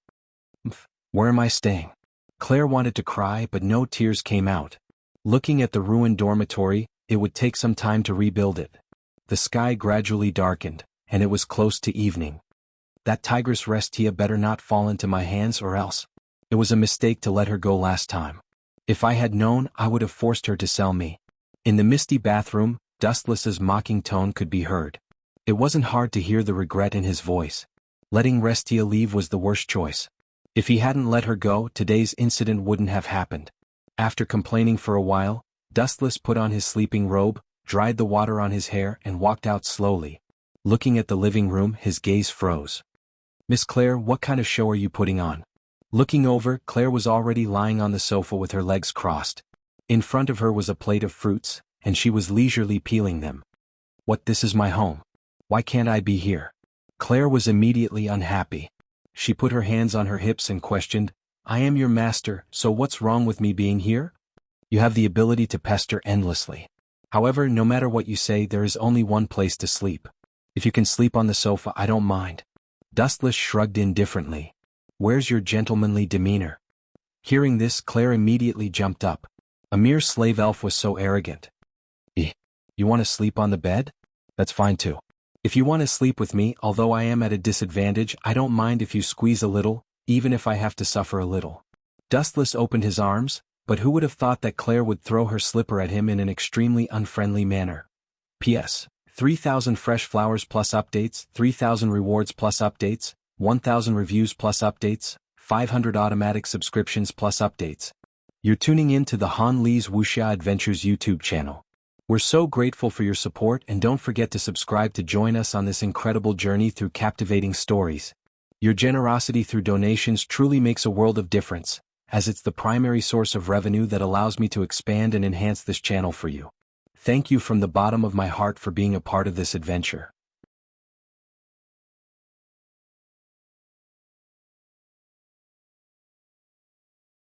Where am I staying? Claire wanted to cry, but no tears came out. Looking at the ruined dormitory, it would take some time to rebuild it. The sky gradually darkened, and it was close to evening. That tigress Restia better not fall into my hands or else. It was a mistake to let her go last time. If I had known, I would have forced her to sell me. In the misty bathroom, Dustless's mocking tone could be heard. It wasn't hard to hear the regret in his voice. Letting Restia leave was the worst choice. If he hadn't let her go, today's incident wouldn't have happened. After complaining for a while, Dustless put on his sleeping robe, dried the water on his hair and walked out slowly. Looking at the living room, his gaze froze. "Miss Claire, what kind of show are you putting on?" Looking over, Claire was already lying on the sofa with her legs crossed. In front of her was a plate of fruits, and she was leisurely peeling them. "What, this is my home. Why can't I be here?" Claire was immediately unhappy. She put her hands on her hips and questioned, "I am your master, so what's wrong with me being here? You have the ability to pester endlessly. However, no matter what you say, there is only one place to sleep. If you can sleep on the sofa, I don't mind." Dustless shrugged indifferently. "Where's your gentlemanly demeanor?" Hearing this, Claire immediately jumped up. A mere slave elf was so arrogant. You want to sleep on the bed? That's fine too. If you want to sleep with me, although I am at a disadvantage, I don't mind if you squeeze a little, even if I have to suffer a little." Dustless opened his arms, but who would have thought that Claire would throw her slipper at him in an extremely unfriendly manner. P.S. 3,000 fresh flowers plus updates, 3,000 rewards plus updates, 1,000 reviews plus updates, 500 automatic subscriptions plus updates. You're tuning in to the Han Lee's Wuxia Adventures YouTube channel. We're so grateful for your support, and don't forget to subscribe to join us on this incredible journey through captivating stories. Your generosity through donations truly makes a world of difference, as it's the primary source of revenue that allows me to expand and enhance this channel for you. Thank you from the bottom of my heart for being a part of this adventure.